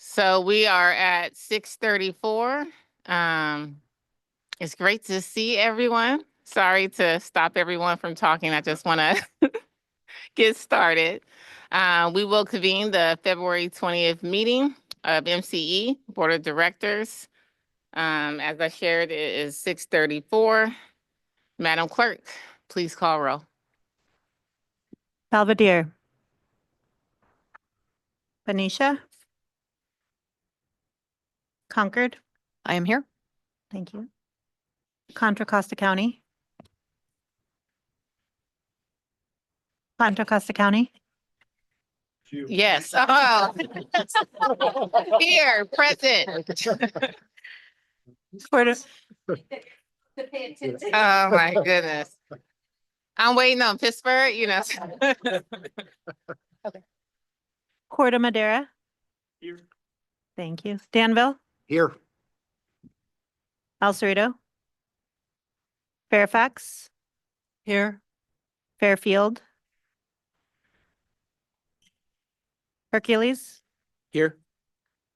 So we are at 6:34. It's great to see everyone. Sorry to stop everyone from talking. I just want to get started. We will convene the February 20th meeting of MCE Board of Directors. As I shared, it is 6:34. Madam Clerk, please call roll. Belvedere. Benicia. Concord. I am here. Thank you. Contra Costa County. Contra Costa County. Yes. Oh. Here, present. Oh my goodness. I'm waiting on Pittsburgh, Corte Madera. Here. Thank you. Danville. Here. El Cerrito. Fairfax. Here. Fairfield. Hercules. Here.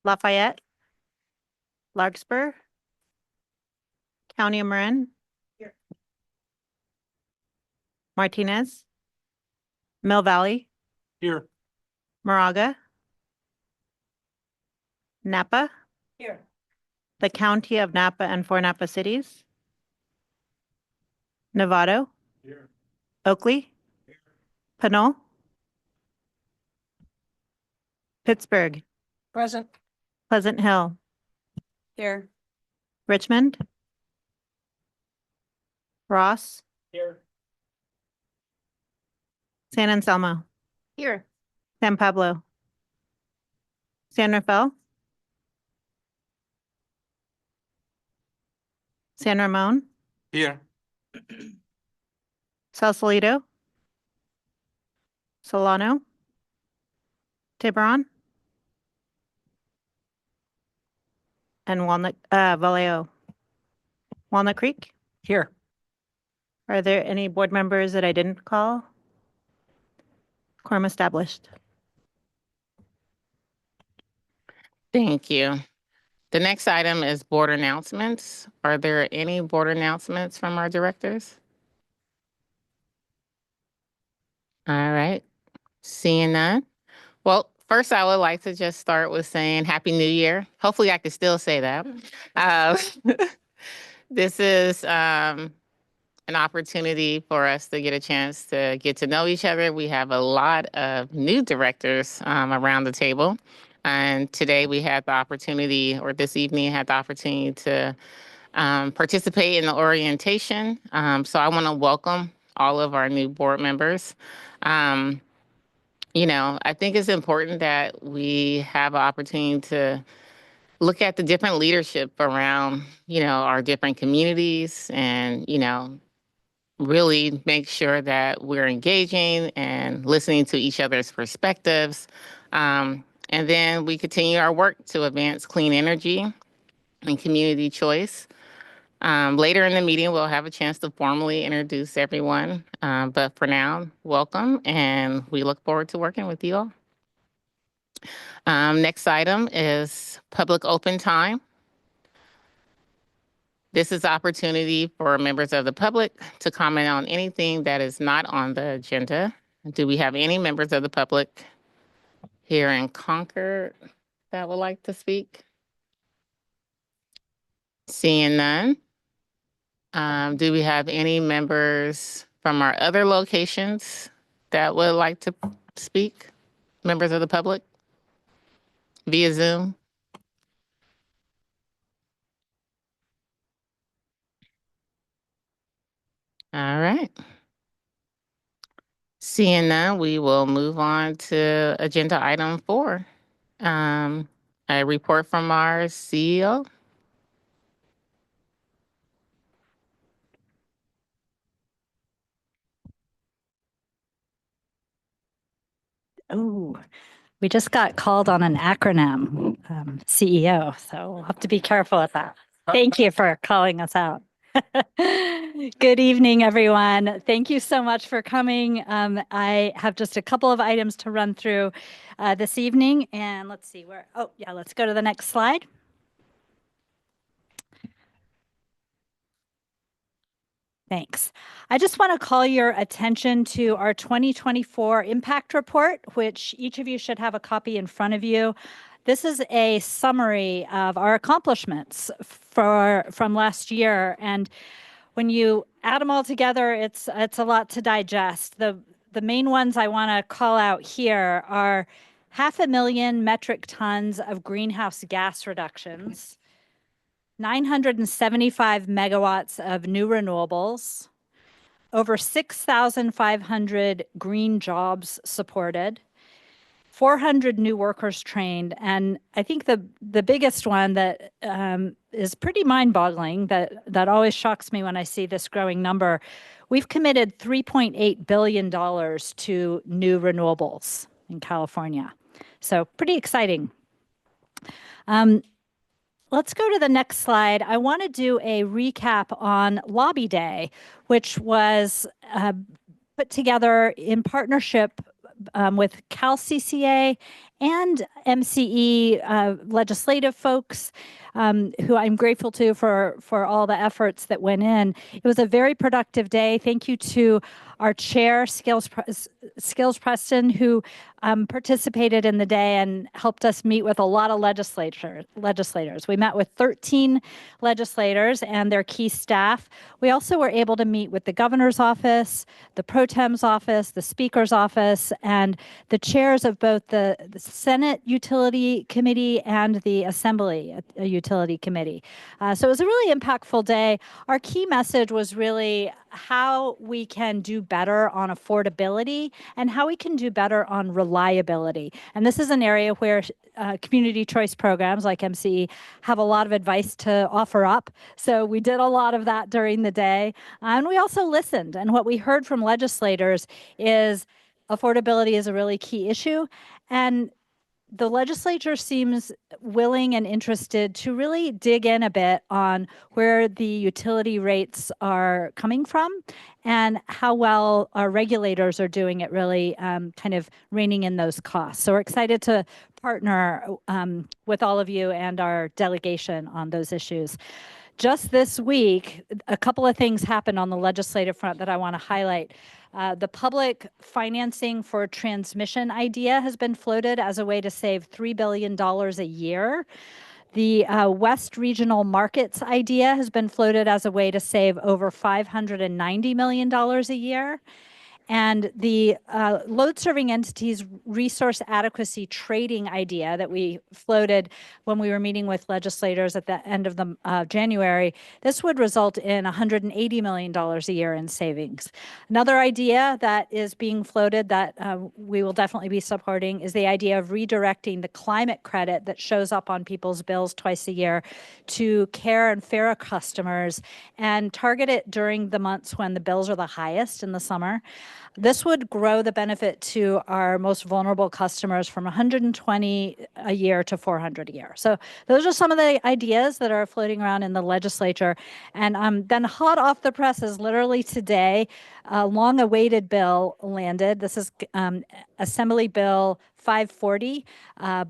Lafayette. Larkspur. County of Marin. Here. Martinez. Mill Valley. Here. Moraga. Napa. Here. The County of Napa and four Napa cities. Novato. Here. Oakley. Here. Pinole. Pittsburgh. Present. Pleasant Hill. Here. Richmond. Ross. Here. San Anselmo. Here. San Pablo. San Rafael. San Ramon. Here. Sausalito. Solano. Tiburon. And Vallejo. Walnut Creek. Here. Are there any board members that I didn't call? Quorum established. Thank you. The next item is board announcements. Are there any board announcements from our directors? All right, seeing none. Well, first I would like to just start with saying Happy New Year. Hopefully I can still say that. This is an opportunity for us to get a chance to get to know each other. We have a lot of new directors around the table. And today we had the opportunity, or this evening had the opportunity to participate in the orientation. So I want to welcome all of our new board members. I think it's important that we have an opportunity to look at the different leadership around, our different communities and, really make sure that we're engaging and listening to each other's perspectives. And then we continue our work to advance clean energy and community choice. Later in the meeting, we'll have a chance to formally introduce everyone. But for now, welcome, and we look forward to working with you all. Next item is public open time. This is opportunity for members of the public to comment on anything that is not on the agenda. Do we have any members of the public here in Concord that would like to speak? Seeing none. Do we have any members from our other locations that would like to speak? Members of the public via Zoom? All right. Seeing none, we will move on to agenda item 4. A report from our CEO. Oh, we just got called on an acronym, CEO, so we'll have to be careful with that. Thank you for calling us out. Good evening, everyone. Thank you so much for coming. I have just a couple of items to run through this evening, and let's see where. Oh, yeah, let's go to the next slide. Thanks. I just want to call your attention to our 2024 impact report, which each of you should have a copy in front of you. This is a summary of our accomplishments from last year, and when you add them all together, it's a lot to digest. The main ones I want to call out here are 500,000 metric tons of greenhouse gas reductions, 975 megawatts of new renewables, over 6,500 green jobs supported, 400 new workers trained, and I think the biggest one that is pretty mind-boggling, that always shocks me when I see this growing number, we've committed $3.8 billion to new renewables in California. So pretty exciting. Let's go to the next slide. I want to do a recap on Lobby Day, which was put together in partnership with CalCCA and MCE legislative folks, who I'm grateful to for all the efforts that went in. It was a very productive day. Thank you to our chair, Skills Preston, who participated in the day and helped us meet with a lot of legislators. We met with 13 legislators and their key staff. We also were able to meet with the governor's office, the pro tem's office, the speaker's office, and the chairs of both the Senate Utility Committee and the Assembly Utility Committee. So it was a really impactful day. Our key message was really how we can do better on affordability and how we can do better on reliability. And this is an area where community choice programs like MCE have a lot of advice to offer up. So we did a lot of that during the day. And we also listened. And what we heard from legislators is affordability is a really key issue. And the legislature seems willing and interested to really dig in a bit on where the utility rates are coming from and how well our regulators are doing at really kind of reining in those costs. So we're excited to partner with all of you and our delegation on those issues. Just this week, a couple of things happened on the legislative front that I want to highlight. The public financing for transmission idea has been floated as a way to save $3 billion a year. The West Regional Markets idea has been floated as a way to save over $590 million a year. And the load serving entities resource adequacy trading idea that we floated when we were meeting with legislators at the end of the January, this would result in $180 million a year in savings. Another idea that is being floated that we will definitely be supporting is the idea of redirecting the climate credit that shows up on people's bills twice a year to care and FARA customers and target it during the months when the bills are the highest in the summer. This would grow the benefit to our most vulnerable customers from 120 a year to 400 a year. So those are some of the ideas that are floating around in the legislature. And then hot off the press is literally today, a long-awaited bill landed. This is Assembly Bill 540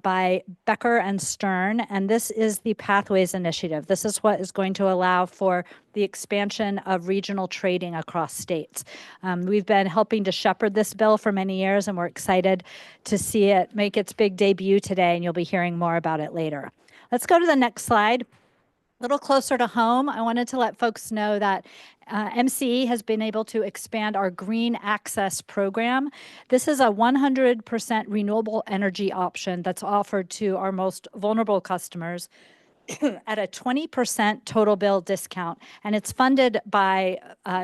by Becker and Stern, and this is the Pathways Initiative. This is what is going to allow for the expansion of regional trading across states. We've been helping to shepherd this bill for many years, and we're excited to see it make its big debut today, and you'll be hearing more about it later. Let's go to the next slide. A little closer to home, I wanted to let folks know that MCE has been able to expand our Green Access program. This is a 100% renewable energy option that's offered to our most vulnerable customers at a 20% total bill discount, and it's funded by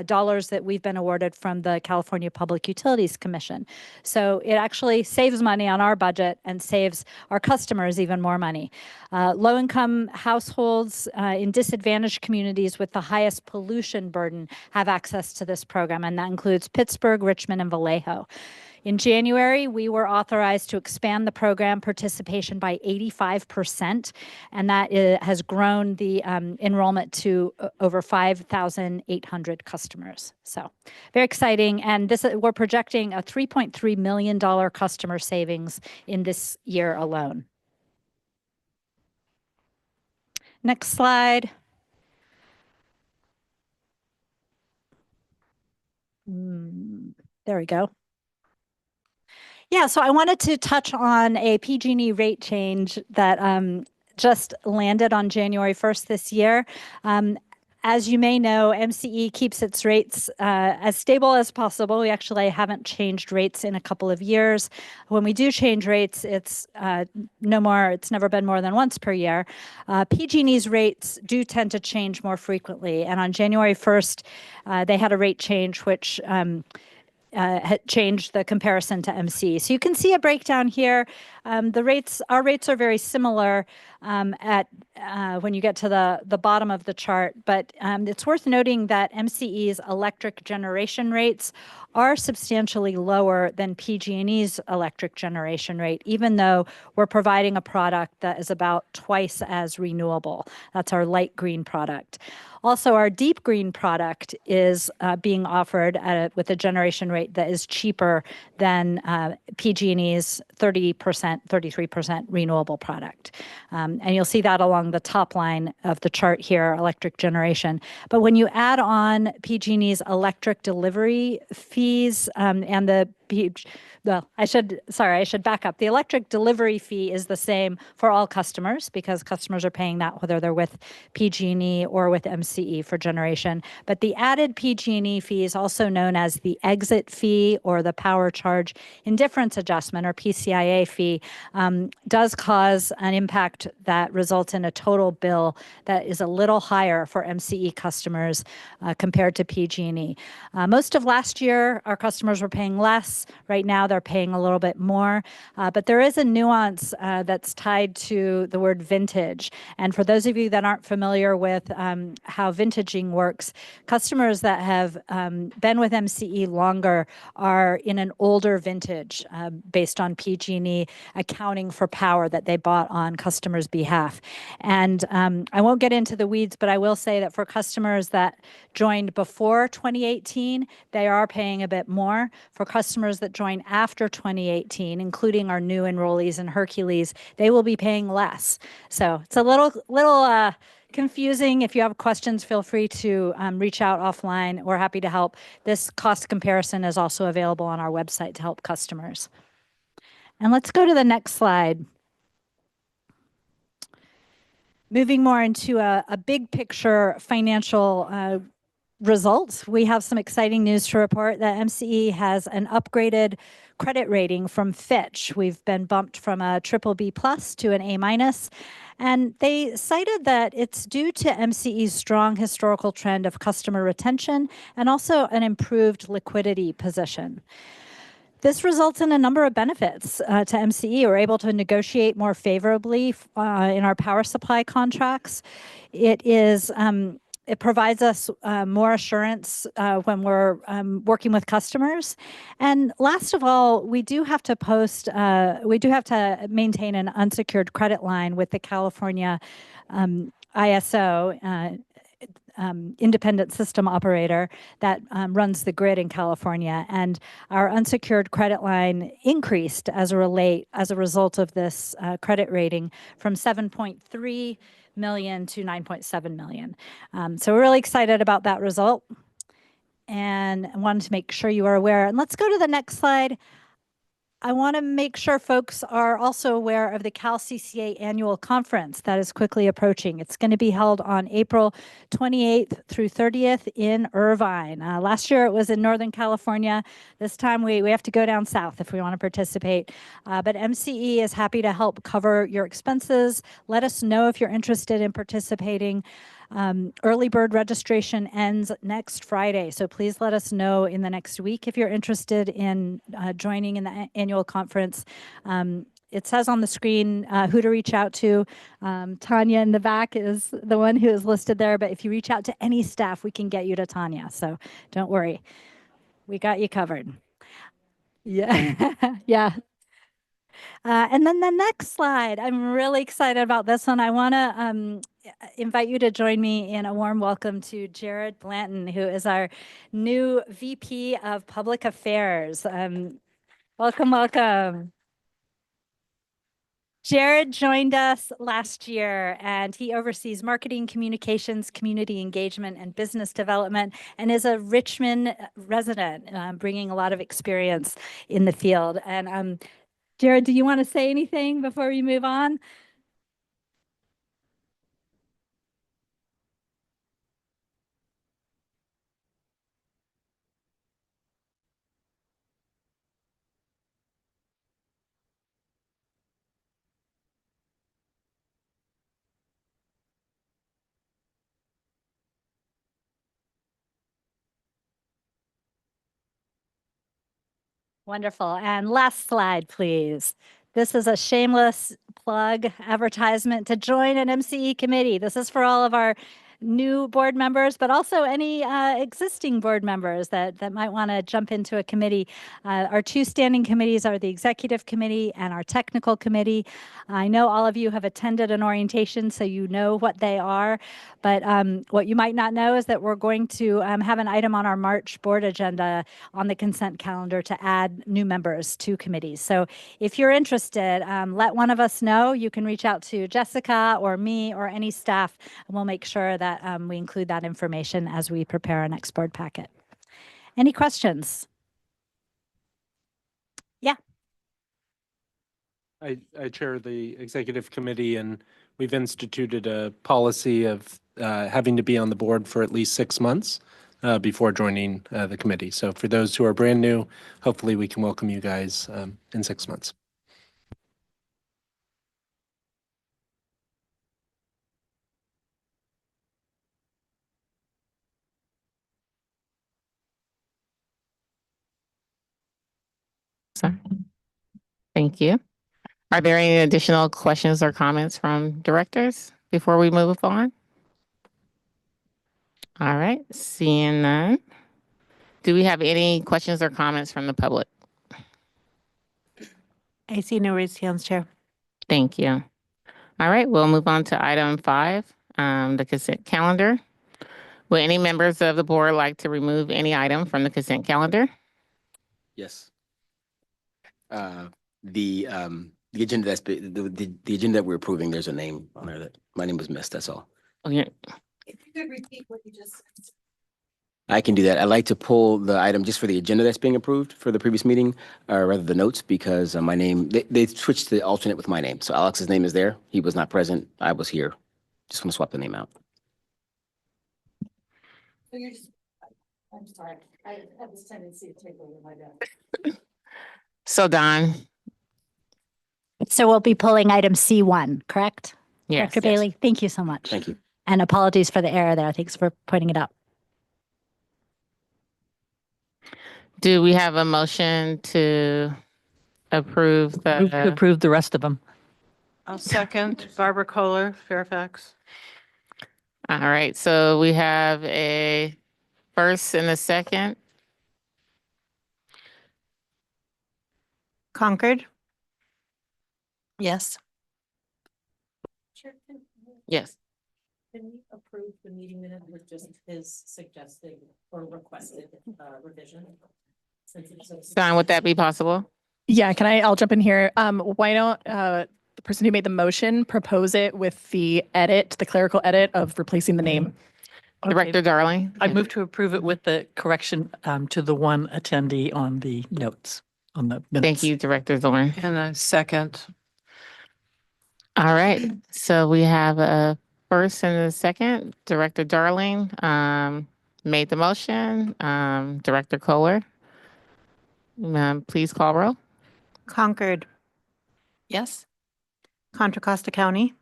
dollars that we've been awarded from the California Public Utilities Commission. So it actually saves money on our budget and saves our customers even more money. Low-income households in disadvantaged communities with the highest pollution burden have access to this program, and that includes Pittsburgh, Richmond, and Vallejo. In January, we were authorized to expand the program participation by 85%, and that has grown the enrollment to over 5,800 customers. So very exciting. And we're projecting a $3.3 million customer savings in this year alone. Next slide. There we go. Yeah, so I wanted to touch on a PG&E rate change that just landed on January 1st this year. As you may know, MCE keeps its rates as stable as possible. We actually haven't changed rates in a couple of years. When we do change rates, it's it's never been more than once per year. PG&E's rates do tend to change more frequently. And on January 1st, they had a rate change which had changed the comparison to MCE. So you can see a breakdown here. Our rates are very similar when you get to the bottom of the chart, but it's worth noting that MCE's electric generation rates are substantially lower than PG&E's electric generation rate, even though we're providing a product that is about twice as renewable. That's our light green product. Also, our deep green product is being offered with a generation rate that is cheaper than PG&E's 30%, 33% renewable product. And you'll see that along the top line of the chart here, electric generation. But when you add on PG&E's electric delivery fees and I should back up. The electric delivery fee is the same for all customers because customers are paying that whether they're with PG&E or with MCE for generation. But the added PG&E fee is also known as the exit fee or the power charge indifference adjustment or PCIA fee, does cause an impact that results in a total bill that is a little higher for MCE customers compared to PG&E. Most of last year, our customers were paying less. Right now, they're paying a little bit more, but there is a nuance that's tied to the word vintage. And for those of you that aren't familiar with how vintaging works, customers that have been with MCE longer are in an older vintage based on PG&E accounting for power that they bought on customers' behalf. And I won't get into the weeds, but I will say that for customers that joined before 2018, they are paying a bit more. For customers that join after 2018, including our new enrollees in Hercules, they will be paying less. So it's a little confusing. If you have questions, feel free to reach out offline. We're happy to help. This cost comparison is also available on our website to help customers. And let's go to the next slide. Moving more into a big picture financial results, we have some exciting news to report that MCE has an upgraded credit rating from Fitch. We've been bumped from a BBB plus to an A-, and they cited that it's due to MCE's strong historical trend of customer retention and also an improved liquidity position. This results in a number of benefits to MCE. We're able to negotiate more favorably in our power supply contracts. It provides us more assurance when we're working with customers. And last of all, we do have to maintain an unsecured credit line with the California ISO, independent system operator that runs the grid in California. And our unsecured credit line increased as a result of this credit rating from 7.3 million to 9.7 million. So we're really excited about that result and I wanted to make sure you are aware. And let's go to the next slide. I want to make sure folks are also aware of the CalCCA annual conference that is quickly approaching. It's going to be held on April 28th through 30th in Irvine. Last year it was in Northern California. This time we have to go down south if we want to participate. But MCE is happy to help cover your expenses. Let us know if you're interested in participating. Early bird registration ends next Friday, so please let us know in the next week if you're interested in joining in the annual conference. It says on the screen who to reach out to. Tanya in the back is the one who is listed there, but if you reach out to any staff, we can get you to Tanya, so don't worry. We got you covered. Yeah. Yeah. And then the next slide, I'm really excited about this one. I want to invite you to join me in a warm welcome to Jared Blanton, who is our new VP of Public Affairs. Welcome, welcome. Jared joined us last year and he oversees marketing, communications, community engagement, and business development, and is a Richmond resident, bringing a lot of experience in the field. And Jared, do you want to say anything before we move on? Wonderful. And last slide, please. This is a shameless plug advertisement to join an MCE committee. This is for all of our new board members, but also any existing board members that might want to jump into a committee. Our two standing committees are the executive committee and our technical committee. I know all of you have attended an orientation, so you know what they are. But what you might not know is that we're going to have an item on our March board agenda on the consent calendar to add new members to committees. So if you're interested, let one of us know. You can reach out to Jessica or me or any staff, and we'll make sure that we include that information as we prepare our next board packet. Any questions? Yeah. I chair the executive committee, and we've instituted a policy of having to be on the board for at least 6 months before joining the committee. So for those who are brand new, hopefully we can welcome you guys in 6 months. So, thank you. Are there any additional questions or comments from directors before we move on? All right, seeing none. Do we have any questions or comments from the public? I see no raised hands, Chair. Thank you. All right, we'll move on to item 5, the consent calendar. Would any members of the board like to remove any item from the consent calendar? Yes. The agenda the agenda that we're approving, there's a name on there that my name was missed, that's all. Oh, yeah. If you could repeat what you just said. I can do that. I'd like to pull the item just for the agenda that's being approved for the previous meeting, or rather the notes, because my name, they switched the alternate with my name. So Alex's name is there. He was not present. I was here. Just want to swap the name out. So you're just, I'm sorry, I have this tendency to take over my desk. So Don, So we'll be pulling item C1, correct? yes. Director Bailey, thank you so much. Thank you. And apologies for the error there. Thanks for pointing it out. Do we have a motion to approve Move to the, approve the rest of them. I'll second. Barbara Kohler, Fairfax. all right, so we have a first and a second. Concord, Yes. Yes. Can we approve the meeting minute with just his suggested or requested revision? Since it's so. Don, would that be possible? Yeah, I'll jump in here. Why don't the person who made the motion propose it with the edit, the clerical edit of replacing the name? Okay. Director Darling? I move to approve it with the correction to the one attendee on the notes, on the minutes. Thank you, Director Zorn. And a second. All right, so we have a first and a second. Director Darling made the motion. Director Kohler, please call roll. Concord, Yes. Contra Costa County,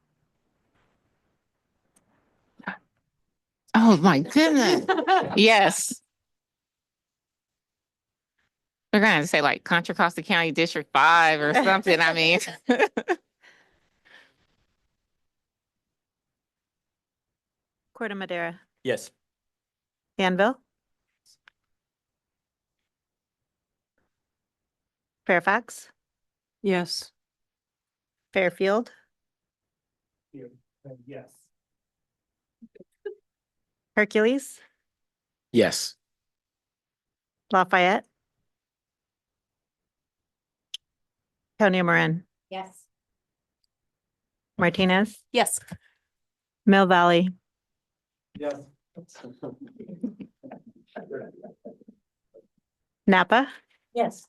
Oh, my goodness. Yes. We're going to say like Contra Costa County District 5 or something. I mean, Corte Madera, Yes. Danville, Fairfax, Yes. Fairfield, Yes. Hercules, Yes. Lafayette, County of Marin, Yes. Martinez, Yes. Mill Valley, Yes. Napa, Yes.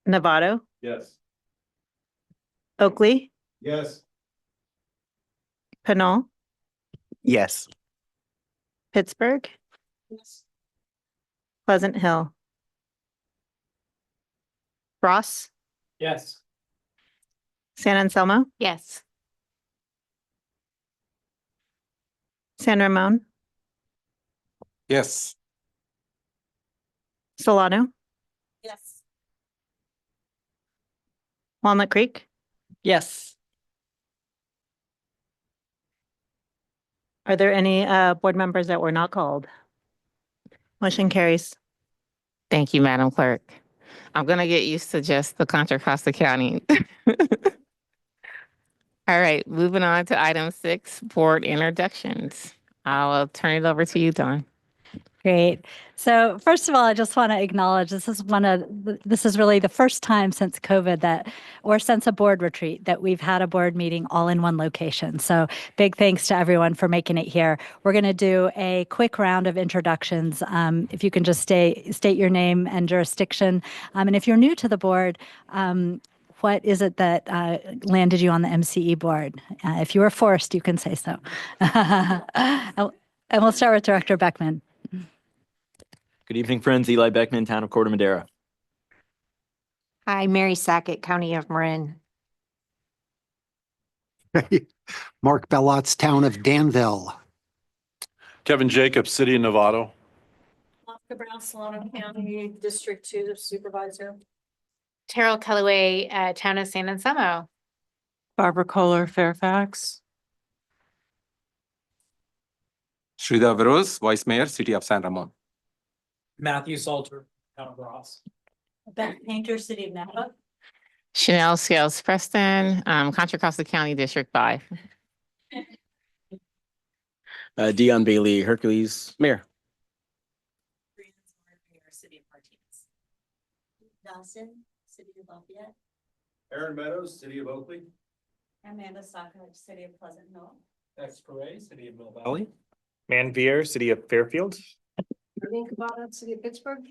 Novato, Yes. Oakley, Yes. Pinole, Yes. Pittsburgh, Yes. Pleasant Hill, Ross, Yes. San Anselmo, Yes. San Ramon, Yes. Solano, Yes. Walnut Creek. Yes. Are there any board members that were not called? Motion carries. Thank you, Madam Clerk. I'm going to get used to just the Contra Costa County. All right, moving on to item 6, board introductions. I'll turn it over to you, Dawn. Great. So first of all, I just want to acknowledge this is really the first time since COVID or since a board retreat that we've had a board meeting all in one location. So big thanks to everyone for making it here. We're going to do a quick round of introductions. If you can just state your name and jurisdiction. And if you're new to the board, what is it that landed you on the MCE board? If you were forced, you can say so. And we'll start with Director Beckman. Good evening, friends. Eli Beckman, Town of Corte Madera. Hi, Mary Sackett, County of Marin. Mark Bellot's Town of Danville. Kevin Jacobs, City of Novato. Monica Brown, Solano County, District 2 Supervisor. Terrell Kellaway, Town of San Anselmo. Barbara Kohler, Fairfax. Sridhar Veroz, Vice Mayor, City of San Ramon. Matthew Salter, Town of Ross. Beth Painter, City of Napa. Chanel Scales Preston, Contra Costa County, District 5. Dion Bailey, Hercules, Mayor. City of Martinez. Dawson, City of Lafayette. Aaron Meadows, City of Oakley. Amanda Saka, City of Pleasant Hill. X Correa, City of Mill Valley. Manvier, City of Fairfield. Irving Cabana, City of Pittsburgh.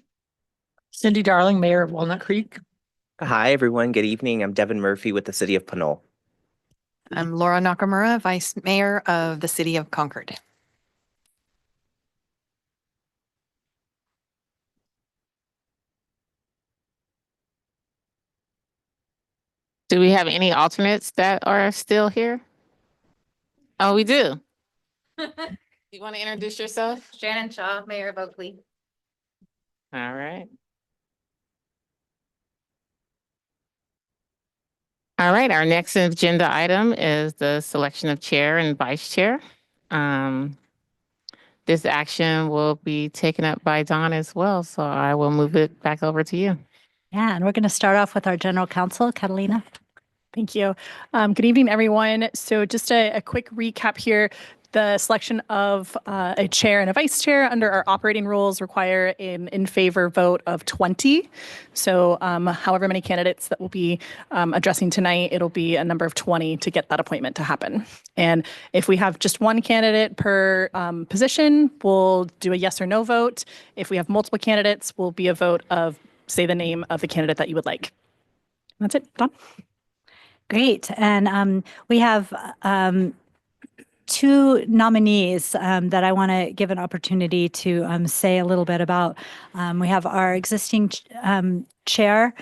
Cindy Darling, Mayor of Walnut Creek. Hi, everyone. Good evening. I'm Devin Murphy with the City of Pinole. I'm Laura Nakamura, Vice Mayor of the City of Concord. Do we have any alternates that are still here? Oh, we do. You want to introduce yourself? Shannon Shaw, Mayor of Oakley. All right. All right, our next agenda item is the selection of chair and vice chair. This action will be taken up by Dawn as well, so I will move it back over to you. Yeah, and we're going to start off with our General Counsel, Catalina. Thank you. Good evening, everyone. So just a quick recap here. The selection of a chair and a vice chair under our operating rules require an in favor vote of 20. So however many candidates that we'll be addressing tonight, it'll be a number of 20 to get that appointment to happen. And if we have just one candidate per position, we'll do a yes or no vote. If we have multiple candidates, we'll be a vote of say the name of the candidate that you would like. That's it. Done. Great. And we have two nominees that I want to give an opportunity to say a little bit about. We have our existing chair,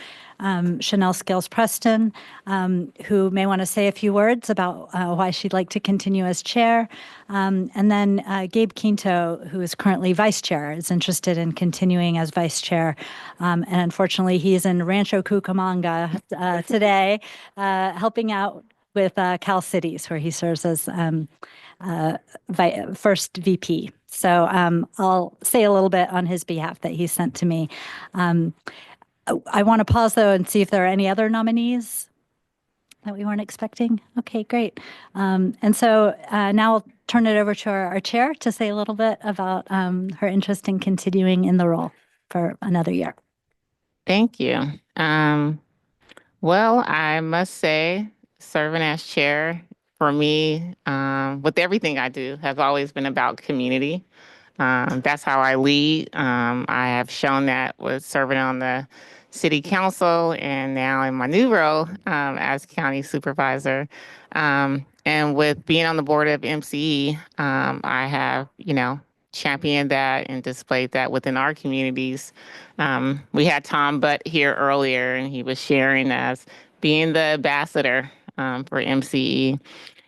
Chanel Scales Preston, who may want to say a few words about why she'd like to continue as chair. And then Gabe Quinto, who is currently vice chair, is interested in continuing as vice chair. And unfortunately, he's in Rancho Cucamonga today, helping out with Cal Cities, where he serves as first VP. So I'll say a little bit on his behalf that he sent to me. I want to pause, though, and see if there are any other nominees that we weren't expecting. Okay, great. And so now I'll turn it over to our chair to say a little bit about her interest in continuing in the role for another year. Thank you. Well, I must say, serving as chair for me, with everything I do, has always been about community. That's how I lead. I have shown that with serving on the city council and now in my new role as county supervisor. And with being on the board of MCE, I have, championed that and displayed that within our communities. We had Tom Butt here earlier, and he was sharing as being the ambassador for MCE.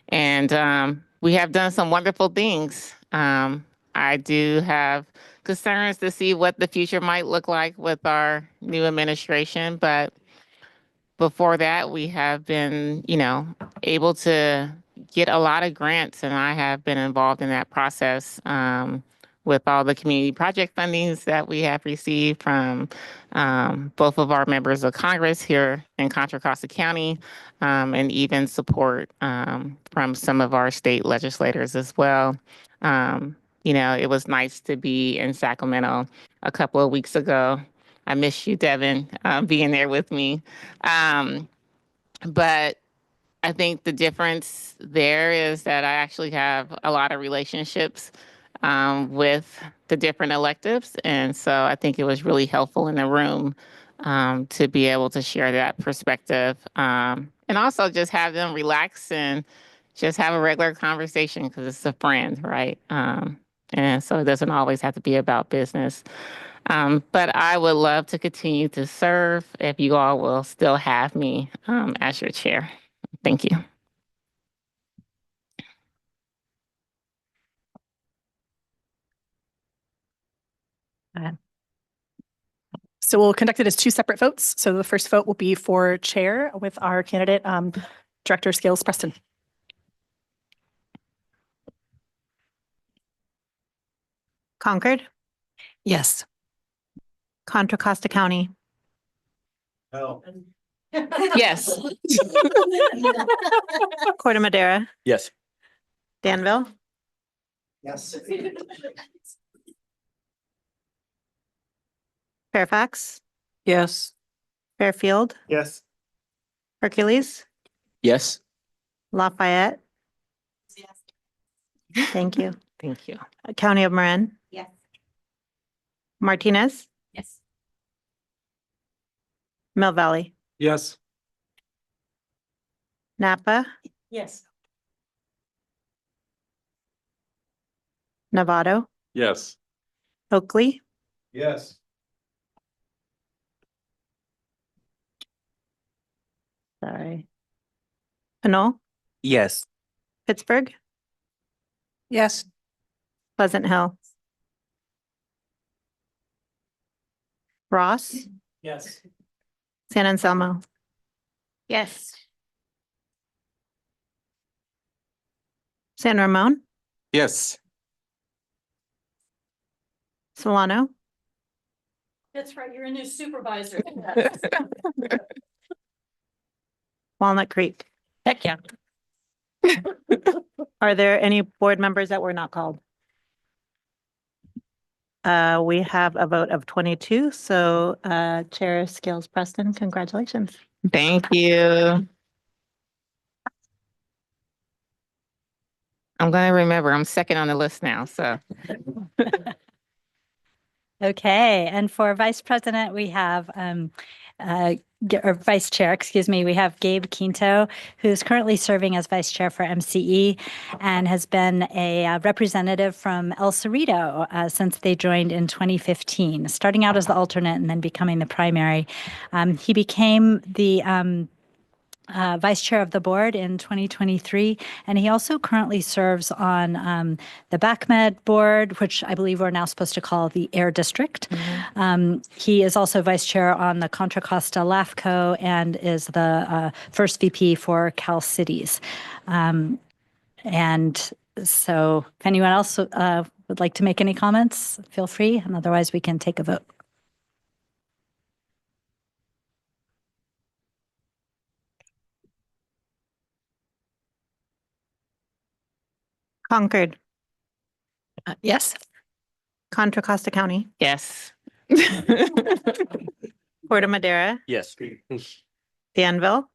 And we have done some wonderful things. I do have concerns to see what the future might look like with our new administration, but before that, we have been, able to get a lot of grants, and I have been involved in that process with all the community project fundings that we have received from both of our members of Congress here in Contra Costa County, and even support from some of our state legislators as well. It was nice to be in Sacramento a couple of weeks ago. I miss you, Devin, being there with me. But I think the difference there is that I actually have a lot of relationships with the different electives. And so I think it was really helpful in the room to be able to share that perspective and also just have them relax and just have a regular conversation because it's a friend, right? And so it doesn't always have to be about business. But I would love to continue to serve if you all will still have me as your chair. Thank you. So we'll conduct it as two separate votes. So the first vote will be for chair with our candidate, Director Scales Preston. Concord, Yes. Contra Costa County, Hell. Yes. Corte Madera, Yes. Danville, Yes. Fairfax, Yes. Fairfield, Yes. Hercules, Yes. Lafayette. Thank you. Thank you. County of Marin, Yes. Martinez, Yes. Mill Valley, Yes. Napa, Yes. Novato, Yes. Oakley, Yes. sorry, Pinole, Yes. Pittsburgh, Yes. Pleasant Hill, Ross, Yes. San Anselmo, Yes. San Ramon, Yes. Solano, That's right, you're a new supervisor. Walnut Creek. Heck yeah. Are there any board members that were not called? We have a vote of 22, so Chair Scales Preston, congratulations. Thank you. I'm going to remember I'm second on the list now. So Okay, and for vice president, we have, or vice chair, excuse me, we have Gabe Quinto, who's currently serving as vice chair for MCE and has been a representative from El Cerrito since they joined in 2015, starting out as the alternate and then becoming the primary. He became the vice chair of the board in 2023, and he also currently serves on the BACMed board, which I believe we're now supposed to call the Air District. He is also vice chair on the Contra Costa LAFCO and is the first VP for Cal Cities. And so if anyone else would like to make any comments, feel free, and otherwise we can take a vote. Concord, Yes. Contra Costa County, Yes. Puerto Madera, Yes. Danville,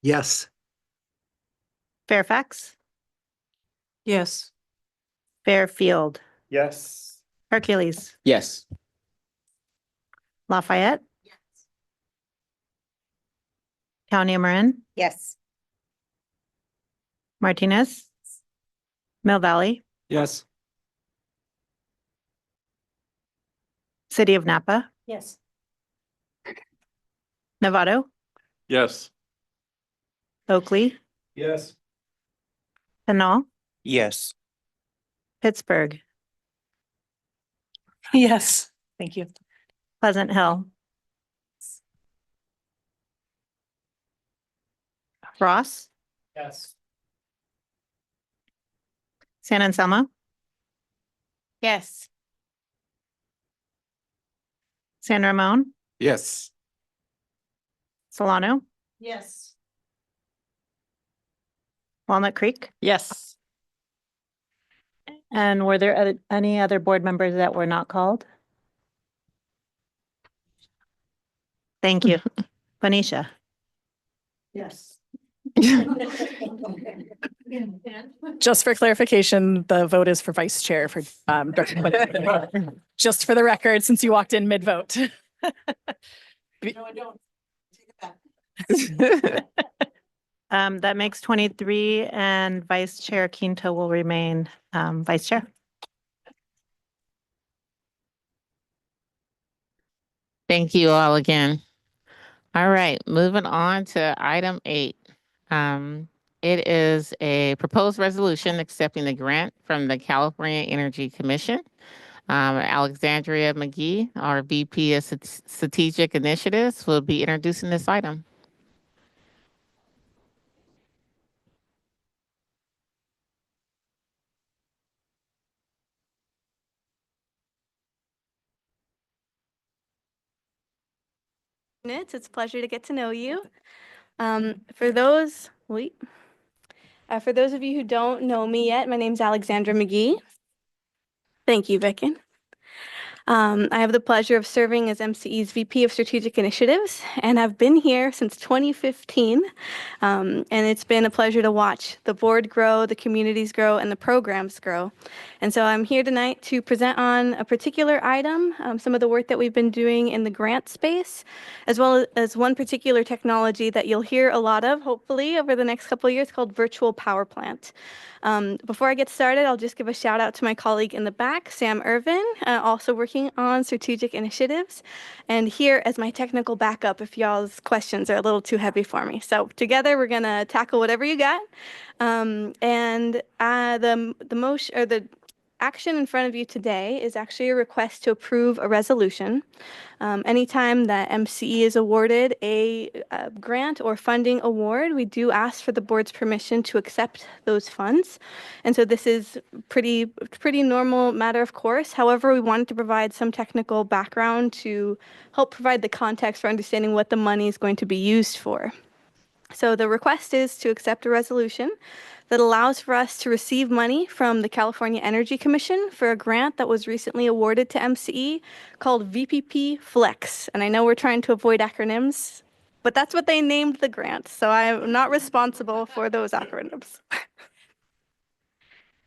Yes. Fairfax, Yes. Fairfield, Yes. Hercules, Yes. Lafayette, County of Marin, Yes. Martinez, Mill Valley, Yes. City of Napa, Yes. Novato, Yes. Oakley, Yes. Pinal, Yes. Pittsburgh, Yes. Thank you. Pleasant Hill, Ross, Yes. San Anselmo, Yes. San Ramon, Yes. Solano, Yes. Walnut Creek. Yes. And were there any other board members that were not called? Thank you. Benicia. Yes. Just for clarification, the vote is for vice chair for Dr. Quinn. Just for the record, since you walked in mid-vote. No, I don't. Take it back. That makes 23 and Vice Chair Quinto will remain Vice Chair. Thank you all again. All right, moving on to item 8. It is a proposed resolution accepting the grant from the California Energy Commission. Alexandria McGee, our VP of Strategic Initiatives, will be introducing this item. It's a pleasure to get to know you. For those of you who don't know me yet, my name's Alexandra McGee. Thank you, Vicken. I have the pleasure of serving as MCE's VP of Strategic Initiatives, and I've been here since 2015. And it's been a pleasure to watch the board grow, the communities grow, and the programs grow. And so I'm here tonight to present on a particular item, some of the work that we've been doing in the grant space, as well as one particular technology that you'll hear a lot of, hopefully, over the next couple of years called virtual power plant. Before I get started, I'll just give a shout out to my colleague in the back, Sam Irvin, also working on strategic initiatives, and here as my technical backup if y'all's questions are a little too heavy for me. So together we're gonna tackle whatever you got. The action in front of you today is actually a request to approve a resolution. Anytime that MCE is awarded a grant or funding award, we do ask for the board's permission to accept those funds. And so this is pretty normal matter of course. However, we wanted to provide some technical background to help provide the context for understanding what the money is going to be used for. So the request is to accept a resolution that allows for us to receive money from the California Energy Commission for a grant that was recently awarded to MCE called VPP Flex. And I know we're trying to avoid acronyms, but that's what they named the grant. So I'm not responsible for those acronyms.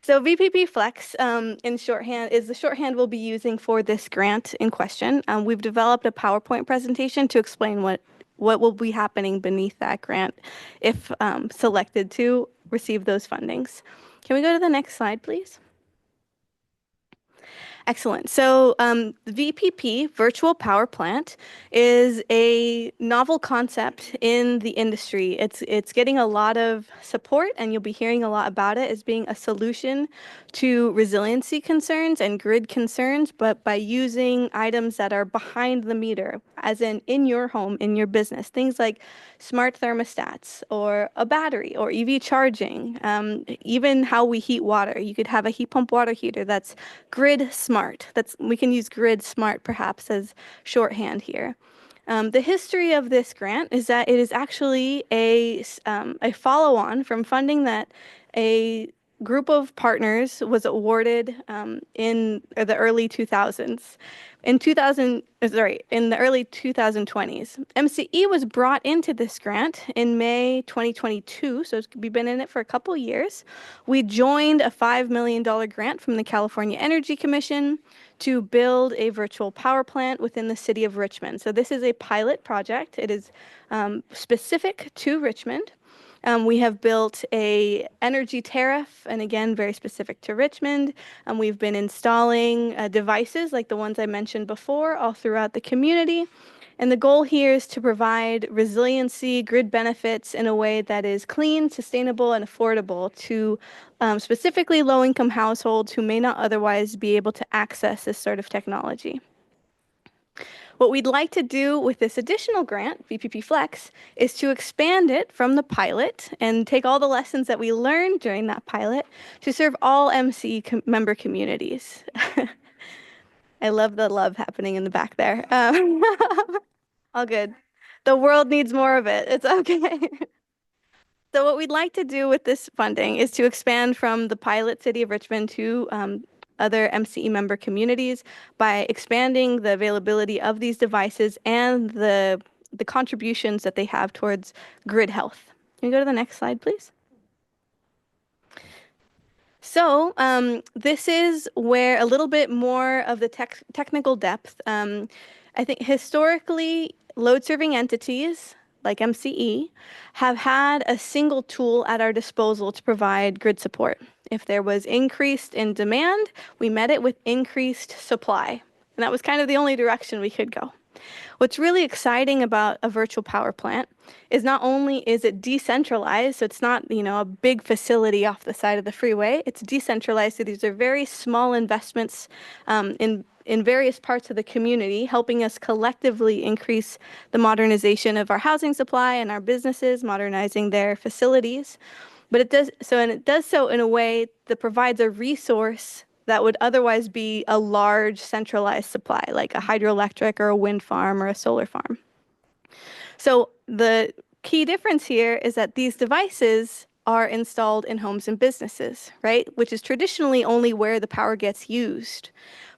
So VPP Flex, in shorthand, is the shorthand we'll be using for this grant in question. We've developed a PowerPoint presentation to explain what will be happening beneath that grant if selected to receive those fundings. Can we go to the next slide, please? Excellent. So the VPP, Virtual Power Plant, is a novel concept in the industry. It's getting a lot of support, and you'll be hearing a lot about it as being a solution to resiliency concerns and grid concerns, but by using items that are behind the meter, as in your home, in your business. Things like smart thermostats or a battery or EV charging, even how we heat water. You could have a heat pump water heater that's grid smart. We can use grid smart perhaps as shorthand here. The history of this grant is that it is actually a follow-on from funding that a group of partners was awarded in the early 2000s. In the early 2020s. MCE was brought into this grant in May 2022, so we've been in it for a couple years. We joined a $5 million grant from the California Energy Commission to build a virtual power plant within the city of Richmond. So this is a pilot project. It is specific to Richmond. We have built a energy tariff, and again, very specific to Richmond. We've been installing devices like the ones I mentioned before all throughout the community. And the goal here is to provide resiliency, grid benefits in a way that is clean, sustainable, and affordable to specifically low-income households who may not otherwise be able to access this sort of technology. What we'd like to do with this additional grant, VPP Flex, is to expand it from the pilot and take all the lessons that we learned during that pilot to serve all MCE member communities. I love the love happening in the back there. All good. The world needs more of it. It's okay. So what we'd like to do with this funding is to expand from the pilot city of Richmond to other MCE member communities by expanding the availability of these devices and the contributions that they have towards grid health. Can you go to the next slide, please? So this is where a little bit more of the technical depth. I think historically, load-serving entities like MCE have had a single tool at our disposal to provide grid support. If there was increased in demand, we met it with increased supply. And that was kind of the only direction we could go. What's really exciting about a virtual power plant is not only is it decentralized, so it's not, a big facility off the side of the freeway, it's decentralized, so these are very small investments in various parts of the community, helping us collectively increase the modernization of our housing supply and our businesses, modernizing their facilities. But it does so in a way that provides a resource that would otherwise be a large centralized supply, like a hydroelectric or a wind farm or a solar farm. So the key difference here is that these devices are installed in homes and businesses, right? Which is traditionally only where the power gets used.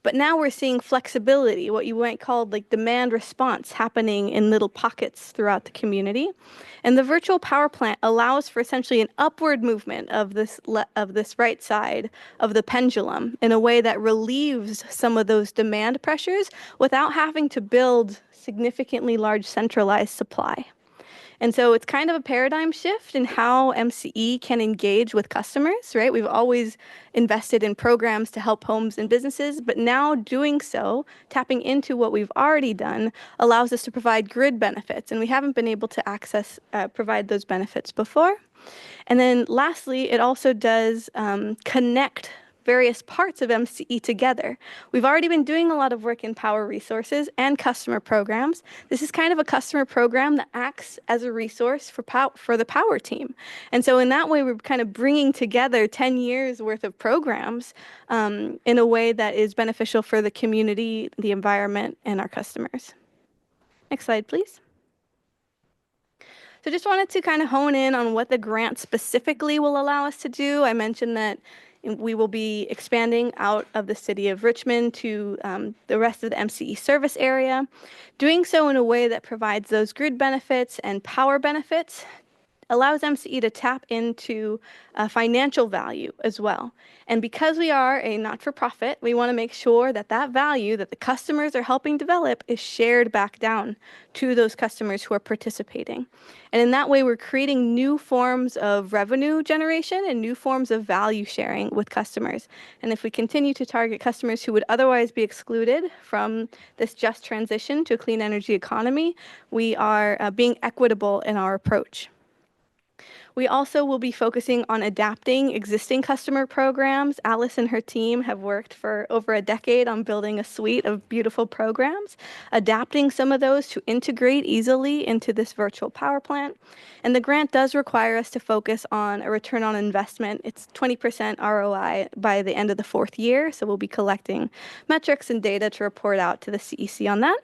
But now we're seeing flexibility, what you might call like demand response happening in little pockets throughout the community. And the virtual power plant allows for essentially an upward movement of this right side of the pendulum in a way that relieves some of those demand pressures without having to build significantly large centralized supply. And so it's kind of a paradigm shift in how MCE can engage with customers, right? We've always invested in programs to help homes and businesses, but now doing so, tapping into what we've already done, allows us to provide grid benefits. And we haven't been able to provide those benefits before. And then lastly, it also does connect various parts of MCE together. We've already been doing a lot of work in power resources and customer programs. This is kind of a customer program that acts as a resource for the power team. And so in that way, we're kind of bringing together 10 years worth of programs in a way that is beneficial for the community, the environment, and our customers. Next slide, please. So just wanted to kind of hone in on what the grant specifically will allow us to do. I mentioned that we will be expanding out of the city of Richmond to the rest of the MCE service area, doing so in a way that provides those grid benefits and power benefits allows MCE to tap into financial value as well. And because we are a not-for-profit, we want to make sure that that value that the customers are helping develop is shared back down to those customers who are participating. And in that way, we're creating new forms of revenue generation and new forms of value sharing with customers. And if we continue to target customers who would otherwise be excluded from this just transition to a clean energy economy, we are being equitable in our approach. We also will be focusing on adapting existing customer programs. Alice and her team have worked for over a decade on building a suite of beautiful programs, adapting some of those to integrate easily into this virtual power plant. And the grant does require us to focus on a return on investment. It's 20% ROI by the end of the 4th year, so we'll be collecting metrics and data to report out to the CEC on that.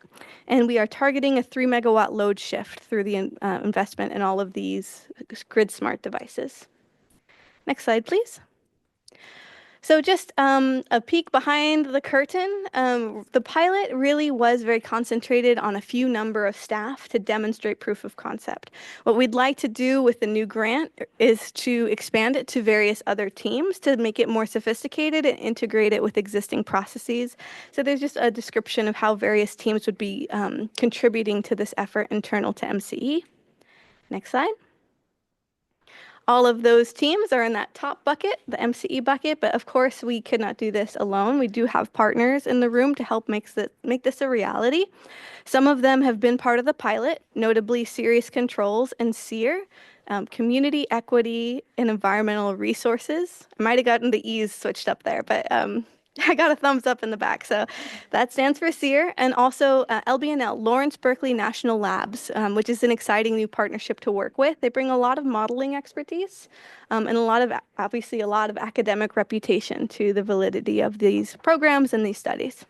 And we are targeting a 3 megawatt load shift through the investment in all of these grid smart devices. Next slide, please. So just a peek behind the curtain, the pilot really was very concentrated on a few number of staff to demonstrate proof of concept. What we'd like to do with the new grant is to expand it to various other teams to make it more sophisticated and integrate it with existing processes. So there's just a description of how various teams would be contributing to this effort internal to MCE. Next slide. All of those teams are in that top bucket, the MCE bucket, but of course we could not do this alone. We do have partners in the room to help make this a reality. Some of them have been part of the pilot, notably Serious Controls and SEER, Community Equity and Environmental Resources. I might have gotten the E's switched up there, but I got a thumbs up in the back. So that stands for SEER. And also LBNL, Lawrence Berkeley National Labs, which is an exciting new partnership to work with. They bring a lot of modeling expertise and obviously a lot of academic reputation to the validity of these programs and these studies.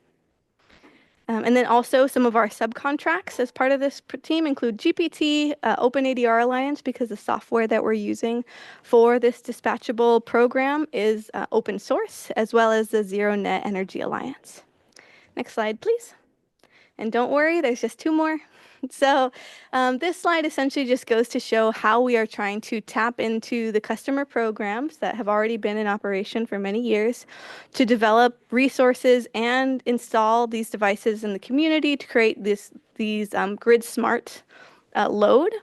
And then also some of our subcontracts as part of this team include GPT, OpenADR Alliance, because the software that we're using for this dispatchable program is open source, as well as the Zero Net Energy Alliance. Next slide, please. And don't worry, there's just 2 more. So this slide essentially just goes to show how we are trying to tap into the customer programs that have already been in operation for many years to develop resources and install these devices in the community to create these grid smart load.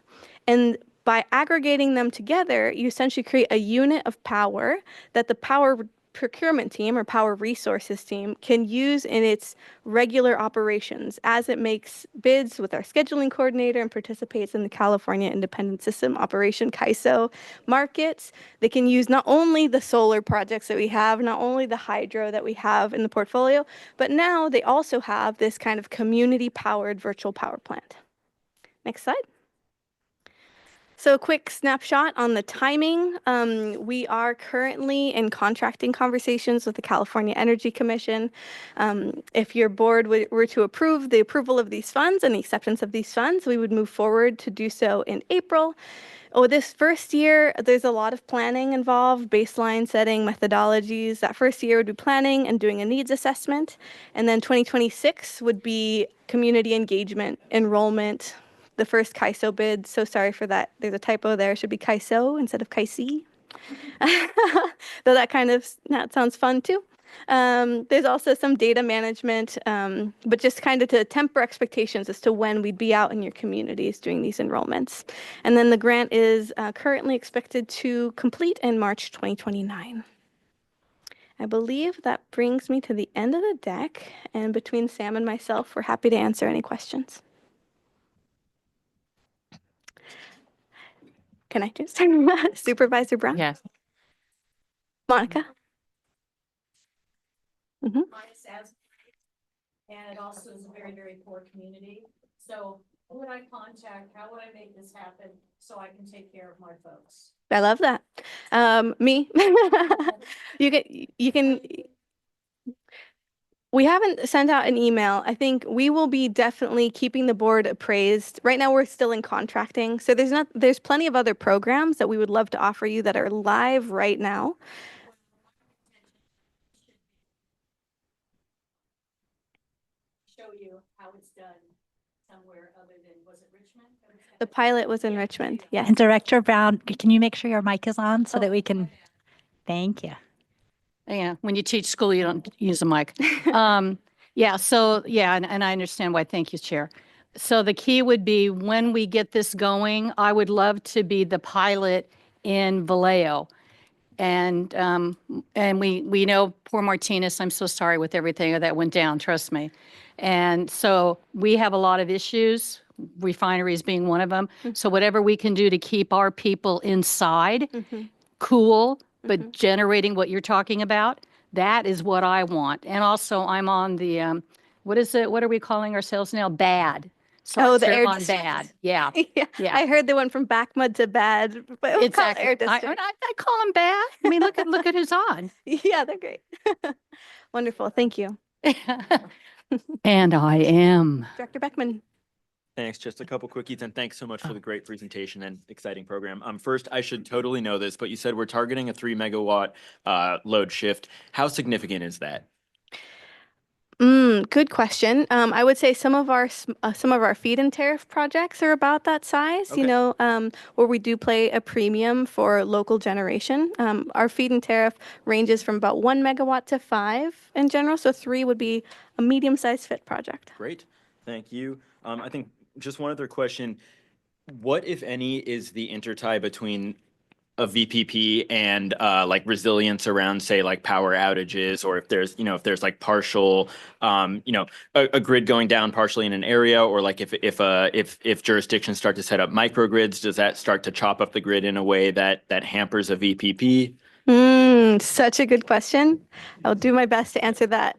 And by aggregating them together, you essentially create a unit of power that the power procurement team or power resources team can use in its regular operations as it makes bids with our scheduling coordinator and participates in the California Independent System Operation CAISO markets. They can use not only the solar projects that we have, not only the hydro that we have in the portfolio, but now they also have this kind of community powered virtual power plant. Next slide. So a quick snapshot on the timing. We are currently in contracting conversations with the California Energy Commission. If your board were to approve the approval of these funds and the acceptance of these funds, we would move forward to do so in April. This first year, there's a lot of planning involved, baseline setting, methodologies. That first year would be planning and doing a needs assessment. And then 2026 would be community engagement, enrollment, the first CAISO bid. So sorry for that. There's a typo there. It should be CAISO instead of CAISE. Though that sounds fun too. There's also some data management, but just kind of to temper expectations as to when we'd be out in your communities doing these enrollments. And then the grant is currently expected to complete in March 2029. I believe that brings me to the end of the deck. And between Sam and myself, we're happy to answer any questions. Can I just? Supervisor Brown? Yes. Monica? Mm-hmm. And it also is a very, very poor community. So who would I contact? How would I make this happen so I can take care of my folks? I love that. Me. You can. We haven't sent out an email. I think we will be definitely keeping the board appraised. Right now, we're still in contracting. So there's plenty of other programs that we would love to offer you that are live right now. Show you how it's done somewhere other than, was it Richmond? The pilot was in Richmond. Yes. And Director Brown, can you make sure your mic is on so that we can, thank you. Yeah, when you teach school, you don't use a mic. Yeah, so, yeah, and I understand why. Thank you, Chair. So the key would be when we get this going, I would love to be the pilot in Vallejo. And we know poor Martinez, I'm so sorry with everything that went down, trust me. And so we have a lot of issues, refineries being one of them. So whatever we can do to keep our people inside, cool, but generating what you're talking about, that is what I want. And also I'm on the, what is it, what are we calling ourselves now? BAD. So Oh, I the serve air on district. BAD. Yeah. Yeah, Yeah. I heard they went from back mud to bad, but we'll call it Exactly. air I district. call them BAD. I mean, look at who's on. Yeah, they're great. Wonderful. Thank you. And I am. Director Beckman. Thanks. Just a couple quickies, and thanks so much for the great presentation and exciting program. First, I should totally know this, but you said we're targeting a 3 megawatt load shift. How significant is that? Good question. I would say some of our feed-in tariff projects are about that size. Okay. You know, where we do play a premium for local generation. Our feed-in tariff ranges from about 1 megawatt to 5 in general. So 3 would be a medium-sized fit project. Great. Thank you. I think just one other question. What, if any, is the intertie between a VPP and like resilience around, say, like power outages, or if there's, if there's like partial, a grid going down partially in an area, or like if jurisdictions start to set up microgrids, does that start to chop up the grid in a way that hampers a VPP? Such a good question. I'll do my best to answer that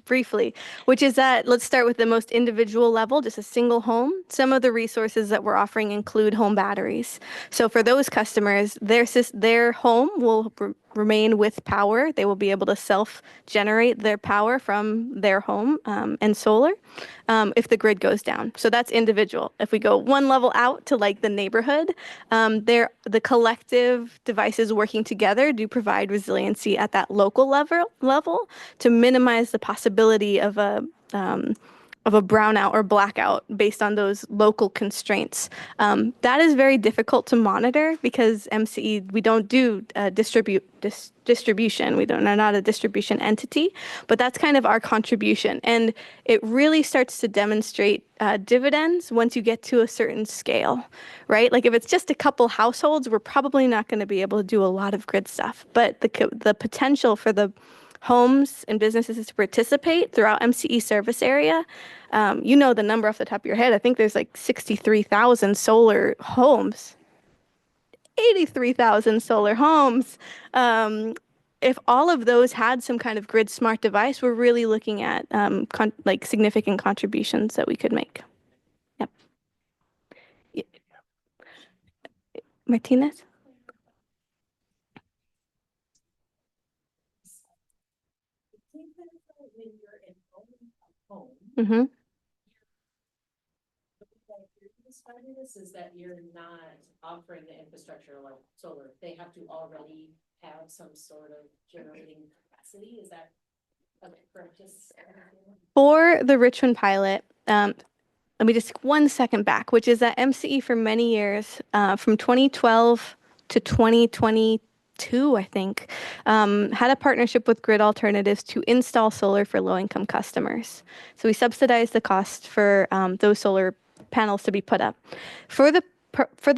briefly, which is that let's start with the most individual level, just a single home. Some of the resources that we're offering include home batteries. So for those customers, their home will remain with power. They will be able to self-generate their power from their home and solar if the grid goes down. So that's individual. If we go one level out to like the neighborhood, the collective devices working together do provide resiliency at that local level to minimize the possibility of a brownout or blackout based on those local constraints. That is very difficult to monitor because MCE, we don't do distribution. We're not a distribution entity, but that's kind of our contribution. And it really starts to demonstrate dividends once you get to a certain scale, right? Like if it's just a couple households, we're probably not going to be able to do a lot of grid stuff, but the potential for the homes and businesses to participate throughout MCE service area. You know the number off the top of your head. I think there's like 63,000 solar homes. 83,000 solar homes. If all of those had some kind of grid smart device, we're really looking at like significant contributions that we could make. Yep. Martinez? When you're enrolling a home, Mm-hmm. this is that you're not offering the infrastructure like solar. They have to already have some sort of generating capacity. Is that correct? For the Richmond pilot, let me just one second back, which is that MCE for many years, from 2012 to 2022, I think, had a partnership with Grid Alternatives to install solar for low-income customers. So we subsidized the cost for those solar panels to be put up. For the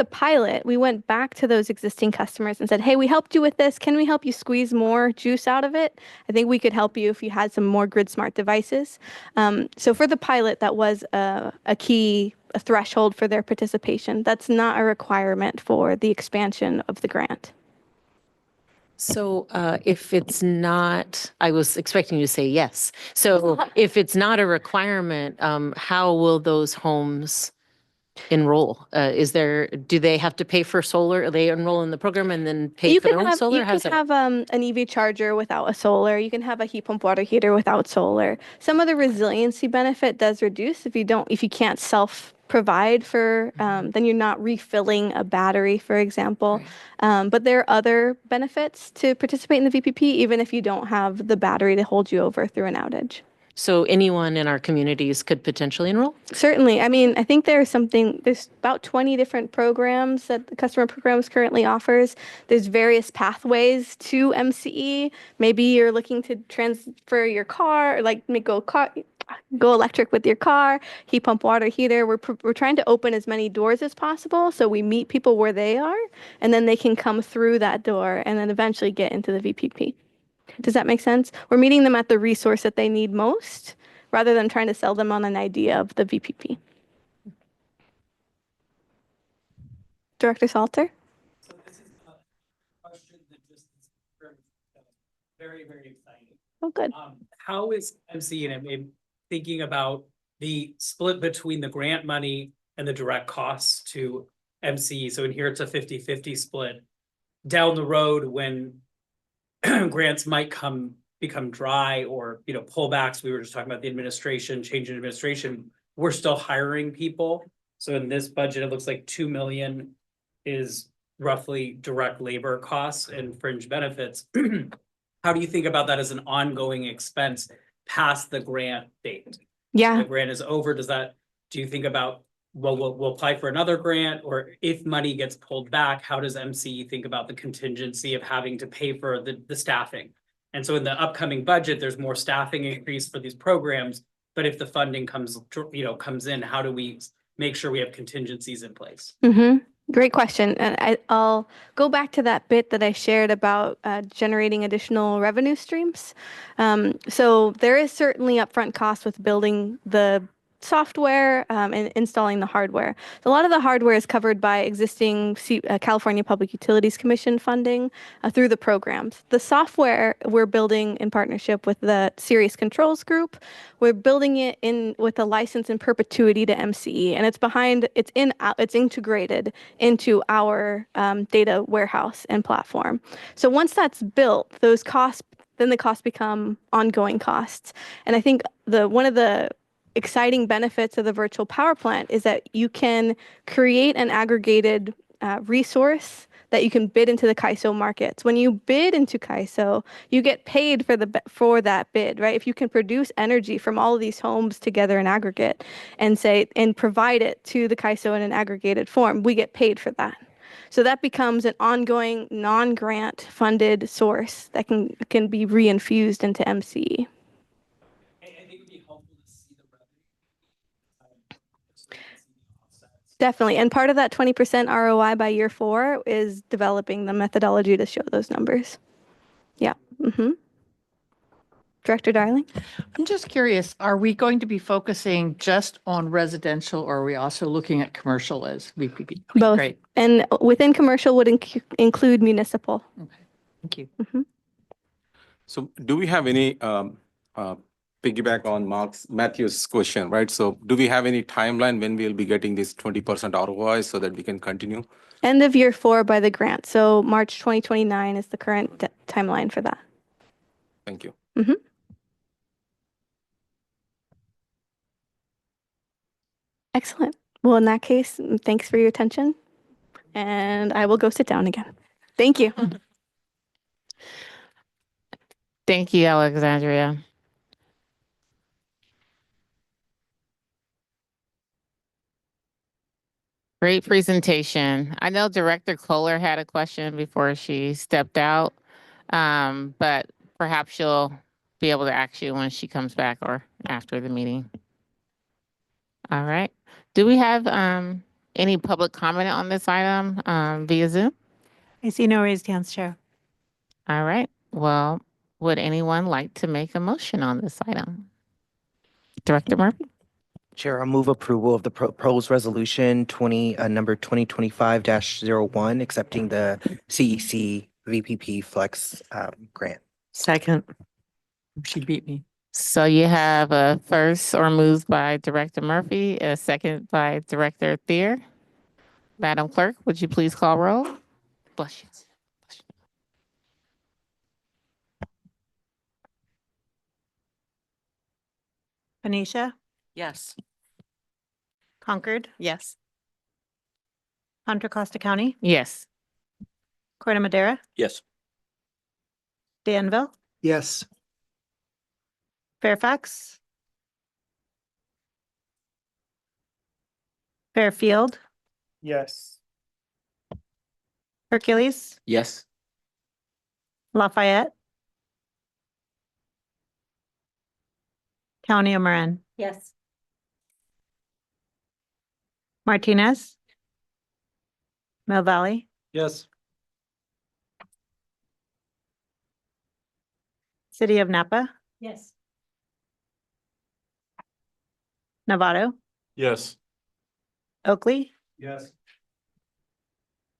pilot, we went back to those existing customers and said, hey, we helped you with this. Can we help you squeeze more juice out of it? I think we could help you if you had some more grid smart devices. So for the pilot, that was a threshold for their participation. That's not a requirement for the expansion of the grant. So if it's not, I was expecting you to say yes. So if it's not a requirement, how will those homes enroll? Do they have to pay for solar? They enroll in the program and then pay for their own solar? You can have an EV charger without a solar. You can have a heat pump water heater without solar. Some of the resiliency benefit does reduce if you can't self-provide for, then you're not refilling a battery, for example. But there are other benefits to participate in the VPP, even if you don't have the battery to hold you over through an outage. So anyone in our communities could potentially enroll? Certainly. I mean, I think there's about 20 different programs that the customer programs currently offers. There's various pathways to MCE. Maybe you're looking to transfer your car, like go electric with your car, heat pump water heater. We're trying to open as many doors as possible so we meet people where they are, and then they can come through that door and then eventually get into the VPP. Does that make sense? We're meeting them at the resource that they need most, rather than trying to sell them on an idea of the VPP. Director Salter? So this is a question that just is very, very exciting. Oh, good. How is MC and thinking about the split between the grant money and the direct costs to MCE? So in here, it's a 50-50 split. Down the road, when grants might become dry or, pullbacks, we were just talking about the administration, change in administration, we're still hiring people. So in this budget, it looks like 2 million is roughly direct labor costs and fringe benefits. How do you think about that as an ongoing expense past the grant date? Yeah. The grant is over. Do you think about, well, we'll apply for another grant, or if money gets pulled back, how does MCE think about the contingency of having to pay for the staffing? And so in the upcoming budget, there's more staffing increase for these programs. But if the funding comes in, how do we make sure we have contingencies in place? Mm-hmm. Great question. And I'll go back to that bit that I shared about generating additional revenue streams. So there is certainly upfront costs with building the software and installing the hardware. So a lot of the hardware is covered by existing California Public Utilities Commission funding through the programs. The software we're building in partnership with the Serious Controls Group. We're building it in with a license in perpetuity to MCE, and it's integrated into our data warehouse and platform. So once that's built, the costs become ongoing costs. And I think one of the exciting benefits of the virtual power plant is that you can create an aggregated resource that you can bid into the CAISO markets. When you bid into CAISO, you get paid for that bid, right? If you can produce energy from all of these homes together in aggregate and provide it to the CAISO in an aggregated form, we get paid for that. So that becomes an ongoing non-grant funded source that can be reinfused into MCE. Definitely. And part of that 20% ROI by year 4 is developing the methodology to show those numbers. Yeah. Mm-hmm. Director Darling? I'm just curious, are we going to be focusing just on residential, or are we also looking at commercial as VPP? Both. Great. And within commercial would include municipal. Okay. Thank you. Mm-hmm. So do we have any piggyback on Matthew's question, right? So do we have any timeline when we'll be getting this 20% ROI so that we can continue? End of year 4 by the grant. So March 2029 is the current timeline for that. Thank you. Mm-hmm. Excellent. Well, in that case, thanks for your attention. And I will go sit down again. Thank you. Thank you, Alexandria. Great presentation. I know Director Kohler had a question before she stepped out, but perhaps she'll be able to ask you when she comes back or after the meeting. All right. Do we have any public comment on this item via Zoom? I see no raised hands, Chair. All right. Well, would anyone like to make a motion on this item? Director Murphy? Chair, I move approval of the proposed resolution number 2025-01, accepting the CEC VPP Flex grant. Second. She beat me. So you have a first or moved by Director Murphy, a second by Director Thier. Madam Clerk, would you please call roll? Bless you. Phoenicia, Yes. Concord, Yes. Contra Costa County, Yes. Corte Madera, Yes. Danville, Yes. Fairfax, Fairfield, Yes. Hercules, Yes. Lafayette, County of Marin, Yes. Martinez, Mill Valley, Yes. City of Napa, Yes. Novato, Yes. Oakley, Yes.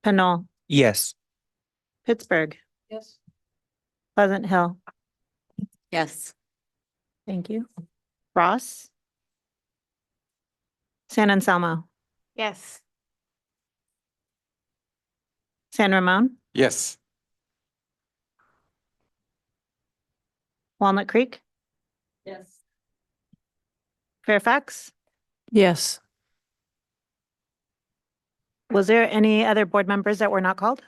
Pinole, Yes. Pittsburgh, Yes. Pleasant Hill. Yes. Thank you. Ross, San Anselmo, Yes. San Ramon, Yes. Walnut Creek, Yes. Fairfax. Yes. Was there any other board members that were not called?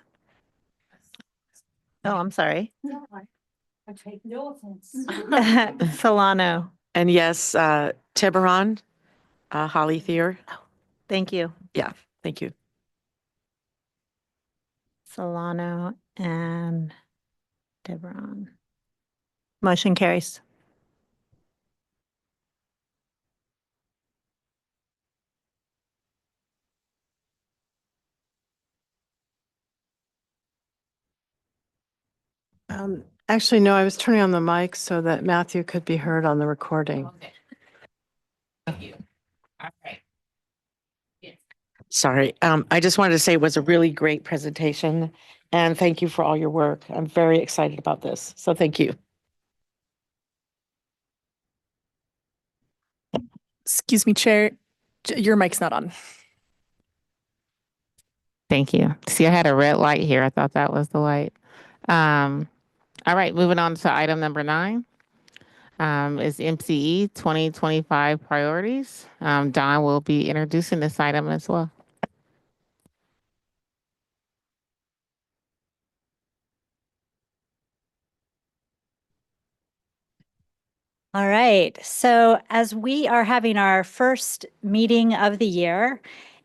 Oh, I'm sorry. No, I take no offense. Solano, And yes, Tiburon, Holly Thier. thank you. Yeah, thank you. Solano and Debron. Motion carries. Actually, no, I was turning on the mic so that Matthew could be heard on the recording. Okay. Thank you. All right. Sorry. I just wanted to say it was a really great presentation and thank you for all your work. I'm very excited about this. So thank you. Excuse me, Chair. Your mic's not on. Thank you. See, I had a red light here. I thought that was the light. All right, moving on to item number 9. Is MCE 2025 priorities. Don will be introducing this item as well. All right. So as we are having our first meeting of the year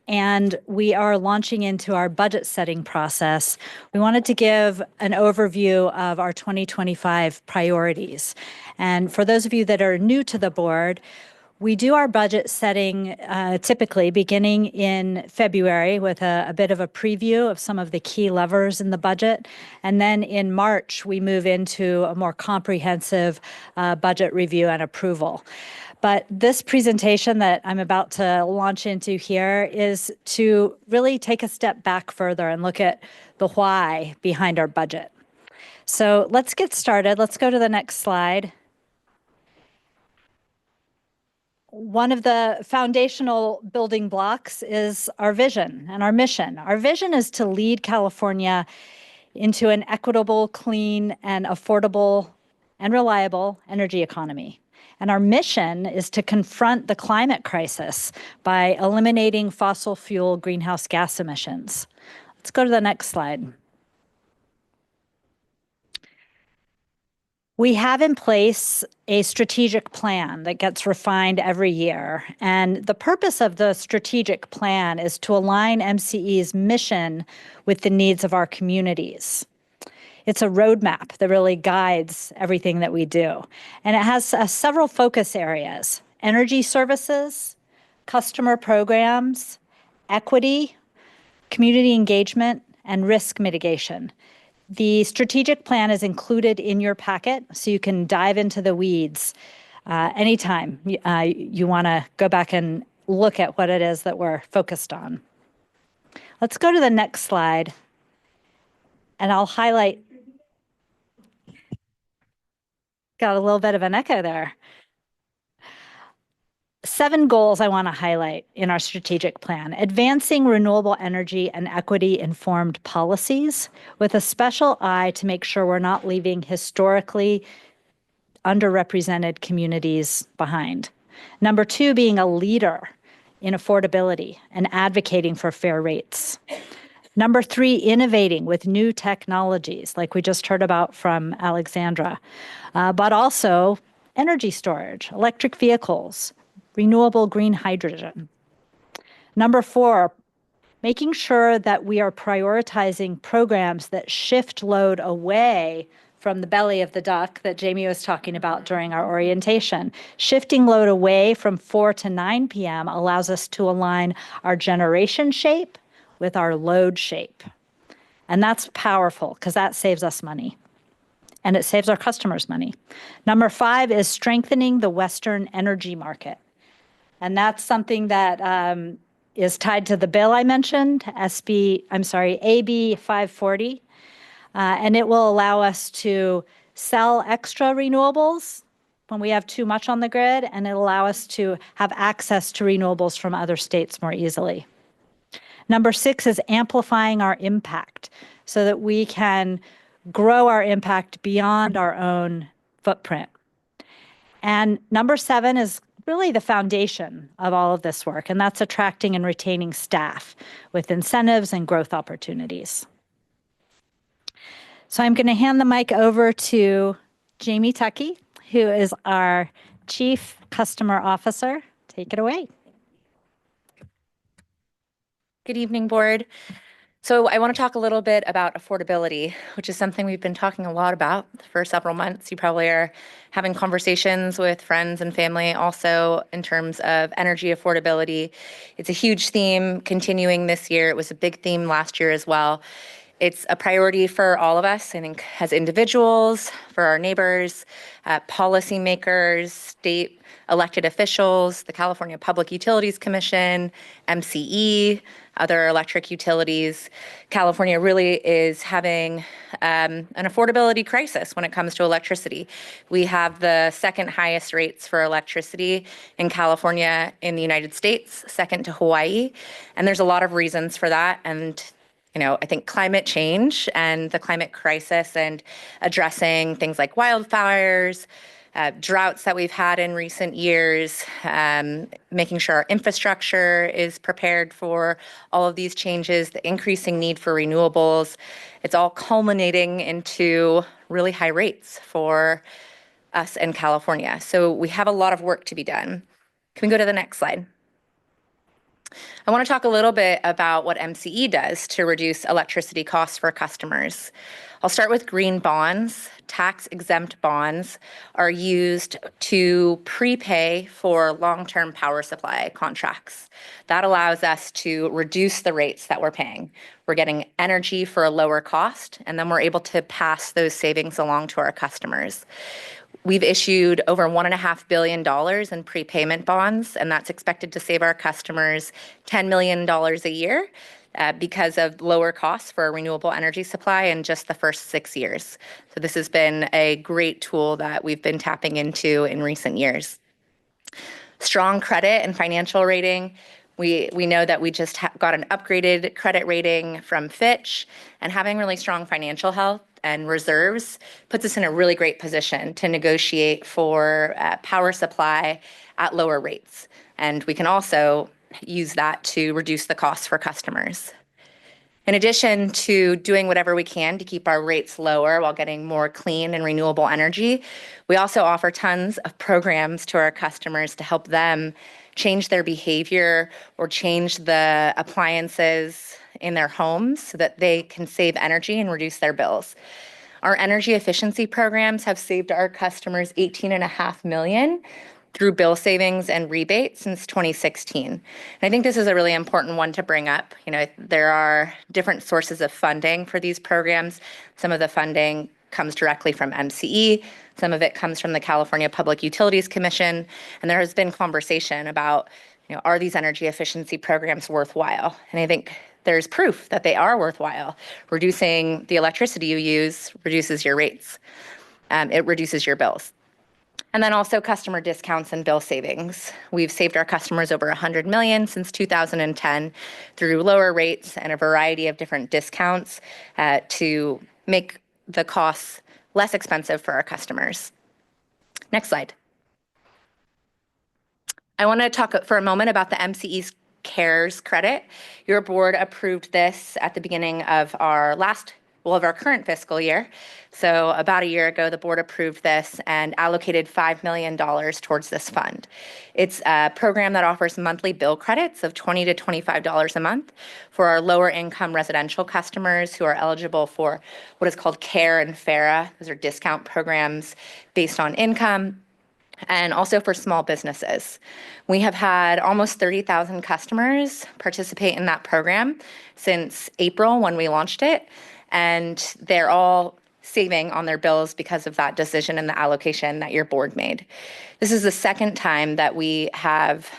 and we are launching into our budget setting process, we wanted to give an overview of our 2025 priorities. And for those of you that are new to the board, we do our budget setting typically beginning in February with a bit of a preview of some of the key levers in the budget. And then in March, we move into a more comprehensive budget review and approval. But this presentation that I'm about to launch into here is to really take a step back further and look at the why behind our budget. So let's get started. Let's go to the next slide. One of the foundational building blocks is our vision and our mission. Our vision is to lead California into an equitable, clean, and affordable and reliable energy economy. And our mission is to confront the climate crisis by eliminating fossil fuel greenhouse gas emissions. Let's go to the next slide. We have in place a strategic plan that gets refined every year. And the purpose of the strategic plan is to align MCE's mission with the needs of our communities. It's a roadmap that really guides everything that we do. And it has several focus areas: energy services, customer programs, equity, community engagement, and risk mitigation. The strategic plan is included in your packet, so you can dive into the weeds anytime you want to go back and look at what it is that we're focused on. Let's go to the next slide, and I'll highlight. Got a little bit of an echo there. 7 goals I want to highlight in our strategic plan: advancing renewable energy and equity-informed policies with a special eye to make sure we're not leaving historically underrepresented communities behind. Number 2, being a leader in affordability and advocating for fair rates. Number 3, innovating with new technologies, like we just heard about from Alexandra, but also energy storage, electric vehicles, renewable green hydrogen. Number 4, making sure that we are prioritizing programs that shift load away from the belly of the duck that Jamie was talking about during our orientation. Shifting load away from 4 to 9 p.m. allows us to align our generation shape with our load shape. And that's powerful because that saves us money and it saves our customers money. Number 5 is strengthening the Western energy market. And that's something that is tied to the bill I mentioned, AB 540. And it will allow us to sell extra renewables when we have too much on the grid, and it'll allow us to have access to renewables from other states more easily. Number 6 is amplifying our impact so that we can grow our impact beyond our own footprint. And number 7 is really the foundation of all of this work, and that's attracting and retaining staff with incentives and growth opportunities. So I'm going to hand the mic over to Jamie Tuckey, who is our Chief Customer Officer. Take it away. Good evening, board. So I want to talk a little bit about affordability, which is something we've been talking a lot about for several months. You probably are having conversations with friends and family also in terms of energy affordability. It's a huge theme continuing this year. It was a big theme last year as well. It's a priority for all of us, I think, as individuals, for our neighbors, policymakers, state elected officials, the California Public Utilities Commission, MCE, other electric utilities. California really is having an affordability crisis when it comes to electricity. We have the second highest rates for electricity in California in the United States, second to Hawaii. And there's a lot of reasons for that. And I think climate change and the climate crisis and addressing things like wildfires, droughts that we've had in recent years, making sure our infrastructure is prepared for all of these changes, the increasing need for renewables. It's all culminating into really high rates for us in California. So we have a lot of work to be done. Can we go to the next slide? I want to talk a little bit about what MCE does to reduce electricity costs for customers. I'll start with green bonds. Tax-exempt bonds are used to prepay for long-term power supply contracts. That allows us to reduce the rates that we're paying. We're getting energy for a lower cost, and then we're able to pass those savings along to our customers. We've issued over $1.5 billion in prepayment bonds, and that's expected to save our customers $10 million a year because of lower costs for a renewable energy supply in just the first 6 years. So this has been a great tool that we've been tapping into in recent years. Strong credit and financial rating. We know that we just got an upgraded credit rating from Fitch, and having really strong financial health and reserves puts us in a really great position to negotiate for power supply at lower rates. And we can also use that to reduce the costs for customers. In addition to doing whatever we can to keep our rates lower while getting more clean and renewable energy, we also offer tons of programs to our customers to help them change their behavior or change the appliances in their homes so that they can save energy and reduce their bills. Our energy efficiency programs have saved our customers $18.5 million through bill savings and rebates since 2016. And I think this is a really important one to bring up. There are different sources of funding for these programs. Some of the funding comes directly from MCE. Some of it comes from the California Public Utilities Commission. And there has been conversation about, are these energy efficiency programs worthwhile? And I think there's proof that they are worthwhile. Reducing the electricity you use reduces your rates. It reduces your bills. And then also customer discounts and bill savings. We've saved our customers over $100 million since 2010 through lower rates and a variety of different discounts to make the costs less expensive for our customers. Next slide. I want to talk for a moment about the MCE's CARES credit. Your board approved this at the beginning of our last of our current fiscal year. So about a year ago, the board approved this and allocated $5 million towards this fund. It's a program that offers monthly bill credits of $20 to $25 a month for our lower income residential customers who are eligible for what is called CARE and FARA. Those are discount programs based on income, and also for small businesses. We have had almost 30,000 customers participate in that program since April when we launched it, and they're all saving on their bills because of that decision and the allocation that your board made. This is the second time that we have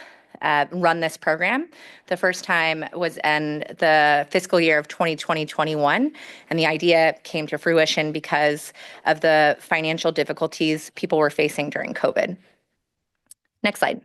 run this program. The first time was in the fiscal year of 2020-21, and the idea came to fruition because of the financial difficulties people were facing during COVID. Next slide.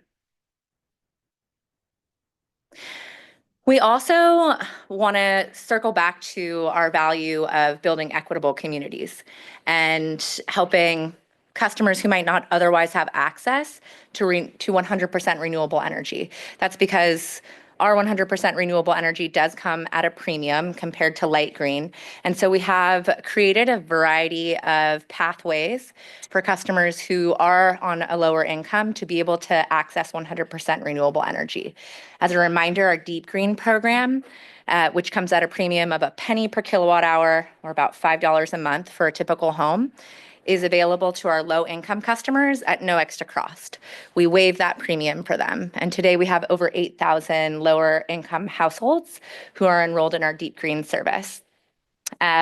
We also want to circle back to our value of building equitable communities and helping customers who might not otherwise have access to 100% renewable energy. That's because our 100% renewable energy does come at a premium compared to light green. And so we have created a variety of pathways for customers who are on a lower income to be able to access 100% renewable energy. As a reminder, our Deep Green program, which comes at a premium of a penny per kilowatt hour, or about $5 a month for a typical home, is available to our low-income customers at no extra cost. We waive that premium for them. And today we have over 8,000 lower-income households who are enrolled in our Deep Green service.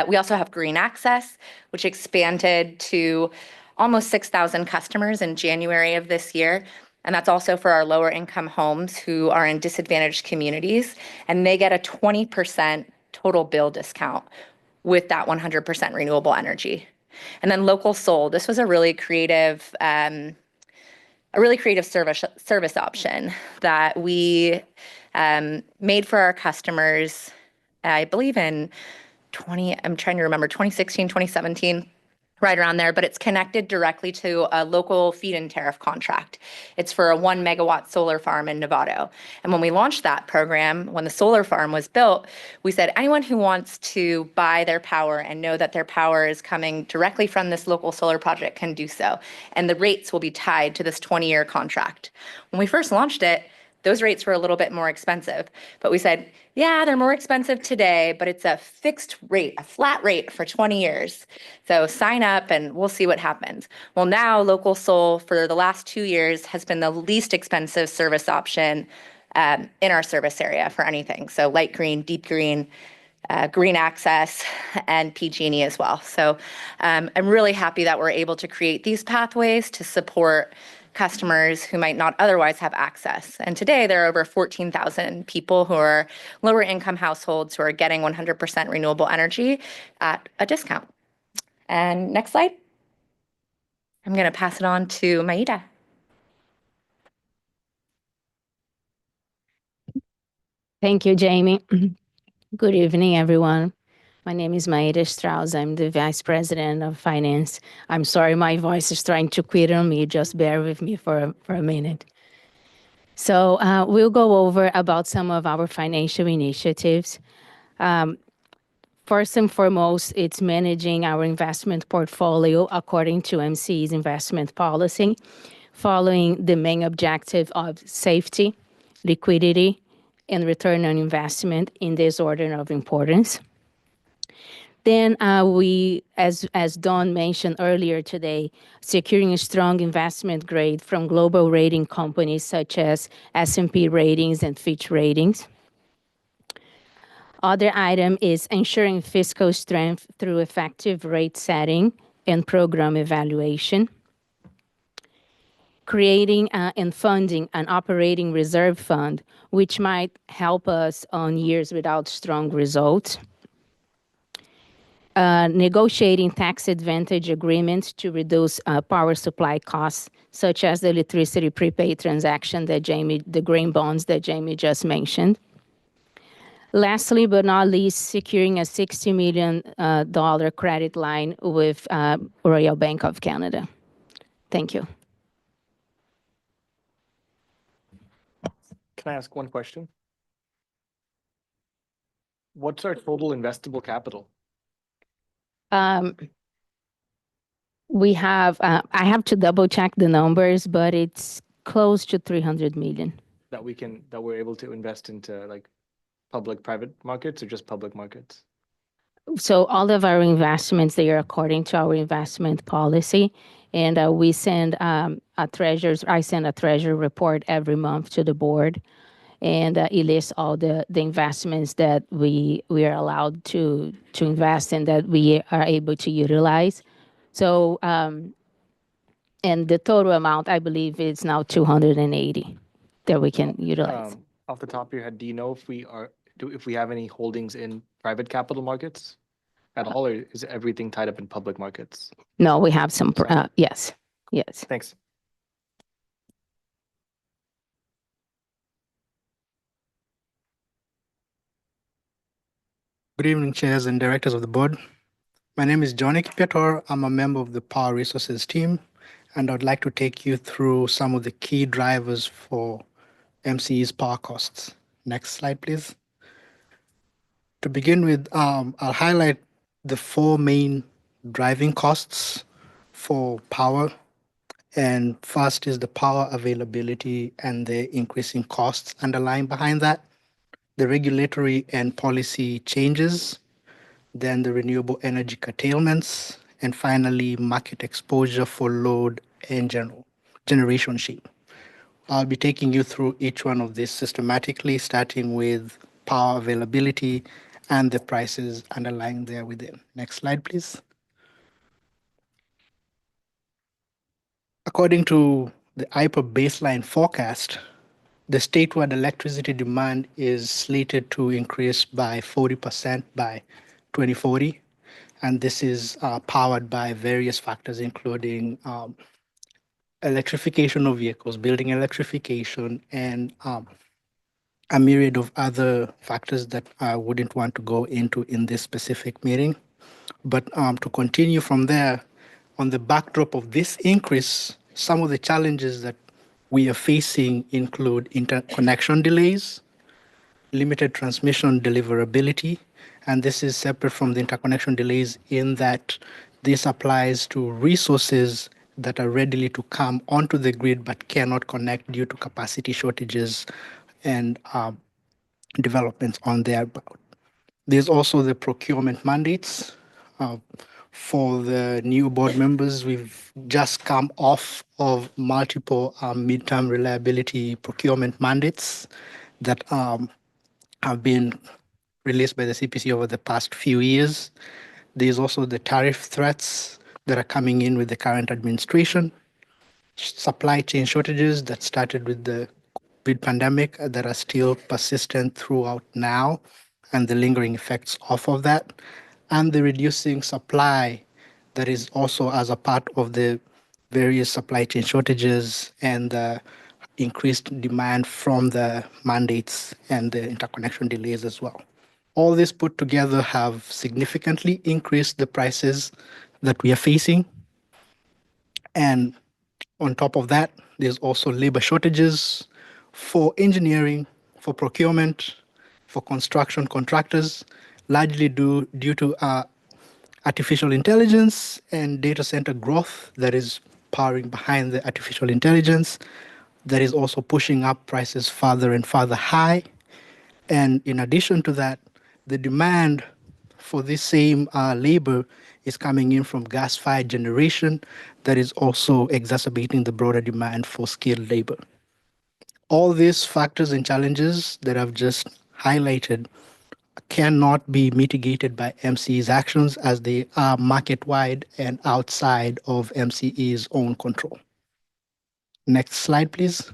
We also have Green Access, which expanded to almost 6,000 customers in January of this year. And that's also for our lower-income homes who are in disadvantaged communities. And they get a 20% total bill discount with that 100% renewable energy. And then Local Soul. This was a really creative service option that we made for our customers, I believe in 2016, 2017, right around there, but it's connected directly to a local feed-in tariff contract. It's for a 1 megawatt solar farm in Novato. And when we launched that program, when the solar farm was built, we said anyone who wants to buy their power and know that their power is coming directly from this local solar project can do so. And the rates will be tied to this 20-year contract. When we first launched it, those rates were a little bit more expensive, but we said, yeah, they're more expensive today, but it's a fixed rate, a flat rate for 20 years. So sign up and we'll see what happens. Well, now Local Soul for the last 2 years has been the least expensive service option in our service area for anything. So light green, deep green, Green Access, and PG&E as well. So I'm really happy that we're able to create these pathways to support customers who might not otherwise have access. And today there are over 14,000 people who are lower income households who are getting 100% renewable energy at a discount. And next slide. I'm going to pass it on to Maida. Thank you, Jamie. Good evening, everyone. My name is Maida Strauss. I'm the Vice President of Finance. I'm sorry, my voice is trying to quit on me. Just bear with me for a minute. So we'll go over about some of our financial initiatives. First and foremost, it's managing our investment portfolio according to MCE's investment policy, following the main objective of safety, liquidity, and return on investment in this order of importance. Then we, as Dawn mentioned earlier today, securing a strong investment grade from global rating companies such as S&P Ratings and Fitch Ratings. Other item is ensuring fiscal strength through effective rate setting and program evaluation. Creating and funding an operating reserve fund, which might help us on years without strong results. Negotiating tax advantage agreements to reduce power supply costs, such as the electricity prepaid transaction that the green bonds that Jamie just mentioned. Lastly, but not least, securing a $60 million credit line with Royal Bank of Canada. Thank you. Can I ask one question? What's our total investable capital? Um, we have, I have to double check the numbers, but it's close to 300 million. That we're able to invest into like public-private markets or just public markets? So all of our investments, they are according to our investment policy. And we send I send a treasury report every month to the board. And it lists all the investments that we are allowed to invest and that we are able to utilize. So, and the total amount, I believe, is now 280 that we can utilize. Off the top of your head, do you know if we have any holdings in private capital markets at all, or is everything tied up in public markets? No, we have some, yes, yes. Thanks. Good evening, chairs and directors of the board. My name is Johnny Kipiator. I'm a member of the Power Resources team, and I'd like to take you through some of the key drivers for MCE's power costs. Next slide, please. To begin with, I'll highlight the four main driving costs for power. And first is the power availability and the increasing costs underlying behind that, the regulatory and policy changes, then the renewable energy curtailments, and finally, market exposure for load and generation sheet. I'll be taking you through each one of these systematically, starting with power availability and the prices underlying there within. Next slide, please. According to the IPA baseline forecast, the statewide electricity demand is slated to increase by 40% by 2040. And this is powered by various factors, including electrification of vehicles, building electrification, and a myriad of other factors that I wouldn't want to go into in this specific meeting. But to continue from there, on the backdrop of this increase, some of the challenges that we are facing include interconnection delays, limited transmission deliverability, and this is separate from the interconnection delays in that this applies to resources that are readily to come onto the grid but cannot connect due to capacity shortages and developments on their about. There's also the procurement mandates. For the new board members, we've just come off of multiple midterm reliability procurement mandates that have been released by the CPC over the past few years. There's also the tariff threats that are coming in with the current administration, supply chain shortages that started with the COVID pandemic that are still persistent throughout now, and the lingering effects of that, and the reducing supply that is also as a part of the various supply chain shortages and the increased demand from the mandates and the interconnection delays as well. All this put together have significantly increased the prices that we are facing. And on top of that, there's also labor shortages for engineering, for procurement, for construction contractors, largely due to artificial intelligence and data center growth that is powering behind the artificial intelligence, that is also pushing up prices further and further high. And in addition to that, the demand for this same labor is coming in from gas-fired generation that is also exacerbating the broader demand for skilled labor. All these factors and challenges that I've just highlighted cannot be mitigated by MCE's actions as they are market-wide and outside of MCE's own control. Next slide, please.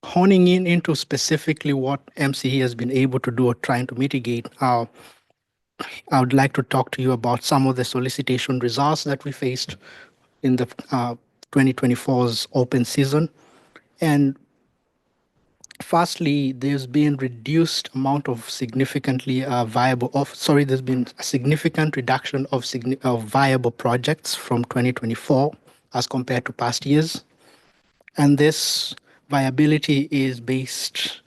Honing in into specifically what MCE has been able to do or trying to mitigate, I would like to talk to you about some of the solicitation results that we faced in the 2024's open season. And firstly, there's been reduced amount of significantly there's been a significant reduction of viable projects from 2024 as compared to past years. And this viability is based,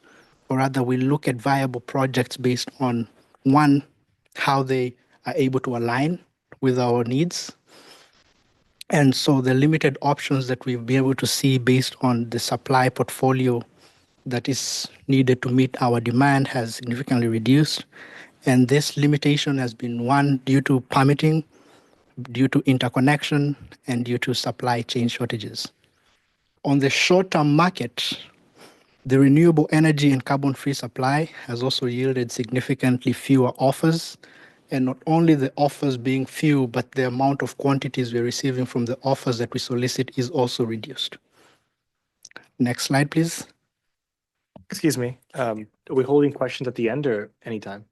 or rather we look at viable projects based on one, how they are able to align with our needs. And so the limited options that we've been able to see based on the supply portfolio that is needed to meet our demand has significantly reduced. And this limitation has been one due to permitting, due to interconnection, and due to supply chain shortages. On the short-term market, the renewable energy and carbon-free supply has also yielded significantly fewer offers. And not only the offers being few, but the amount of quantities we're receiving from the offers that we solicit is also reduced. Next slide, please. Excuse me, are we holding questions at the end or anytime?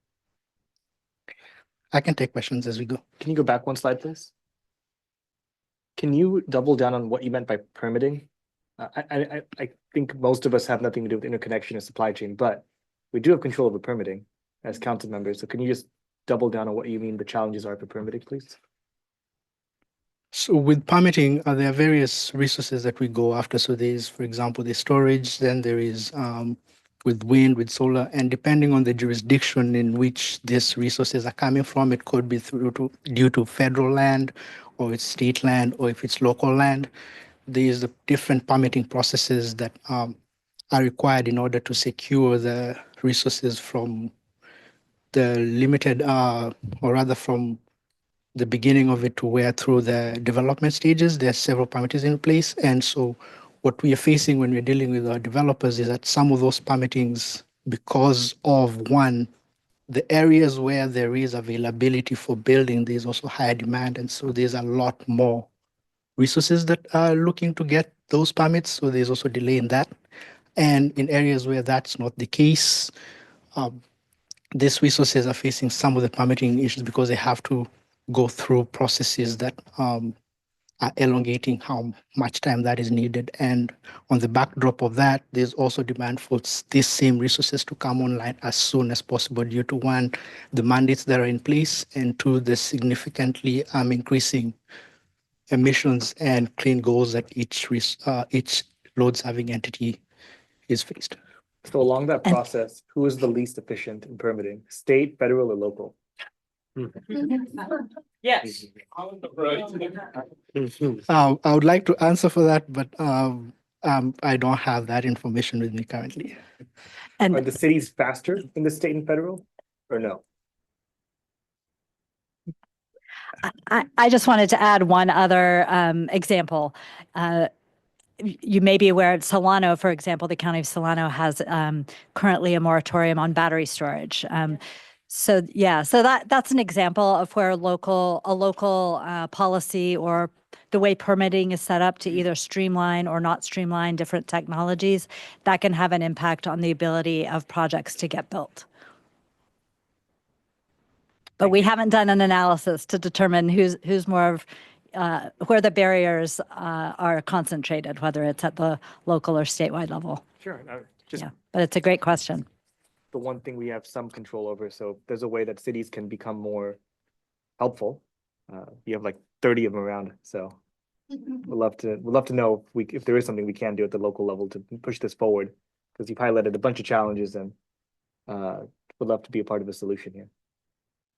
I can take questions as we go. Can you go back one slide, please? Can you double down on what you meant by permitting? I think most of us have nothing to do with interconnection and supply chain, but we do have control over permitting as council members. So can you just double down on what you mean the challenges are for permitting, please? So with permitting, there are various resources that we go after. So there's, for example, the storage, then there is with wind, with solar, and depending on the jurisdiction in which these resources are coming from, it could be due to federal land, or it's state land, or if it's local land. There's the different permitting processes that are required in order to secure the resources from the limited, or rather from the beginning of it to where through the development stages, there are several permittings in place. And so what we are facing when we're dealing with our developers is that some of those permittings, because of one, the areas where there is availability for building, there's also higher demand. And so there's a lot more resources that are looking to get those permits. So there's also delay in that. And in areas where that's not the case, these resources are facing some of the permitting issues because they have to go through processes that are elongating how much time that is needed. And on the backdrop of that, there's also demand for these same resources to come online as soon as possible due to one, the mandates that are in place, and two, the significantly increasing emissions and clean goals that each load-serving entity is faced. So along that process, who is the least efficient in permitting? State, federal, or local? Yes. I would like to answer for that, but I don't have that information with me currently. And are the cities faster than the state and federal, or no? I just wanted to add one other example. You may be aware at Solano, for example, the county of Solano has currently a moratorium on battery storage. So that's an example of where a local policy or the way permitting is set up to either streamline or not streamline different technologies, that can have an impact on the ability of projects to get built. But we haven't done an analysis to determine who's more of where the barriers are concentrated, whether it's at the local or statewide level. Sure. Just But it's a great question. the one thing we have some control over. So there's a way that cities can become more helpful. You have like 30 of them around. So we'd love to know if there is something we can do at the local level to push this forward, because you've highlighted a bunch of challenges and would love to be a part of the solution here.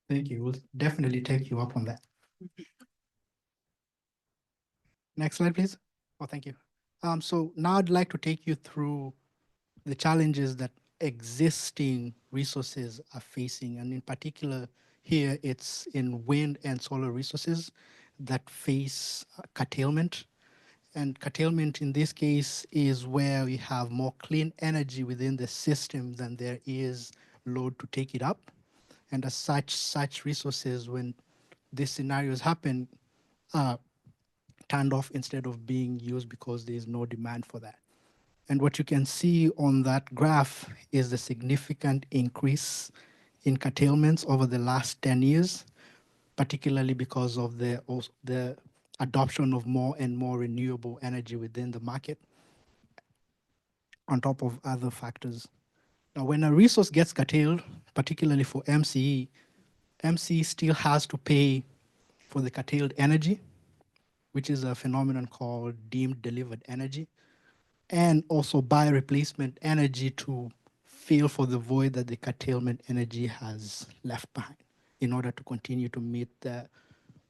Thank you. We'll definitely take you up on that. Next slide, please. Oh, thank you. So now I'd like to take you through the challenges that existing resources are facing. And in particular, here it's in wind and solar resources that face curtailment. And curtailment in this case is where we have more clean energy within the system than there is load to take it up. And as such resources, when these scenarios happen, turned off instead of being used because there is no demand for that. And what you can see on that graph is the significant increase in curtailments over the last 10 years, particularly because of the adoption of more and more renewable energy within the market, on top of other factors. Now, when a resource gets curtailed, particularly for MCE, MCE still has to pay for the curtailed energy, which is a phenomenon called deemed delivered energy, and also buy replacement energy to fill for the void that the curtailment energy has left behind. in order to continue to meet the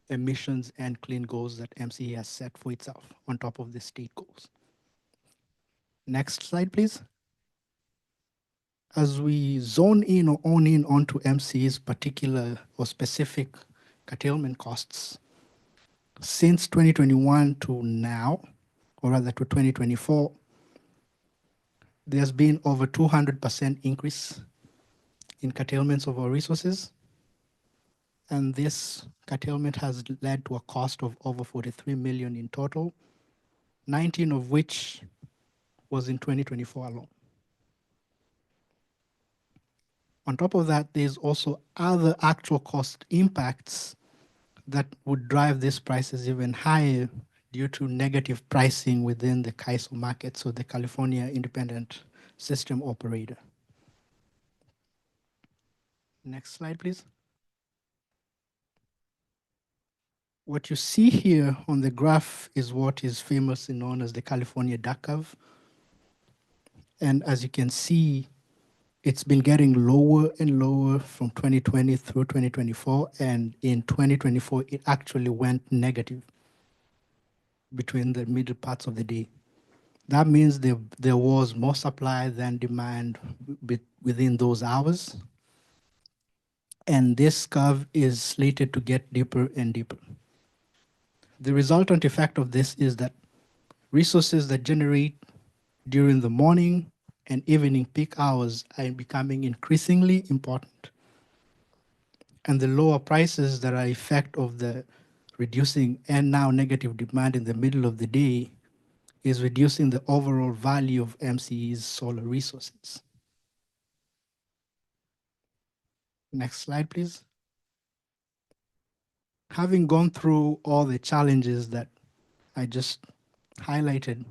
emissions and clean goals that MCE has set for itself on top of the state goals. Next slide, please. As we zone in or own in onto MCE's particular or specific curtailment costs, since 2021 to now, or rather to 2024, there's been over 200% increase in curtailments of our resources. And this curtailment has led to a cost of over 43 million in total, 19 of which was in 2024 alone. On top of that, there's also other actual cost impacts that would drive these prices even higher due to negative pricing within the CAISO market, so the California Independent System Operator. Next slide, please. What you see here on the graph is what is famously known as the California duck curve. And as you can see, it's been getting lower and lower from 2020 through 2024. And in 2024, it actually went negative between the middle parts of the day. That means there was more supply than demand within those hours. And this curve is slated to get deeper and deeper. The resultant effect of this is that resources that generate during the morning and evening peak hours are becoming increasingly important. And the lower prices that are effect of the reducing and now negative demand in the middle of the day is reducing the overall value of MCE's solar resources. Next slide, please. Having gone through all the challenges that I just highlighted,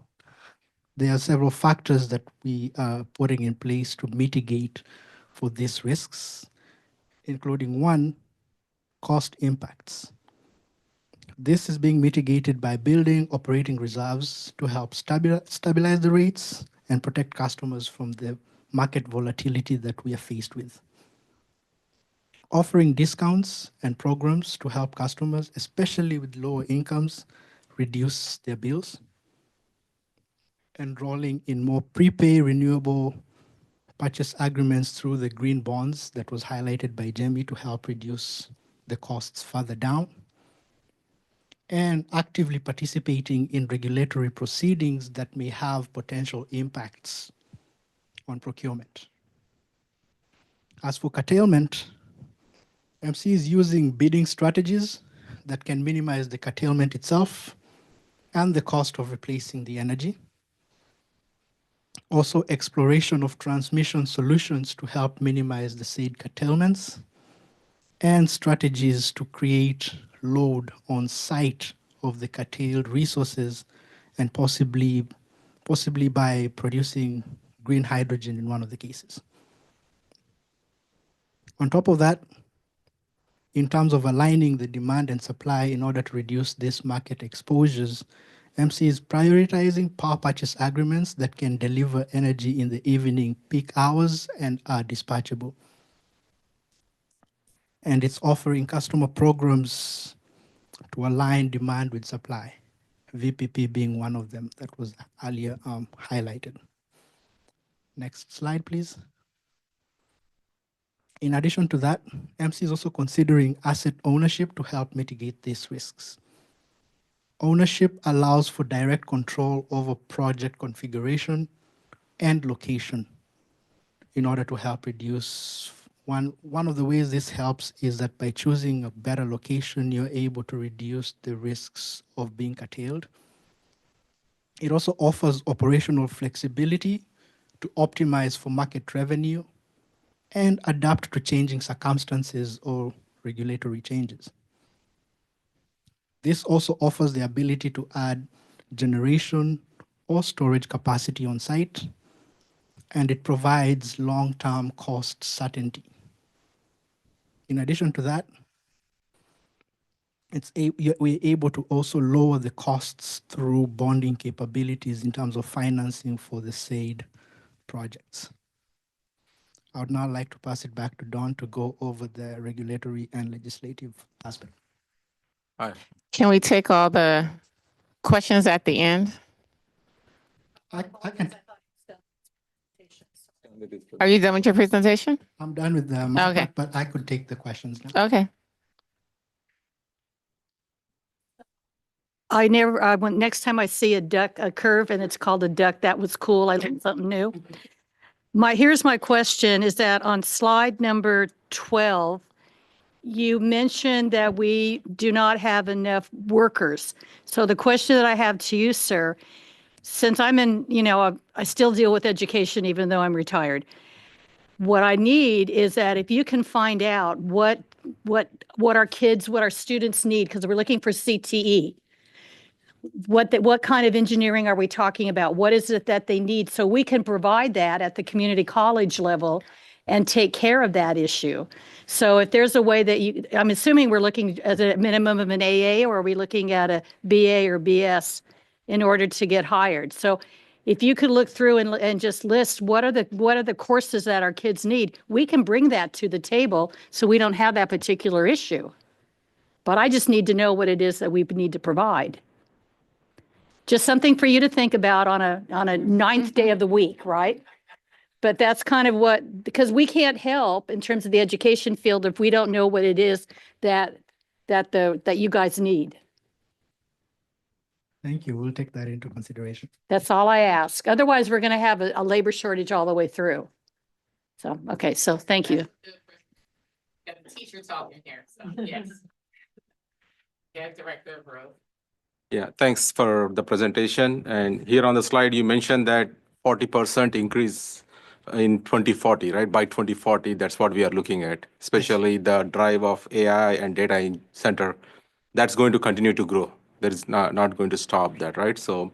there are several factors that we are putting in place to mitigate for these risks, including one, cost impacts. This is being mitigated by building operating reserves to help stabilize the rates and protect customers from the market volatility that we are faced with. Offering discounts and programs to help customers, especially with lower incomes, reduce their bills. Enrolling in more prepay renewable purchase agreements through the green bonds that was highlighted by Jamie to help reduce the costs further down. And actively participating in regulatory proceedings that may have potential impacts on procurement. As for curtailment, MC is using bidding strategies that can minimize the curtailment itself and the cost of replacing the energy. Also, exploration of transmission solutions to help minimize the said curtailments, and strategies to create load on site of the curtailed resources, and possibly by producing green hydrogen in one of the cases. On top of that, in terms of aligning the demand and supply in order to reduce these market exposures, MC is prioritizing power purchase agreements that can deliver energy in the evening peak hours and are dispatchable. And it's offering customer programs to align demand with supply, VPP being one of them that was earlier highlighted. Next slide, please. In addition to that, MC is also considering asset ownership to help mitigate these risks. Ownership allows for direct control over project configuration and location in order to help reduce. One of the ways this helps is that by choosing a better location, you're able to reduce the risks of being curtailed. It also offers operational flexibility to optimize for market revenue and adapt to changing circumstances or regulatory changes. This also offers the ability to add generation or storage capacity on site, and it provides long-term cost certainty. In addition to that, we're able to also lower the costs through bonding capabilities in terms of financing for the said projects. I would now like to pass it back to Don to go over the regulatory and legislative aspect. All right. Can we take all the questions at the end? I can. Are you done with your presentation? I'm done with the Okay. but I could take the questions now. Okay. Next time I see a curve and it's called a duck, that was cool. I learned something new. Here's my question is that on slide number 12, you mentioned that we do not have enough workers. So the question that I have to you, sir, since I'm in, I still deal with education even though I'm retired. What I need is that if you can find out what our students need, because we're looking for CTE. What kind of engineering are we talking about? What is it that they need? So we can provide that at the community college level and take care of that issue. So if there's a way that I'm assuming we're looking at a minimum of an AA, or are we looking at a BA or BS in order to get hired? So if you could look through and just list what are the courses that our kids need, we can bring that to the table so we don't have that particular issue. But I just need to know what it is that we need to provide. Just something for you to think about on a ninth day of the week, right? But that's kind of because we can't help in terms of the education field if we don't know what it is that you guys need. Thank you. We'll take that into consideration. That's all I ask. Otherwise, we're going to have a labor shortage all the way through. So, okay, so thank you. Got the teacher talking here, so yes. Yeah, Director of Growth. Yeah, thanks for the presentation. And here on the slide, you mentioned that 40% increase in 2040, right? By 2040, that's what we are looking at, especially the drive of AI and data center. That's going to continue to grow. That is not going to stop that, right? So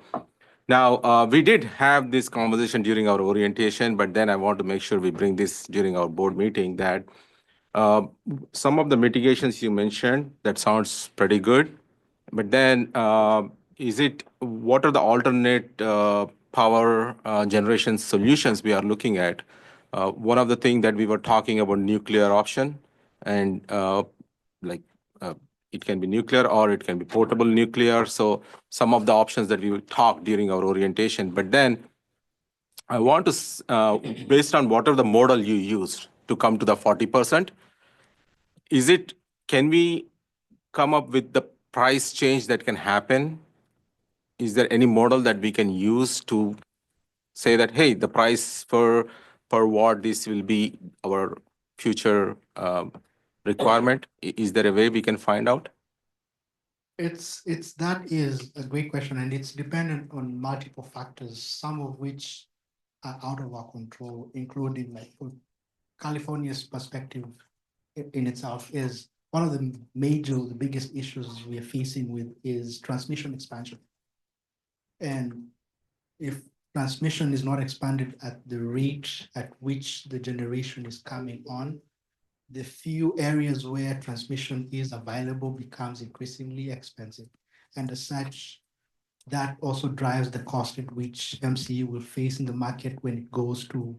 now we did have this conversation during our orientation, but then I want to make sure we bring this during our board meeting that some of the mitigations you mentioned, that sounds pretty good. But then what are the alternate power generation solutions we are looking at? One of the things that we were talking about nuclear option, and it can be nuclear or it can be portable nuclear. So some of the options that we talked during our orientation. But then I want to, based on whatever the model you used to come to the 40%, can we come up with the price change that can happen? Is there any model that we can use to say that, hey, the price per watt, this will be our future requirement? Is there a way we can find out? That is a great question, and it's dependent on multiple factors, some of which are out of our control, including like California's perspective in itself is one of the biggest issues we are facing with is transmission expansion. And if transmission is not expanded at the rate at which the generation is coming on, the few areas where transmission is available becomes increasingly expensive. And as such, that also drives the cost at which MCE will face in the market when it goes to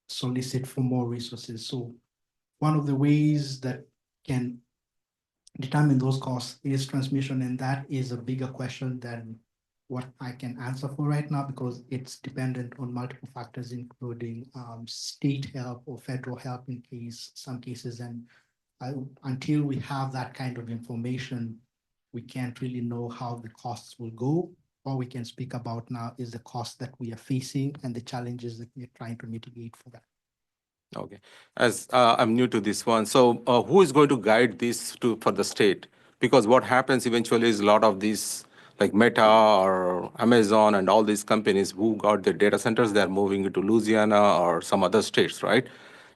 solicit for more resources. So one of the ways that can determine those costs is transmission, and that is a bigger question than what I can answer for right now because it's dependent on multiple factors, including state help or federal help in some cases. And until we have that kind of information, we can't really know how the costs will go. All we can speak about now is the cost that we are facing and the challenges that we are trying to mitigate for that. Okay, as I'm new to this one, so who is going to guide this for the state? Because what happens eventually is a lot of these, like Meta or Amazon and all these companies who got their data centers, they're moving into Louisiana or some other states, right?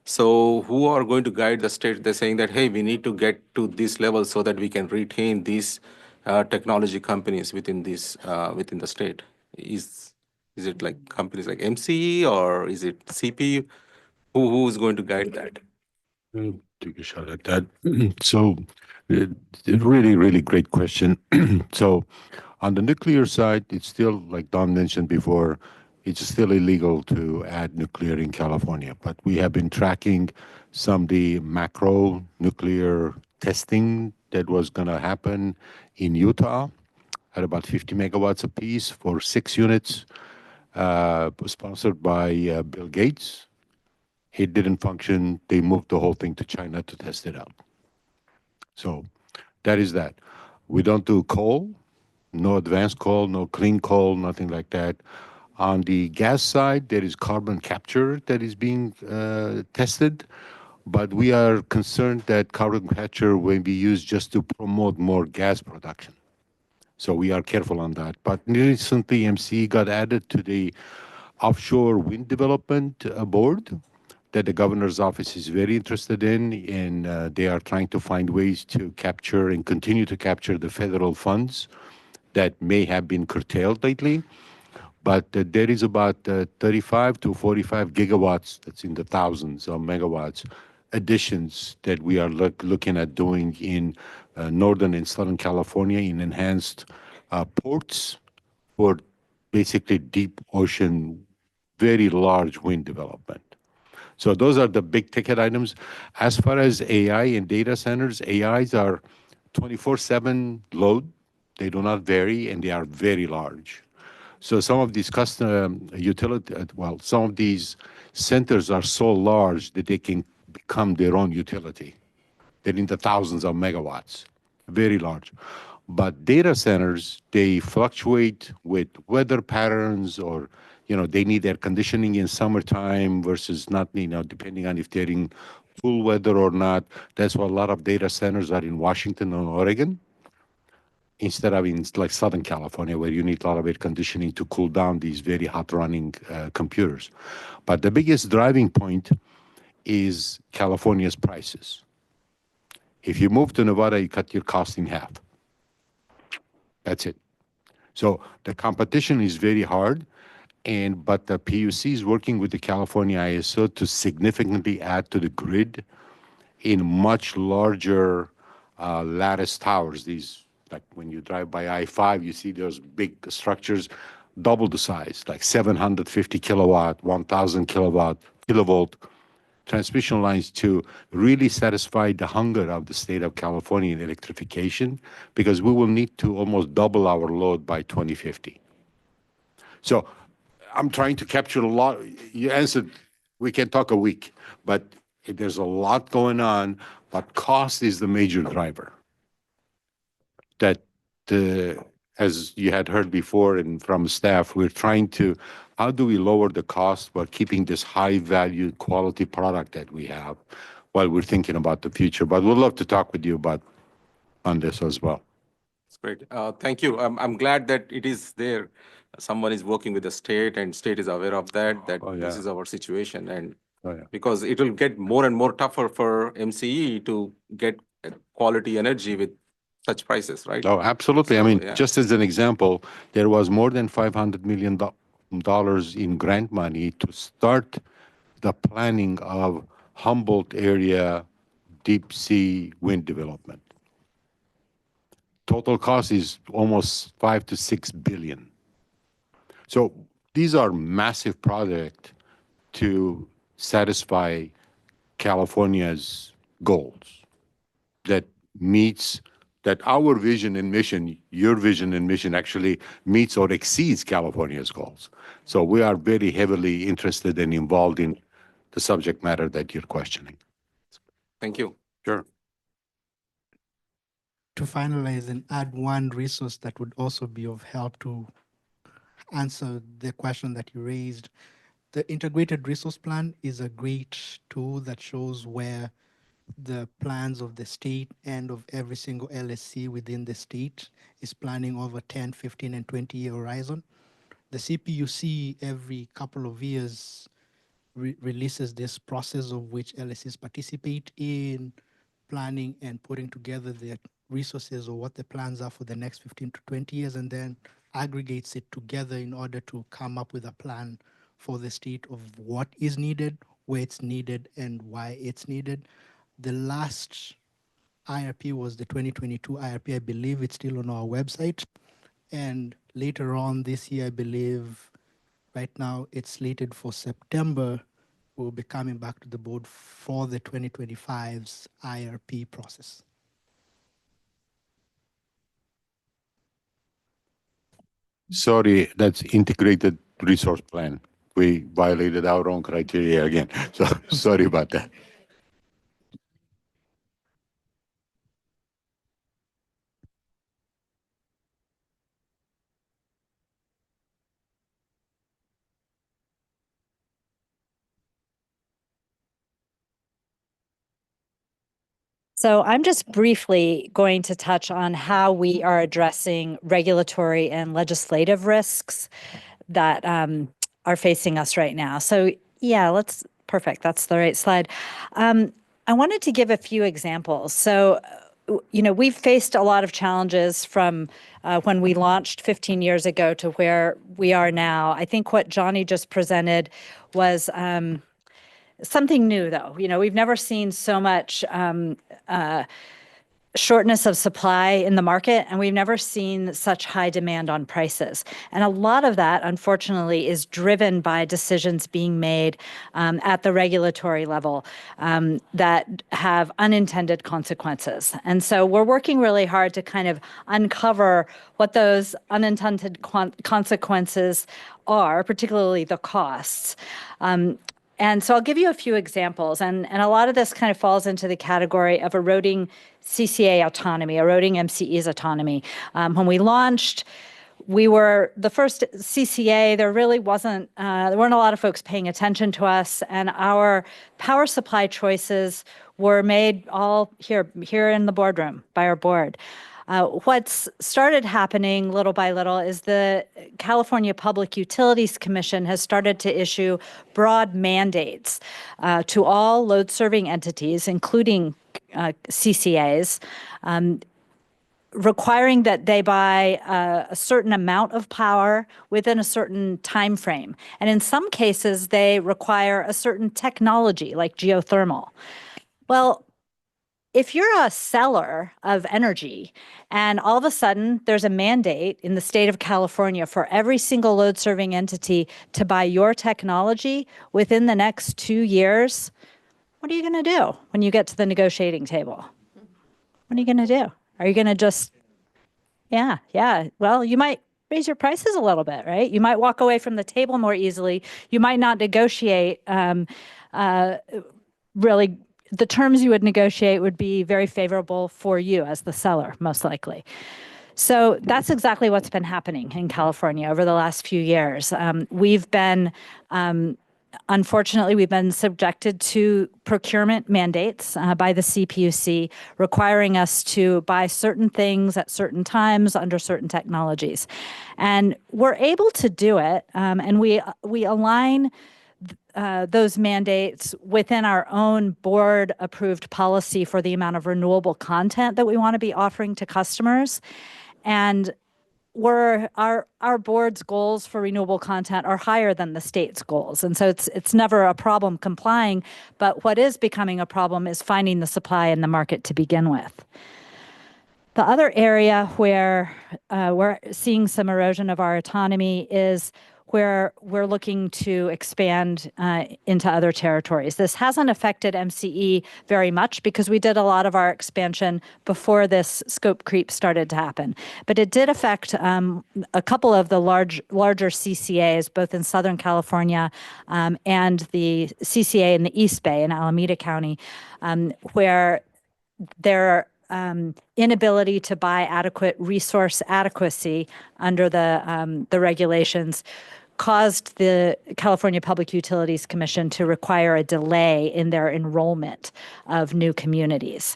So who are going to guide the state? They're saying that, hey, we need to get to this level so that we can retain these technology companies within the state. Is it like companies like MCE or is it CP? Who is going to guide that? I'll take a shot at that. So, really, really great question. So, on the nuclear side, it's still, like Don mentioned before, it's still illegal to add nuclear in California. But we have been tracking some of the macro nuclear testing that was going to happen in Utah at about 50 megawatts apiece for 6 units, sponsored by Bill Gates. It didn't function. They moved the whole thing to China to test it out. So that is that. We don't do coal, no advanced coal, no clean coal, nothing like that. On the gas side, there is carbon capture that is being tested, but we are concerned that carbon capture will be used just to promote more gas production. So we are careful on that. But recently, MCE got added to the offshore wind development board that the governor's office is very interested in, and they are trying to find ways to capture and continue to capture the federal funds that may have been curtailed lately. But there is about 35 to 45 gigawatts, that's in the thousands of megawatts, additions that we are looking at doing in Northern and Southern California in enhanced ports for basically deep ocean, very large wind development. So those are the big ticket items. As far as AI and data centers, AIs are 24/7 load. They do not vary, and they are very large. So some of these custom utility, some of these centers are so large that they can become their own utility. They're in the thousands of megawatts, very large. But data centers, they fluctuate with weather patterns, or they need air conditioning in summertime versus not, depending on if they're in cool weather or not. That's why a lot of data centers are in Washington and Oregon instead of in like Southern California, where you need a lot of air conditioning to cool down these very hot running computers. But the biggest driving point is California's prices. If you move to Nevada, you cut your cost in half. That's it. So the competition is very hard, but the PUC is working with the California ISO to significantly add to the grid in much larger lattice towers. These, like when you drive by I-5, you see those big structures, double the size, like 750 kilowatt, 1,000 kilovolt transmission lines to really satisfy the hunger of the state of California in electrification, because we will need to almost double our load by 2050. So I'm trying to capture a lot. You answered, we can talk a week, but there's a lot going on, but cost is the major driver. That, as you had heard before and from staff, we're trying to, how do we lower the cost while keeping this high value quality product that we have while we're thinking about the future? But we'd love to talk with you about on this as well. That's great. Thank you. I'm glad that it is there. Someone is working with the state, and state is aware of that this is our situation. And because it will get more and more tougher for MCE to get quality energy with such prices, right? Oh, absolutely. So, I mean, yeah. just as an example, there was more than $500 million in grant money to start the planning of Humboldt area deep sea wind development. Total cost is almost 5 to 6 billion. So these are massive projects to satisfy California's goals that meets that our vision and mission, your vision and mission actually meets or exceeds California's goals. So we are very heavily interested and involved in the subject matter that you're questioning. Thank you. Sure. To finalize and add one resource that would also be of help to answer the question that you raised, the integrated resource plan is a great tool that shows where the plans of the state and of every single LSC within the state is planning over 10, 15, and 20-year horizon. The CPUC every couple of years releases this process of which LSCs participate in planning and putting together their resources or what the plans are for the next 15 to 20 years, and then aggregates it together in order to come up with a plan for the state of what is needed, where it's needed, and why it's needed. The last IRP was the 2022 IRP. I believe it's still on our website. And later on this year, I believe Right now, it's slated for September. We'll be coming back to the board for the 2025's IRP process. Sorry, that's integrated resource plan. We violated our own criteria again. So sorry about that. So I'm just briefly going to touch on how we are addressing regulatory and legislative risks that are facing us right now. So yeah, perfect. That's the right slide. I wanted to give a few examples. So, we've faced a lot of challenges from when we launched 15 years ago to where we are now. I think what Johnny just presented was something new, though. We've never seen so much shortness of supply in the market, and we've never seen such high demand on prices. And a lot of that, unfortunately, is driven by decisions being made at the regulatory level that have unintended consequences. And so we're working really hard to kind of uncover what those unintended consequences are, particularly the costs. And so I'll give you a few examples, and a lot of this kind of falls into the category of eroding CCA autonomy, eroding MCE's autonomy. When we launched, we were the first CCA. There really wasn't, there weren't a lot of folks paying attention to us, and our power supply choices were made all here in the boardroom by our board. What's started happening little by little is the California Public Utilities Commission has started to issue broad mandates to all load-serving entities, including CCAs, requiring that they buy a certain amount of power within a certain time frame. And in some cases, they require a certain technology, like geothermal. Well, if you're a seller of energy and all of a sudden there's a mandate in the state of California for every single load serving entity to buy your technology within the next 2 years, what are you going to do when you get to the negotiating table? What are you going to do? Are you going to just, yeah. Well, you might raise your prices a little bit, right? You might walk away from the table more easily. You might not negotiate really. The terms you would negotiate would be very favorable for you as the seller, most likely. So that's exactly what's been happening in California over the last few years. Unfortunately, we've been subjected to procurement mandates by the CPUC, requiring us to buy certain things at certain times under certain technologies. And we're able to do it, and we align those mandates within our own board-approved policy for the amount of renewable content that we want to be offering to customers. And our board's goals for renewable content are higher than the state's goals. And so it's never a problem complying, but what is becoming a problem is finding the supply in the market to begin with. The other area where we're seeing some erosion of our autonomy is where we're looking to expand into other territories. This hasn't affected MCE very much because we did a lot of our expansion before this scope creep started to happen. But it did affect a couple of the larger CCAs, both in Southern California and the CCA in the East Bay in Alameda County, where their inability to buy adequate resource adequacy under the regulations caused the California Public Utilities Commission to require a delay in their enrollment of new communities.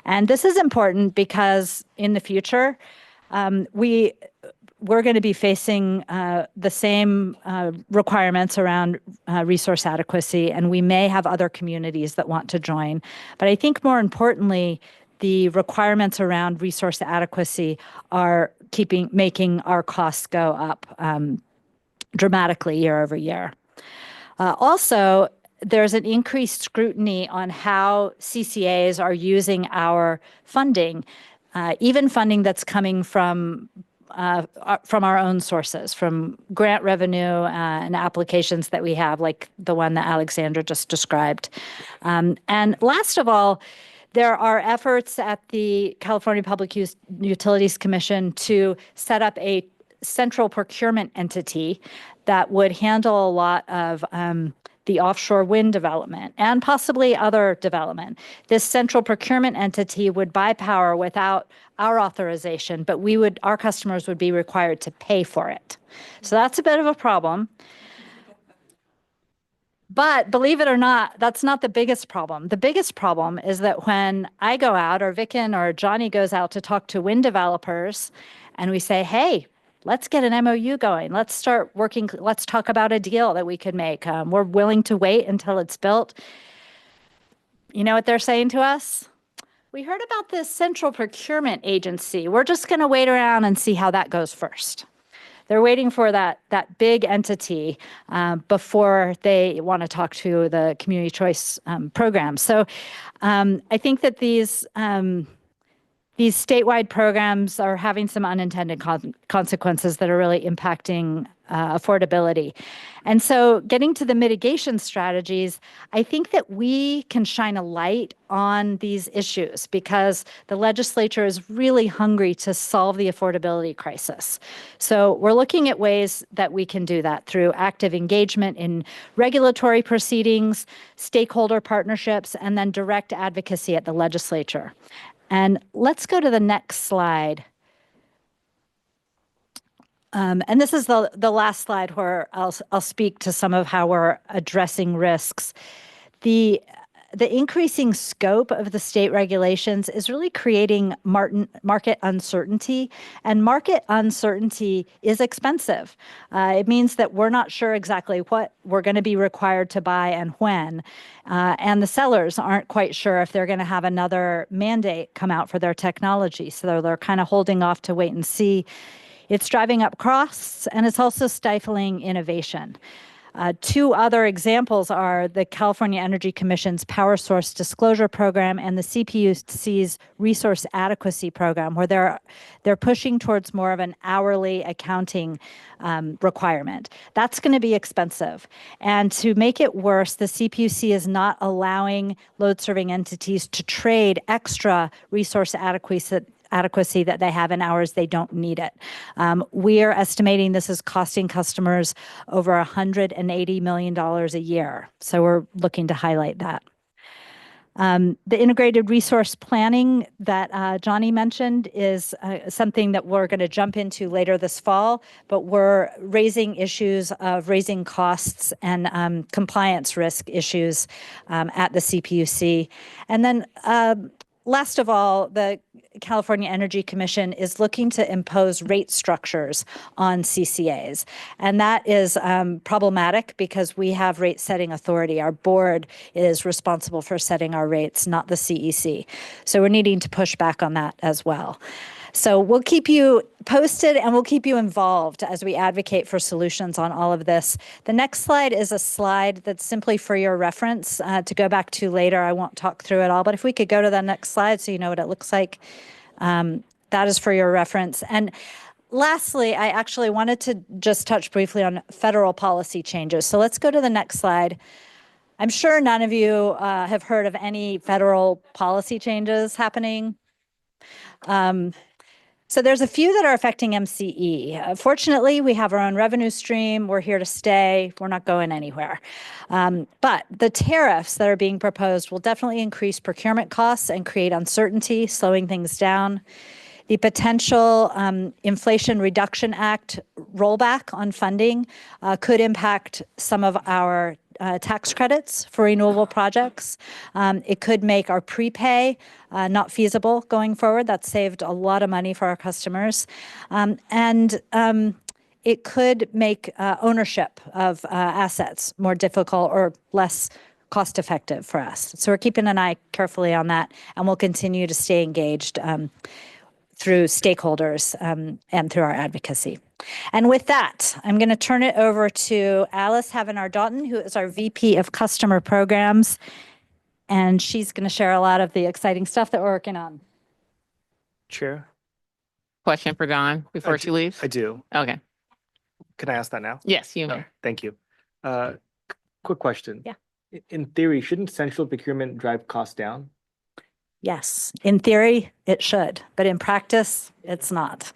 And this is important because in the future, we're going to be facing the same requirements around resource adequacy, and we may have other communities that want to join. But I think more importantly, the requirements around resource adequacy are making our costs go up dramatically year over year. Also, there's an increased scrutiny on how CCAs are using our funding, even funding that's coming from from our own sources, from grant revenue and applications that we have, like the one that Alexandra just described. And last of all, there are efforts at the California Public Utilities Commission to set up a central procurement entity that would handle a lot of the offshore wind development and possibly other development. This central procurement entity would buy power without our authorization, but our customers would be required to pay for it. So that's a bit of a problem. But believe it or not, that's not the biggest problem. The biggest problem is that when I go out, or Vicken or Johnny goes out to talk to wind developers, and we say, hey, let's get an MOU going. Let's start working. Let's talk about a deal that we could make. We're willing to wait until it's built. You know what they're saying to us? We heard about this central procurement agency. We're just going to wait around and see how that goes first. They're waiting for that big entity before they want to talk to the community choice program. So I think that these statewide programs are having some unintended consequences that are really impacting affordability. And so getting to the mitigation strategies, I think that we can shine a light on these issues because the legislature is really hungry to solve the affordability crisis. So we're looking at ways that we can do that through active engagement in regulatory proceedings, stakeholder partnerships, and then direct advocacy at the legislature. And let's go to the next slide. And this is the last slide where I'll speak to some of how we're addressing risks. The increasing scope of the state regulations is really creating market uncertainty, and market uncertainty is expensive. It means that we're not sure exactly what we're going to be required to buy and when, and the sellers aren't quite sure if they're going to have another mandate come out for their technology, so they're kind of holding off to wait and see. It's driving up costs, and it's also stifling innovation. Two other examples are the California Energy Commission's Power Source Disclosure Program and the CPUC's Resource Adequacy Program, where they're pushing towards more of an hourly accounting requirement. That's going to be expensive. And to make it worse, the CPUC is not allowing load-serving entities to trade extra resource adequacy that they have in hours they don't need it. We are estimating this is costing customers over $180 million a year. So we're looking to highlight that. The integrated resource planning that Johnny mentioned is something that we're going to jump into later this fall, but we're raising issues of raising costs and compliance risk issues at the CPUC. And then last of all, the California Energy Commission is looking to impose rate structures on CCAs. And that is problematic because we have rate setting authority. Our board is responsible for setting our rates, not the CEC. So we're needing to push back on that as well. So we'll keep you posted and we'll keep you involved as we advocate for solutions on all of this. The next slide is a slide that's simply for your reference to go back to later. I won't talk through it all, but if we could go to the next slide so you know what it looks like, that is for your reference. And lastly, I actually wanted to just touch briefly on federal policy changes. So let's go to the next slide. I'm sure none of you have heard of any federal policy changes happening. So there's a few that are affecting MCE. Fortunately, we have our own revenue stream. We're here to stay. We're not going anywhere. But the tariffs that are being proposed will definitely increase procurement costs and create uncertainty, slowing things down. The potential Inflation Reduction Act rollback on funding could impact some of our tax credits for renewable projects. It could make our prepay not feasible going forward. That saved a lot of money for our customers. And it could make ownership of assets more difficult or less cost effective for us. So we're keeping an eye carefully on that, and we'll continue to stay engaged through stakeholders and through our advocacy. And with that, I'm going to turn it over to Alice Havenar-Doughton, who is our VP of Customer Programs, and she's going to share a lot of the exciting stuff that we're working on. Chair. question for Dawn before she leaves? I do. Okay. Can I ask that now? Yes, you No, may. thank you. Quick question. Yeah. In theory, shouldn't central procurement drive costs down? Yes, in theory, it should, but in practice, it's not.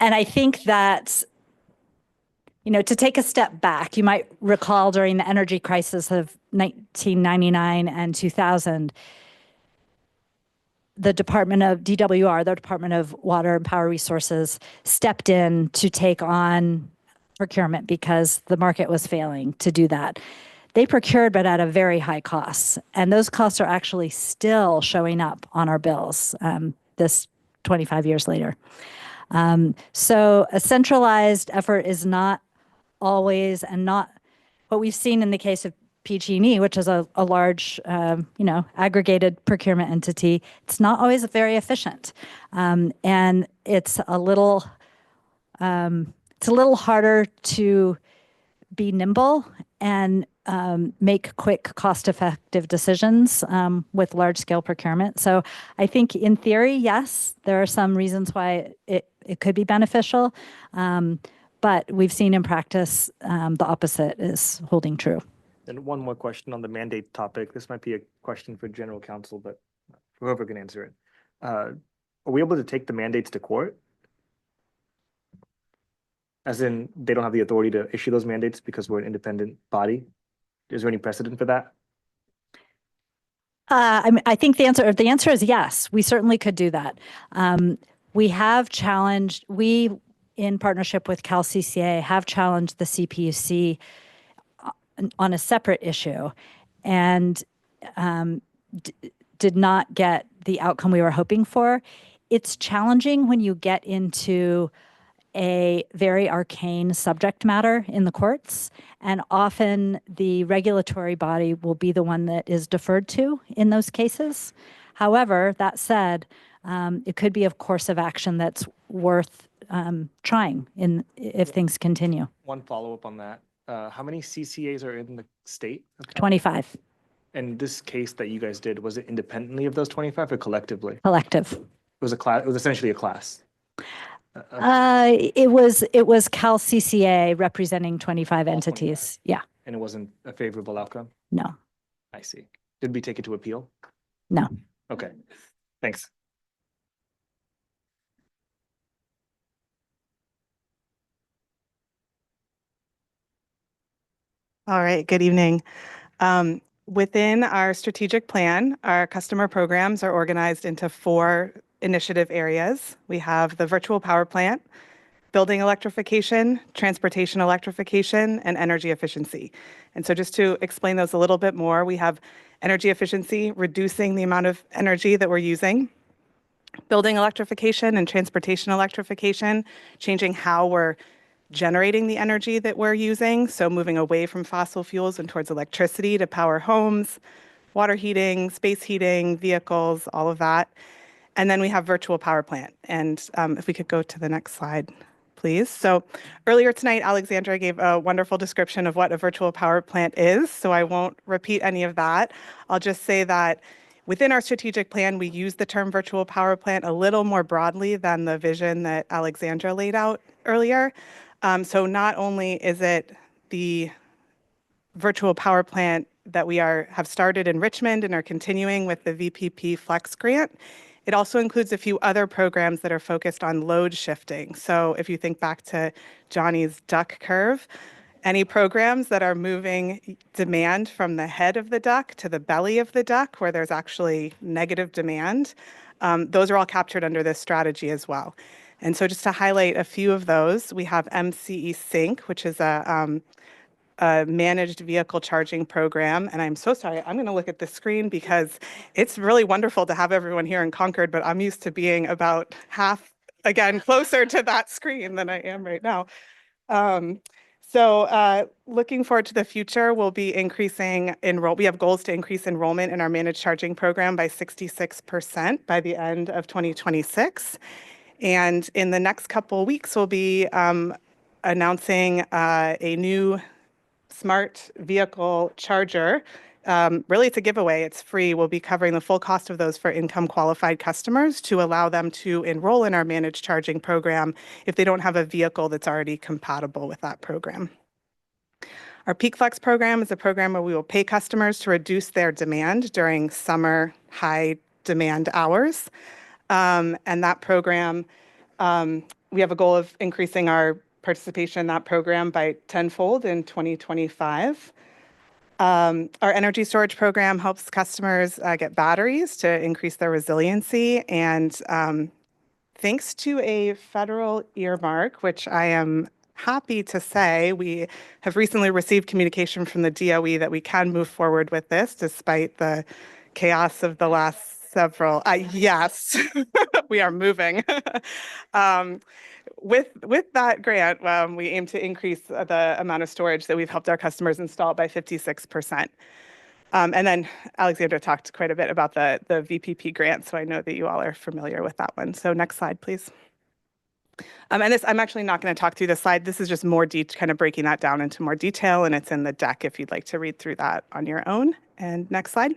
And I think that, to take a step back, you might recall during the energy crisis of 1999 and 2000, the Department of DWR, the Department of Water and Power Resources, stepped in to take on procurement because the market was failing to do that. They procured, but at a very high cost. And those costs are actually still showing up on our bills this 25 years later. So a centralized effort is not always, and not what we've seen in the case of PG&E, which is a large, aggregated procurement entity. It's not always very efficient. And it's a little harder to be nimble and make quick, cost-effective decisions with large-scale procurement. So I think in theory, yes, there are some reasons why it could be beneficial, but we've seen in practice the opposite is holding true. And one more question on the mandate topic. This might be a question for general counsel, but whoever can answer it. Are we able to take the mandates to court? As in, they don't have the authority to issue those mandates because we're an independent body? Is there any precedent for that? I think the answer is yes. We certainly could do that. We have challenged. We, in partnership with CalCCA, have challenged the CPUC on a separate issue, and did not get the outcome we were hoping for. It's challenging when you get into a very arcane subject matter in the courts, and often the regulatory body will be the one that is deferred to in those cases. However, that said, it could be a course of action that's worth trying if things continue. One follow-up on that. How many CCAs are in the state? 25. And this case that you guys did, was it independently of those 25 or collectively? Collective. It was a class. It was essentially a class. It was CalCCA representing 25 entities. 25. Yeah. And it wasn't a favorable outcome? No. I see. Did we take it to appeal? No. Okay. Thanks. All right, good evening. Within our strategic plan, our customer programs are organized into 4 initiative areas. We have the virtual power plant, building electrification, transportation electrification, and energy efficiency. And so just to explain those a little bit more, we have energy efficiency, reducing the amount of energy that we're using, building electrification and transportation electrification, changing how we're generating the energy that we're using, so moving away from fossil fuels and towards electricity to power homes, water heating, space heating, vehicles, all of that. And then we have virtual power plant. And if we could go to the next slide, please. So earlier tonight, Alexandra gave a wonderful description of what a virtual power plant is, so I won't repeat any of that. I'll just say that within our strategic plan, we use the term virtual power plant a little more broadly than the vision that Alexandra laid out earlier. So not only is it the virtual power plant that we have started in Richmond and are continuing with the VPP Flex grant, it also includes a few other programs that are focused on load shifting. So if you think back to Johnny's duck curve, any programs that are moving demand from the head of the duck to the belly of the duck, where there's actually negative demand, those are all captured under this strategy as well. And so just to highlight a few of those, we have MCE Sync, which is a managed vehicle charging program. And I'm so sorry, I'm going to look at the screen because it's really wonderful to have everyone here in Concord, but I'm used to being about half, again, closer to that screen than I am right now. So looking forward to the future, we'll be increasing we have goals to increase enrollment in our managed charging program by 66% by the end of 2026. And in the next couple of weeks, we'll be announcing a new smart vehicle charger really it's a giveaway. It's free. We'll be covering the full cost of those for income qualified customers to allow them to enroll in our managed charging program if they don't have a vehicle that's already compatible with that program. Our Peak Flex program is a program where we will pay customers to reduce their demand during summer high demand hours. And that program, we have a goal of increasing our participation in that program by tenfold in 2025. Our energy storage program helps customers get batteries to increase their resiliency. And thanks to a federal earmark, which I am happy to say, we have recently received communication from the DOE that we can move forward with this despite the chaos of the last several. Yes, we are moving. With that grant, we aim to increase the amount of storage that we've helped our customers install by 56%. And then Alexandra talked quite a bit about the VPP grant, so I know that you all are familiar with that one. So next slide, please. And this, I'm actually not going to talk through this slide. This is just more kind of breaking that down into more detail, and it's in the deck if you'd like to read through that on your own. And next slide.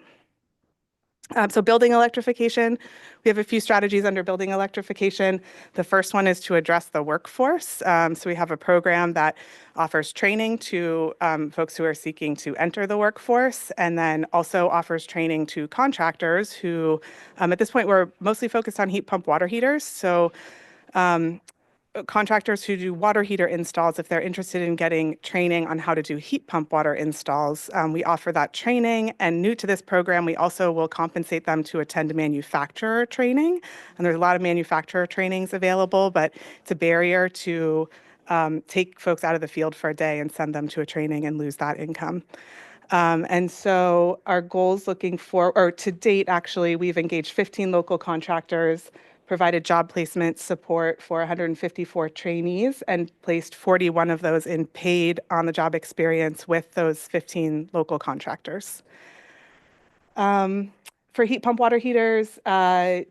So building electrification, we have a few strategies under building electrification. The first one is to address the workforce. So we have a program that offers training to folks who are seeking to enter the workforce, and then also offers training to contractors who, at this point, we're mostly focused on heat pump water heaters. So contractors who do water heater installs, if they're interested in getting training on how to do heat pump water installs, we offer that training. And new to this program, we also will compensate them to attend manufacturer training. And there's a lot of manufacturer trainings available, but it's a barrier to take folks out of the field for a day and send them to a training and lose that income. And so our goals looking for, or to date, actually, we've engaged 15 local contractors, provided job placement support for 154 trainees, and placed 41 of those in paid on-the-job experience with those 15 local contractors. For heat pump water heaters, to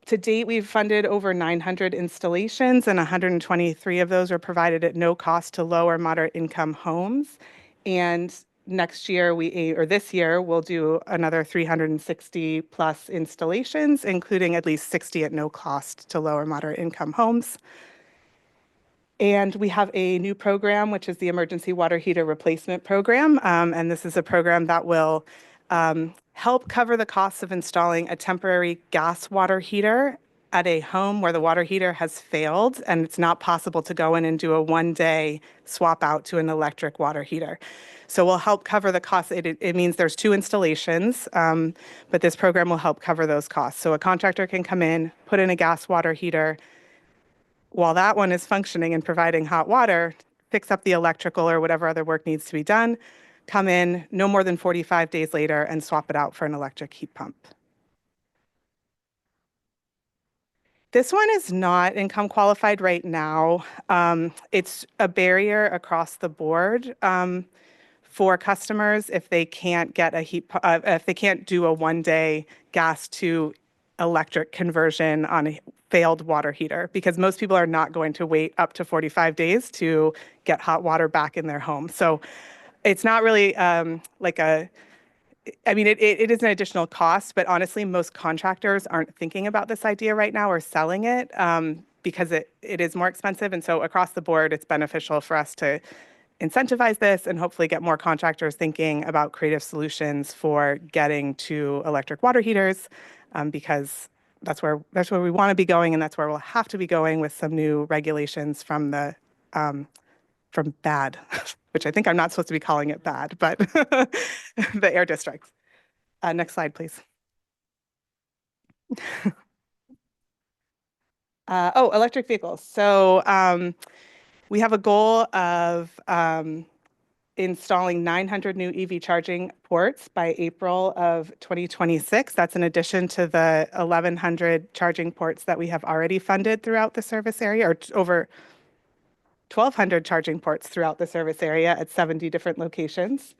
date, we've funded over 900 installations, and 123 of those are provided at no cost to low or moderate income homes. And next year, this year, we'll do another 360 plus installations, including at least 60 at no cost to low or moderate income homes. And we have a new program, which is the Emergency Water Heater Replacement Program. And this is a program that will help cover the costs of installing a temporary gas water heater at a home where the water heater has failed and it's not possible to go in and do a one-day swap out to an electric water heater. So we'll help cover the costs. It means there's 2 installations, but this program will help cover those costs. So a contractor can come in, put in a gas water heater. While that one is functioning and providing hot water, fix up the electrical or whatever other work needs to be done, come in no more than 45 days later and swap it out for an electric heat pump. This one is not income qualified right now. It's a barrier across the board for customers if they can't get a if they can't do a one-day gas to electric conversion on a failed water heater, because most people are not going to wait up to 45 days to get hot water back in their home. So it's not really it is an additional cost, but honestly, most contractors aren't thinking about this idea right now or selling it because it is more expensive. And so across the board, it's beneficial for us to incentivize this and hopefully get more contractors thinking about creative solutions for getting to electric water heaters, because that's where we want to be going, and that's where we'll have to be going with some new regulations from the from BAD, which I think I'm not supposed to be calling it BAD, but the air districts. Next slide, please. Electric vehicles. So we have a goal of installing 900 new EV charging ports by April of 2026. That's in addition to the 1,100 charging ports that we have already funded throughout the service area, or over 1,200 charging ports throughout the service area at 70 different locations.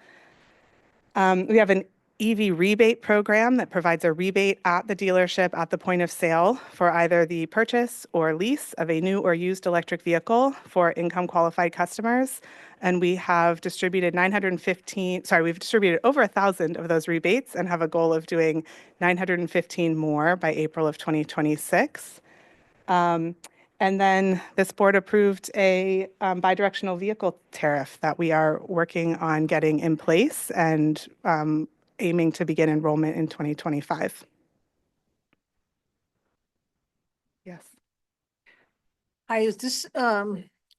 We have an EV rebate program that provides a rebate at the dealership at the point of sale for either the purchase or lease of a new or used electric vehicle for income qualified customers. And we have distributed we've distributed over 1,000 of those rebates and have a goal of doing 915 more by April of 2026. And then this board approved a bidirectional vehicle tariff that we are working on getting in place and aiming to begin enrollment in 2025. Yes. Hi, is this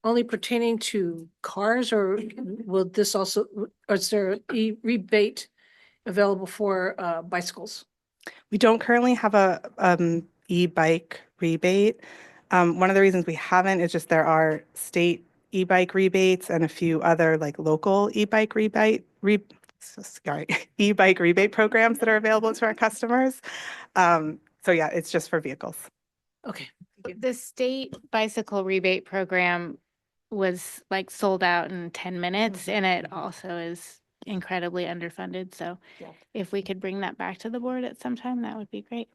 only pertaining to cars, or will this also, or is there a rebate available for bicycles? We don't currently have a e-bike rebate. One of the reasons we haven't is just there are state e-bike rebates and a few other like local e-bike e-bike rebate programs that are available to our customers. So yeah, it's just for vehicles. Okay. The state bicycle rebate program was like sold out in 10 minutes, and it also is incredibly underfunded. So if we could bring that back to the board at some time, that would be great.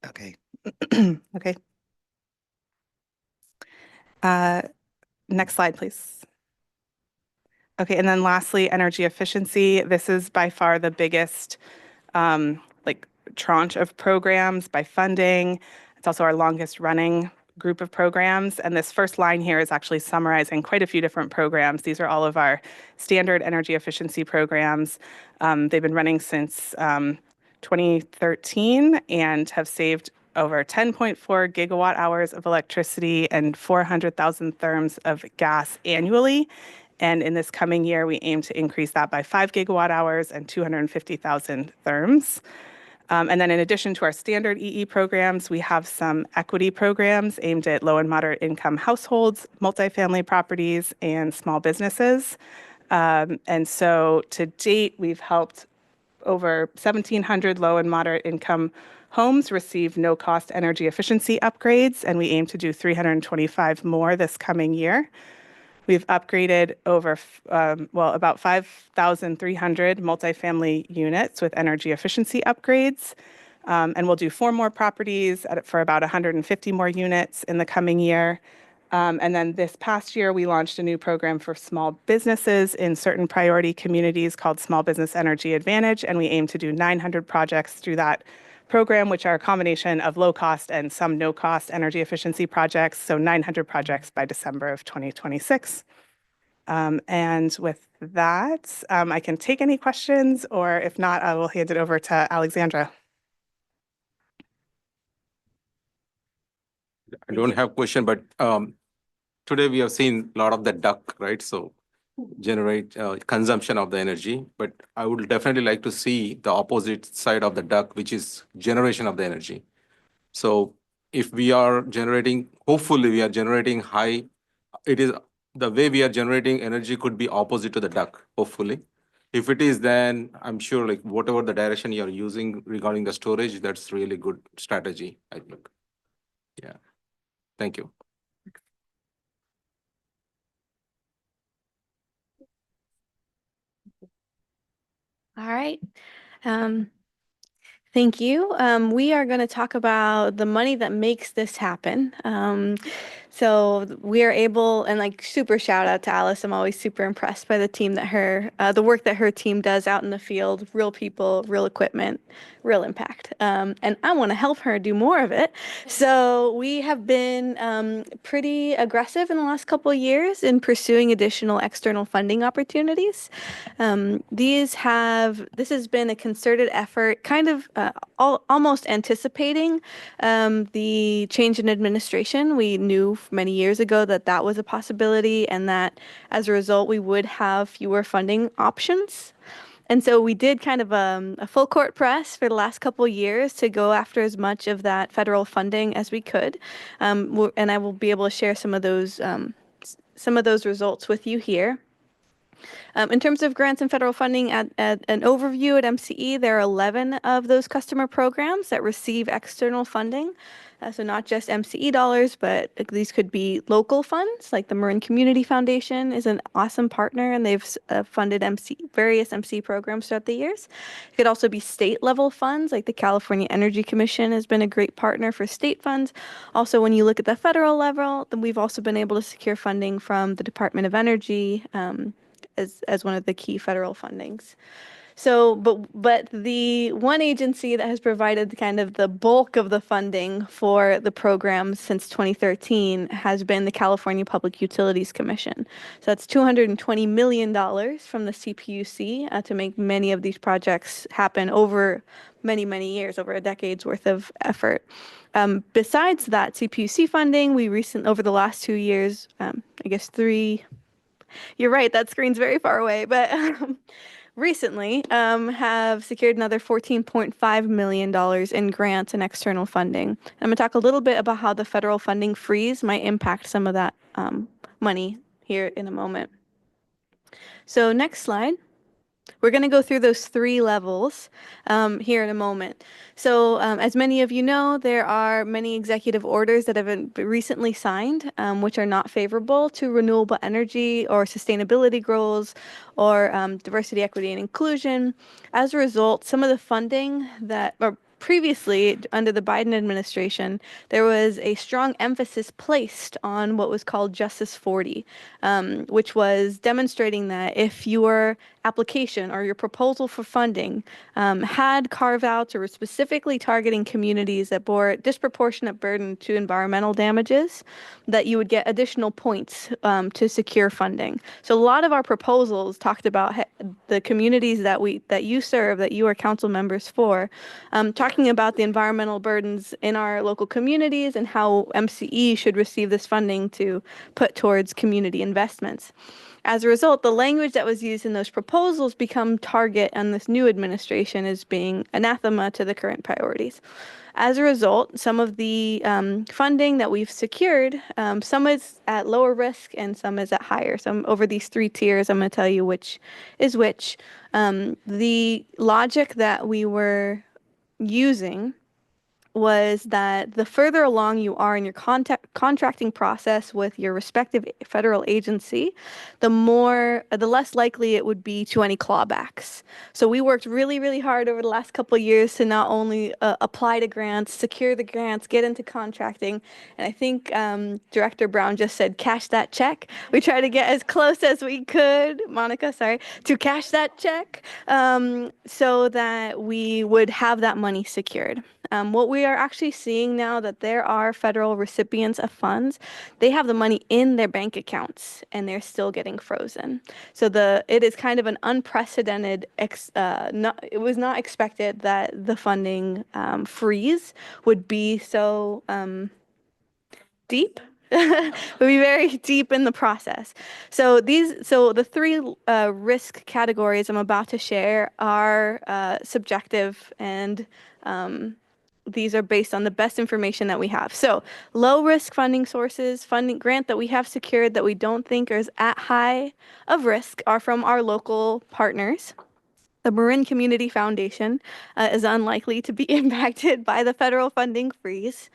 Okay. Okay. Next slide, please. Okay, and then lastly, energy efficiency. This is by far the biggest like tranche of programs by funding. It's also our longest running group of programs. And this first line here is actually summarizing quite a few different programs. These are all of our standard energy efficiency programs. They've been running since 2013 and have saved over 10.4 gigawatt hours of electricity and 400,000 therms of gas annually. And in this coming year, we aim to increase that by 5 gigawatt hours and 250,000 therms. And then in addition to our standard EE programs, we have some equity programs aimed at low and moderate income households, multifamily properties, and small businesses. And so to date, we've helped over 1,700 low and moderate income homes receive no-cost energy efficiency upgrades, and we aim to do 325 more this coming year. We've upgraded over, about 5,300 multifamily units with energy efficiency upgrades. And we'll do 4 more properties for about 150 more units in the coming year. And then this past year, we launched a new program for small businesses in certain priority communities called Small Business Energy Advantage. And we aim to do 900 projects through that program, which are a combination of low cost and some no cost energy efficiency projects. So 900 projects by December of 2026. And with that, I can take any questions, or if not, I will hand it over to Alexandra. I don't have question, but today we have seen a lot of the duct, right? So generate consumption of the energy, but I would definitely like to see the opposite side of the duct, which is generation of the energy. So if we are generating, hopefully we are generating high, it is the way we are generating energy could be opposite to the duct, hopefully. If it is, then I'm sure like whatever the direction you're using regarding the storage, that's really good strategy, I think. Yeah. Thank you. All right. Thank you. We are going to talk about the money that makes this happen. So we are able, and like super shout out to Alice. I'm always super impressed by the team the work that her team does out in the field, real people, real equipment, real impact. And I want to help her do more of it. So we have been pretty aggressive in the last couple of years in pursuing additional external funding opportunities. This has been a concerted effort, kind of almost anticipating the change in administration. We knew many years ago that that was a possibility, and that as a result, we would have fewer funding options. And so we did kind of a full court press for the last couple of years to go after as much of that federal funding as we could. And I will be able to share some of those results with you here. In terms of grants and federal funding, at an overview at MCE, there are 11 of those customer programs that receive external funding. So not just MCE dollars, but these could be local funds, like the Marin Community Foundation is an awesome partner, and they've funded various MCE programs throughout the years. It could also be state level funds, like the California Energy Commission has been a great partner for state funds. Also, when you look at the federal level, then we've also been able to secure funding from the Department of Energy, as one of the key federal fundings. So, but the one agency that has provided kind of the bulk of the funding for the program since 2013 has been the California Public Utilities Commission. So that's $220 million from the CPUC to make many of these projects happen over many, many years, over a decade's worth of effort. Besides that CPUC funding, over the last 2 years, I guess 3, you're right, that screen's very far away, but recently have secured another $14.5 million in grants and external funding. I'm going to talk a little bit about how the federal funding freeze might impact some of that money here in a moment. So next slide. We're going to go through those 3 levels here in a moment. So as many of you know, there are many executive orders that have been recently signed, which are not favorable to renewable energy or sustainability goals or diversity, equity, and inclusion. As a result, some of the funding previously, under the Biden administration, there was a strong emphasis placed on what was called Justice 40, which was demonstrating that if your application or your proposal for funding had carve-outs or was specifically targeting communities that bore disproportionate burden to environmental damages, that you would get additional points to secure funding. So a lot of our proposals talked about the communities that you serve, that you are council members for, talking about the environmental burdens in our local communities and how MCE should receive this funding to put towards community investments. As a result, the language that was used in those proposals become target, and this new administration is being anathema to the current priorities. As a result, some of the funding that we've secured, some is at lower risk and some is at higher. So over these 3 tiers, I'm going to tell you which is which. The logic that we were using was that the further along you are in your contracting process with your respective federal agency, the less likely it would be to any clawbacks. So we worked really, really hard over the last couple of years to not only apply to grants, secure the grants, get into contracting, and I think Director Brown just said, cash that check. We tried to get as close as we could, to cash that check so that we would have that money secured. What we are actually seeing now that there are federal recipients of funds, they have the money in their bank accounts and they're still getting frozen. So it is kind of an unprecedented, it was not expected that the funding freeze would be so deep. Would be very deep in the process. So the 3 risk categories I'm about to share are subjective, and these are based on the best information that we have. So low risk funding sources, funding grant that we have secured that we don't think is at high of risk are from our local partners. The Marin Community Foundation is unlikely to be impacted by the federal funding freeze.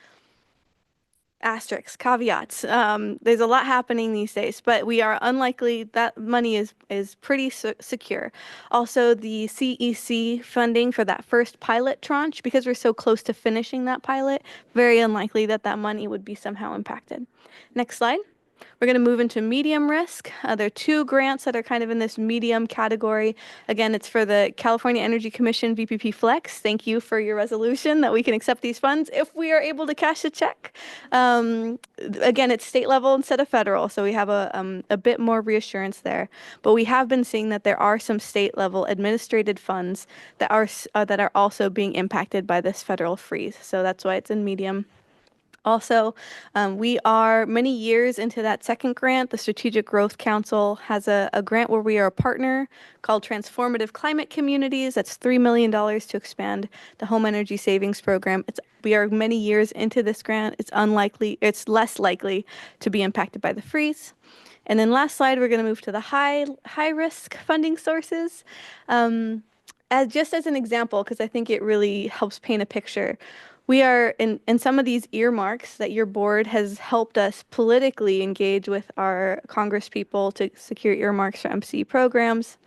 Asterisks, caveats. There's a lot happening these days, but we are unlikely. That money is pretty secure. Also, the CEC funding for that first pilot tranche, because we're so close to finishing that pilot, very unlikely that money would be somehow impacted. Next slide. We're going to move into medium risk. There are 2 grants that are kind of in this medium category. Again, it's for the California Energy Commission VPP Flex. Thank you for your resolution that we can accept these funds if we are able to cash the check. Again, it's state level instead of federal, so we have a bit more reassurance there. But we have been seeing that there are some state level administrated funds that are also being impacted by this federal freeze. So that's why it's in medium. Also, we are many years into that second grant. The Strategic Growth Council has a grant where we are a partner called Transformative Climate Communities. That's $3 million to expand the home energy savings program. We are many years into this grant. It's less likely to be impacted by the freeze. And then last slide, we're going to move to the high risk funding sources. Just as an example, because I think it really helps paint a picture, we are in some of these earmarks that your board has helped us politically engage with our Congress people to secure earmarks for MCE programs.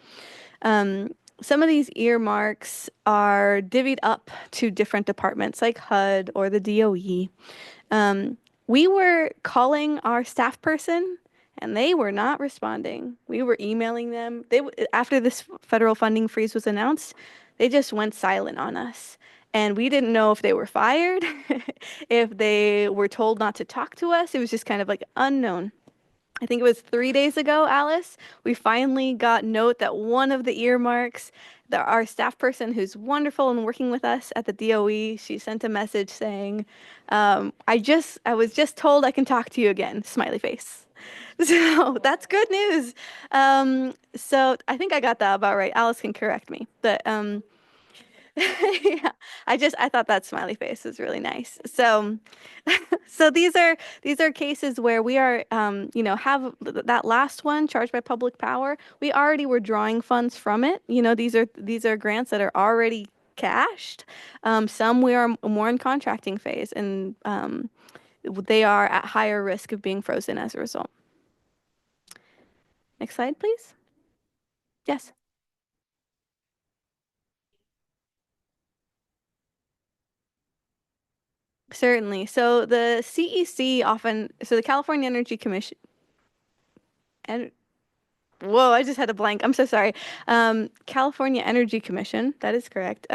Some of these earmarks are divvied up to different departments like HUD or the DOE. We were calling our staff person and they were not responding. We were emailing them. After this federal funding freeze was announced, they just went silent on us. And we didn't know if they were fired, if they were told not to talk to us. It was just kind of like unknown. I think it was 3 days ago, Alice, we finally got note that one of the earmarks, our staff person who's wonderful and working with us at the DOE, she sent a message saying, I was just told I can talk to you again, smiley face. So that's good news. So I think I got that about right. Alice can correct me, but yeah, I thought that smiley face was really nice. So, so these are cases where we are, have that last one, charged by public power. We already were drawing funds from it. These are grants that are already cashed. Some we are more in contracting phase, and they are at higher risk of being frozen as a result. Next slide, please. Yes. Certainly. So the CEC the California Energy Commission, and whoa, I just had a blank. I'm so sorry. California Energy Commission, that is correct,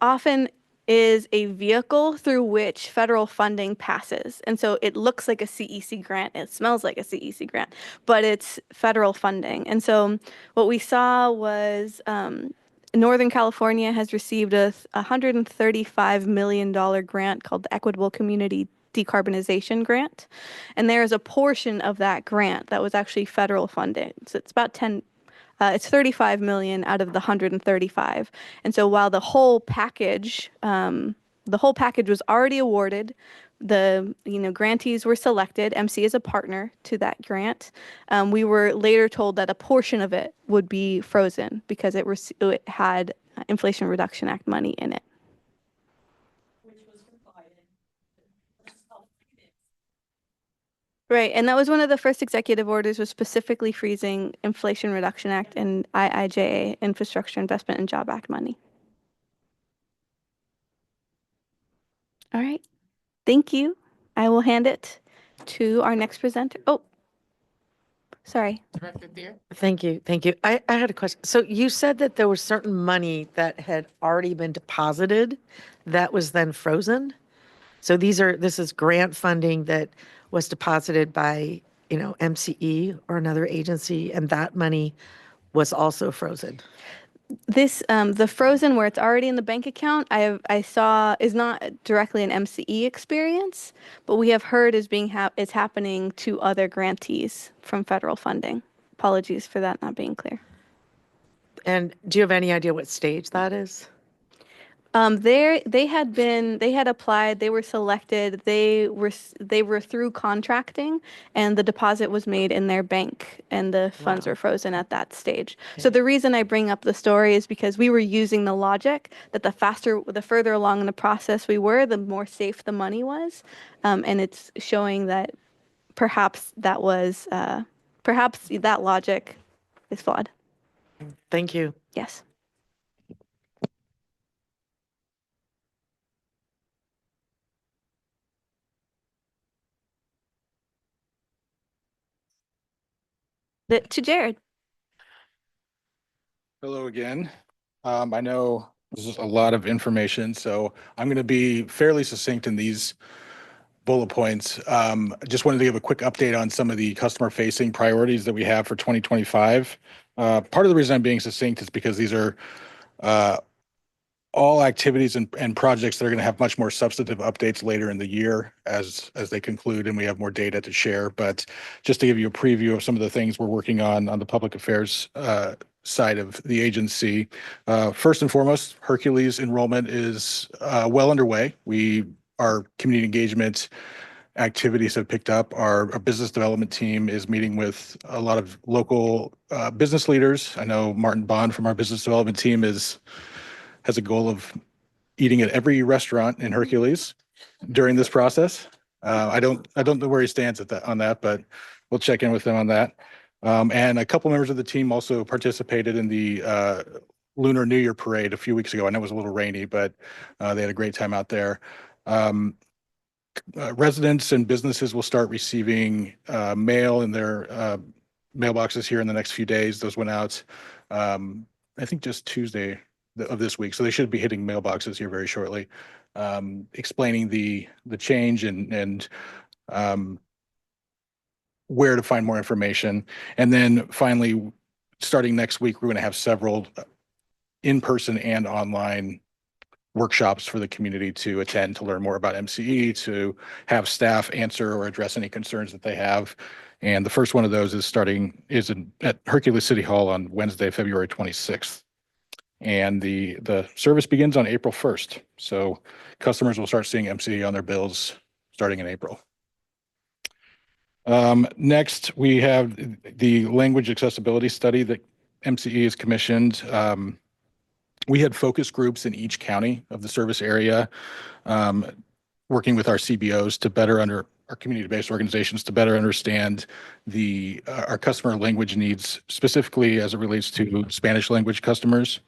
often is a vehicle through which federal funding passes. And so it looks like a CEC grant, it smells like a CEC grant, but it's federal funding. And so what we saw was Northern California has received a $135 million grant called the Equitable Community Decarbonization Grant. And there is a portion of that grant that was actually federal funding. So it's about it's 35 million out of the 135. And so while the whole package was already awarded, the grantees were selected. MC is a partner to that grant. We were later told that a portion of it would be frozen because it had Inflation Reduction Act money in it. Right, and that was one of the first executive orders, was specifically freezing Inflation Reduction Act and IIJA, Infrastructure Investment and Job Act money. All right, thank you. I will hand it to our next presenter. Oh, sorry. Director Deere? Thank you. Thank you. I had a question. So you said that there was certain money that had already been deposited that was then frozen. So this is grant funding that was deposited by, MCE or another agency, and that money was also frozen. This the frozen where it's already in the bank account, I saw is not directly an MCE experience, but we have heard is happening to other grantees from federal funding. Apologies for that not being clear. And do you have any idea what stage that is? They had applied, they were selected, they were through contracting, and the deposit was made in their bank, and the funds were frozen at that stage. So the reason I bring up the story is because we were using the logic that the further along in the process we were, the more safe the money was, and it's showing that perhaps that logic is flawed. Thank you. Yes. To Jared. Hello again. I know this is a lot of information, so I'm going to be fairly succinct in these bullet points. Just wanted to give a quick update on some of the customer-facing priorities that we have for 2025. Part of the reason I'm being succinct is because these are all activities and projects that are going to have much more substantive updates later in the year as they conclude and we have more data to share. But just to give you a preview of some of the things we're working on the public affairs side of the agency. First and foremost, Hercules enrollment is well underway. Our community engagement activities have picked up. Our business development team is meeting with a lot of local business leaders. I know Martin Bond from our business development team has a goal of eating at every restaurant in Hercules during this process. I don't know where he stands on that, but we'll check in with him on that. And a couple members of the team also participated in the Lunar New Year parade a few weeks ago. I know it was a little rainy, but they had a great time out there. Residents and businesses will start receiving mail in their mailboxes here in the next few days. Those went out, I think, just Tuesday of this week, so they should be hitting mailboxes here very shortly, explaining the change and where to find more information. And then finally, starting next week, we're going to have several in-person and online workshops for the community to attend to learn more about MCE, to have staff answer or address any concerns that they have. And the first one of those is at Hercules City Hall on Wednesday, February 26th. And the service begins on April 1st. So customers will start seeing MCE on their bills starting in April. Next, we have the language accessibility study that MCE has commissioned. We had focus groups in each county of the service area, working with our CBOs to better our community-based organizations to better understand our customer language needs, specifically as it relates to Spanish language customers,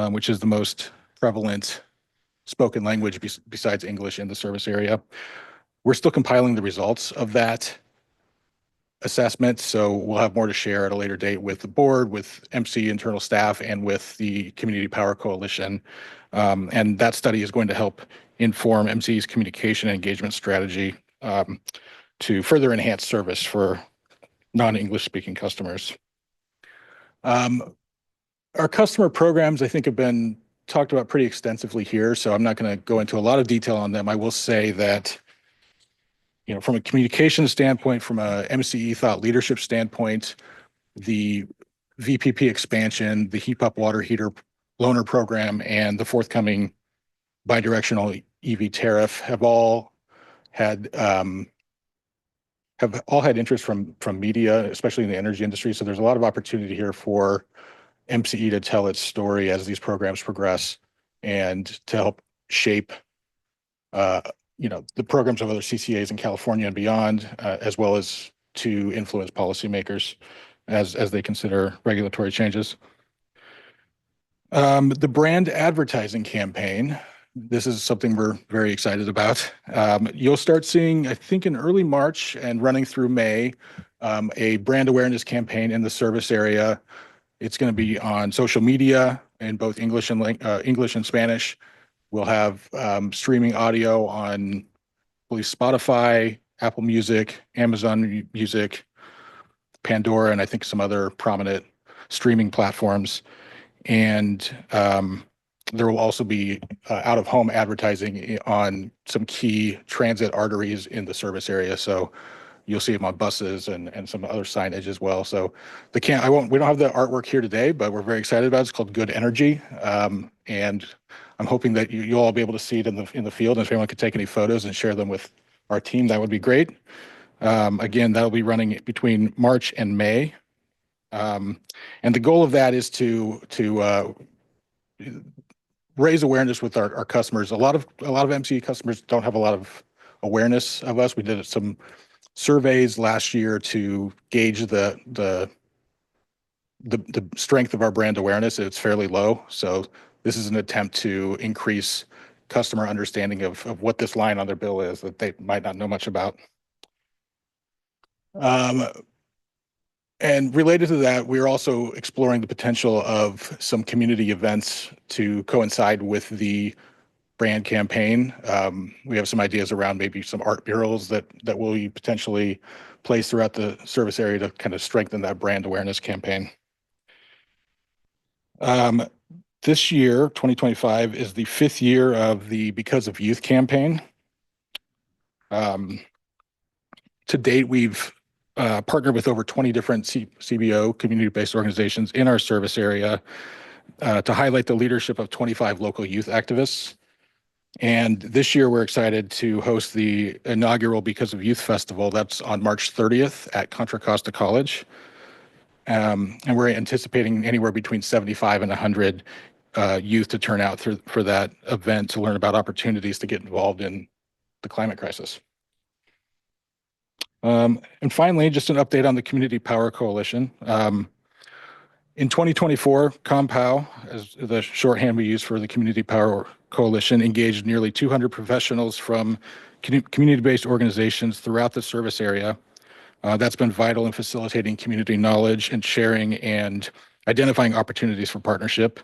which is the most prevalent spoken language besides English in the service area. We're still compiling the results of that assessment, so we'll have more to share at a later date with the board, with MC internal staff, and with the Community Power Coalition. And that study is going to help inform MCE's communication and engagement strategy to further enhance service for non-English speaking customers. Our customer programs, I think, have been talked about pretty extensively here, so I'm not going to go into a lot of detail on them. I will say that, from a communication standpoint, from a MCE thought leadership standpoint, the VPP expansion, the heat pump water heater loaner program, and the forthcoming bidirectional EV tariff have all had interest from media, especially in the energy industry. So there's a lot of opportunity here for MCE to tell its story as these programs progress and to help shape the programs of other CCAs in California and beyond, as well as to influence policymakers as they consider regulatory changes. The brand advertising campaign, this is something we're very excited about. You'll start seeing, I think, in early March and running through May, a brand awareness campaign in the service area. It's going to be on social media in both English and Spanish. We'll have streaming audio on, I believe, Spotify, Apple Music, Amazon Music, Pandora, and I think some other prominent streaming platforms. And there will also be out-of-home advertising on some key transit arteries in the service area. So you'll see them on buses and some other signage as well. So we don't have the artwork here today, but we're very excited about it. It's called Good Energy. And I'm hoping that you'll all be able to see it in the field. And if anyone could take any photos and share them with our team, that would be great. Again, that'll be running between March and May. And the goal of that is to raise awareness with our customers. A lot of MCE customers don't have a lot of awareness of us. We did some surveys last year to gauge the strength of our brand awareness. It's fairly low. So this is an attempt to increase customer understanding of what this line on their bill is that they might not know much about. And related to that, we're also exploring the potential of some community events to coincide with the brand campaign. We have some ideas around maybe some art murals that will potentially place throughout the service area to kind of strengthen that brand awareness campaign. This year, 2025, is the 5th year of the Because of Youth campaign. To date, we've partnered with over 20 different CBO, community-based organizations in our service area to highlight the leadership of 25 local youth activists. And this year, we're excited to host the inaugural Because of Youth Festival. That's on March 30th at Contra Costa College. And we're anticipating anywhere between 75 and 100 youth to turn out for that event to learn about opportunities to get involved in the climate crisis. And finally, just an update on the Community Power Coalition. In 2024, ComPow, as the shorthand we use for the Community Power Coalition, engaged nearly 200 professionals from community-based organizations throughout the service area. That's been vital in facilitating community knowledge and sharing and identifying opportunities for partnership.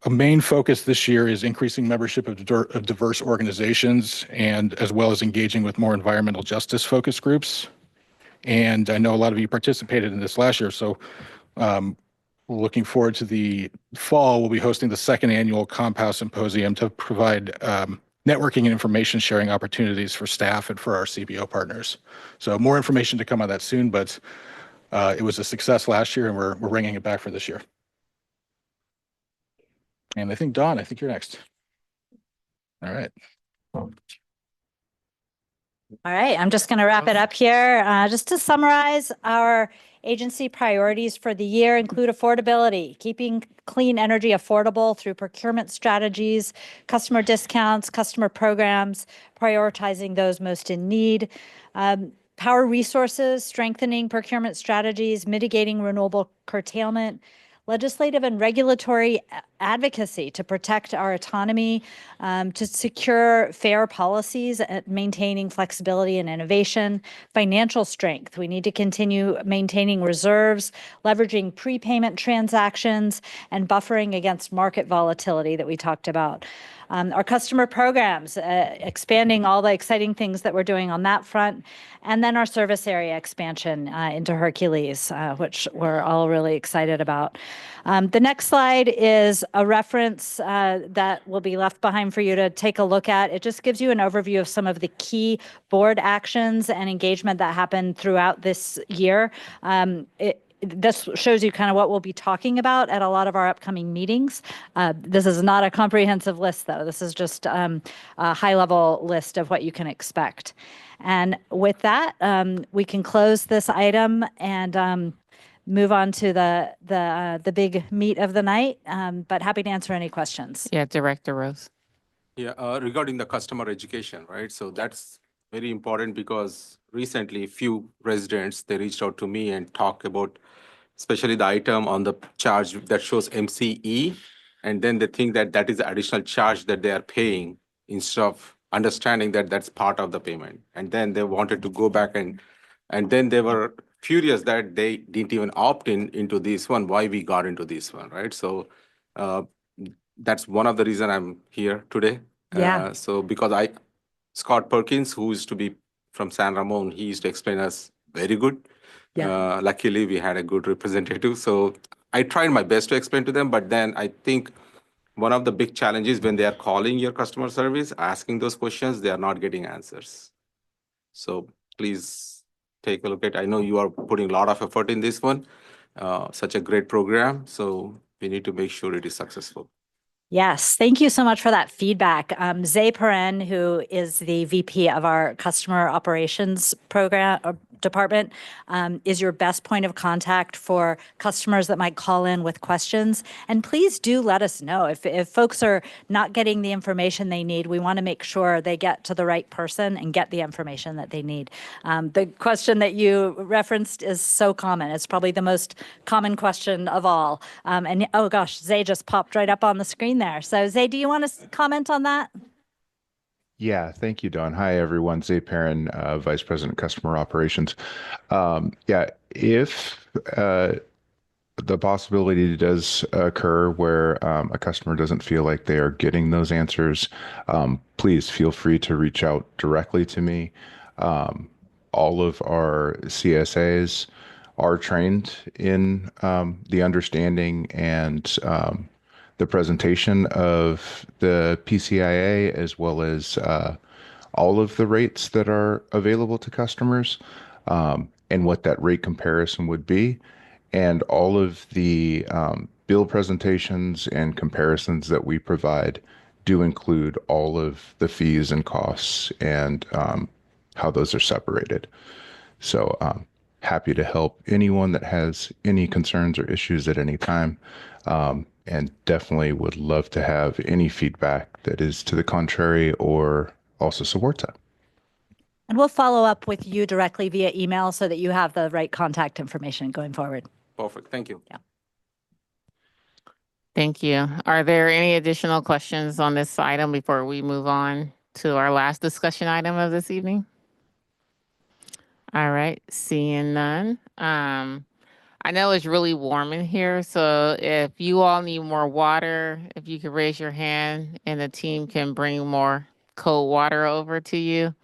A main focus this year is increasing membership of diverse organizations and as well as engaging with more environmental justice focus groups. And I know a lot of you participated in this last year, so looking forward to the fall. We'll be hosting the second annual ComPow Symposium to provide networking and information sharing opportunities for staff and for our CBO partners. So more information to come on that soon, but it was a success last year and we're bringing it back for this year. And I think, Dawn, I think you're next. All right. All right, I'm just going to wrap it up here. Just to summarize, our agency priorities for the year include affordability, keeping clean energy affordable through procurement strategies, customer discounts, customer programs, prioritizing those most in need. Power resources, strengthening procurement strategies, mitigating renewable curtailment, legislative and regulatory advocacy to protect our autonomy, to secure fair policies, maintaining flexibility and innovation, financial strength. We need to continue maintaining reserves, leveraging prepayment transactions, and buffering against market volatility that we talked about. Our customer programs, expanding all the exciting things that we're doing on that front, and then our service area expansion into Hercules, which we're all really excited about. The next slide is a reference that will be left behind for you to take a look at. It just gives you an overview of some of the key board actions and engagement that happened throughout this year. This shows you kind of what we'll be talking about at a lot of our upcoming meetings. This is not a comprehensive list, though. This is just a high-level list of what you can expect. And with that, we can close this item and move on to the big meat of the night, but happy to answer any questions. Yeah, Director Rose. Yeah, regarding the customer education, right? So that's very important because recently few residents, they reached out to me and talked about especially the item on the charge that shows MCE. And then they think that that is the additional charge that they are paying instead of understanding that that's part of the payment. And then they wanted to go back and then they were furious that they didn't even opt into this one, why we got into this one, right? So that's one of the reason I'm here today. Yeah. So because Scott Perkins, who used to be from San Ramon, he used to explain us very good. Yeah. Luckily, we had a good representative. So I tried my best to explain to them, but then I think one of the big challenges when they are calling your customer service, asking those questions, they are not getting answers. So please take a look at, I know you are putting a lot of effort in this one, such a great program. So we need to make sure it is successful. Yes, thank you so much for that feedback. Zay Perrin, who is the VP of our Customer Operations Program Department, is your best point of contact for customers that might call in with questions. And please do let us know if folks are not getting the information they need. We want to make sure they get to the right person and get the information that they need. The question that you referenced is so common. It's probably the most common question of all. And oh gosh, Zay just popped right up on the screen there. So Zay, do you want to comment on that? Yeah, thank you, Dawn. Hi, everyone. Zay Perrin, Vice President, Customer Operations. Yeah, if the possibility does occur where a customer doesn't feel like they are getting those answers, please feel free to reach out directly to me. All of our CSAs are trained in the understanding and the presentation of the PCIA, as well as all of the rates that are available to customers, and what that rate comparison would be, and all of the bill presentations and comparisons that we provide do include all of the fees and costs and how those are separated. So happy to help anyone that has any concerns or issues at any time. And definitely would love to have any feedback that is to the contrary or also supports that. And we'll follow up with you directly via email so that you have the right contact information going forward. Perfect. Thank you. Yeah. Thank you. Are there any additional questions on this item before we move on to our last discussion item of this evening? All right, seeing none. I know it's really warm in here, so if you all need more water, if you could raise your hand and the team can bring more cold water over to you.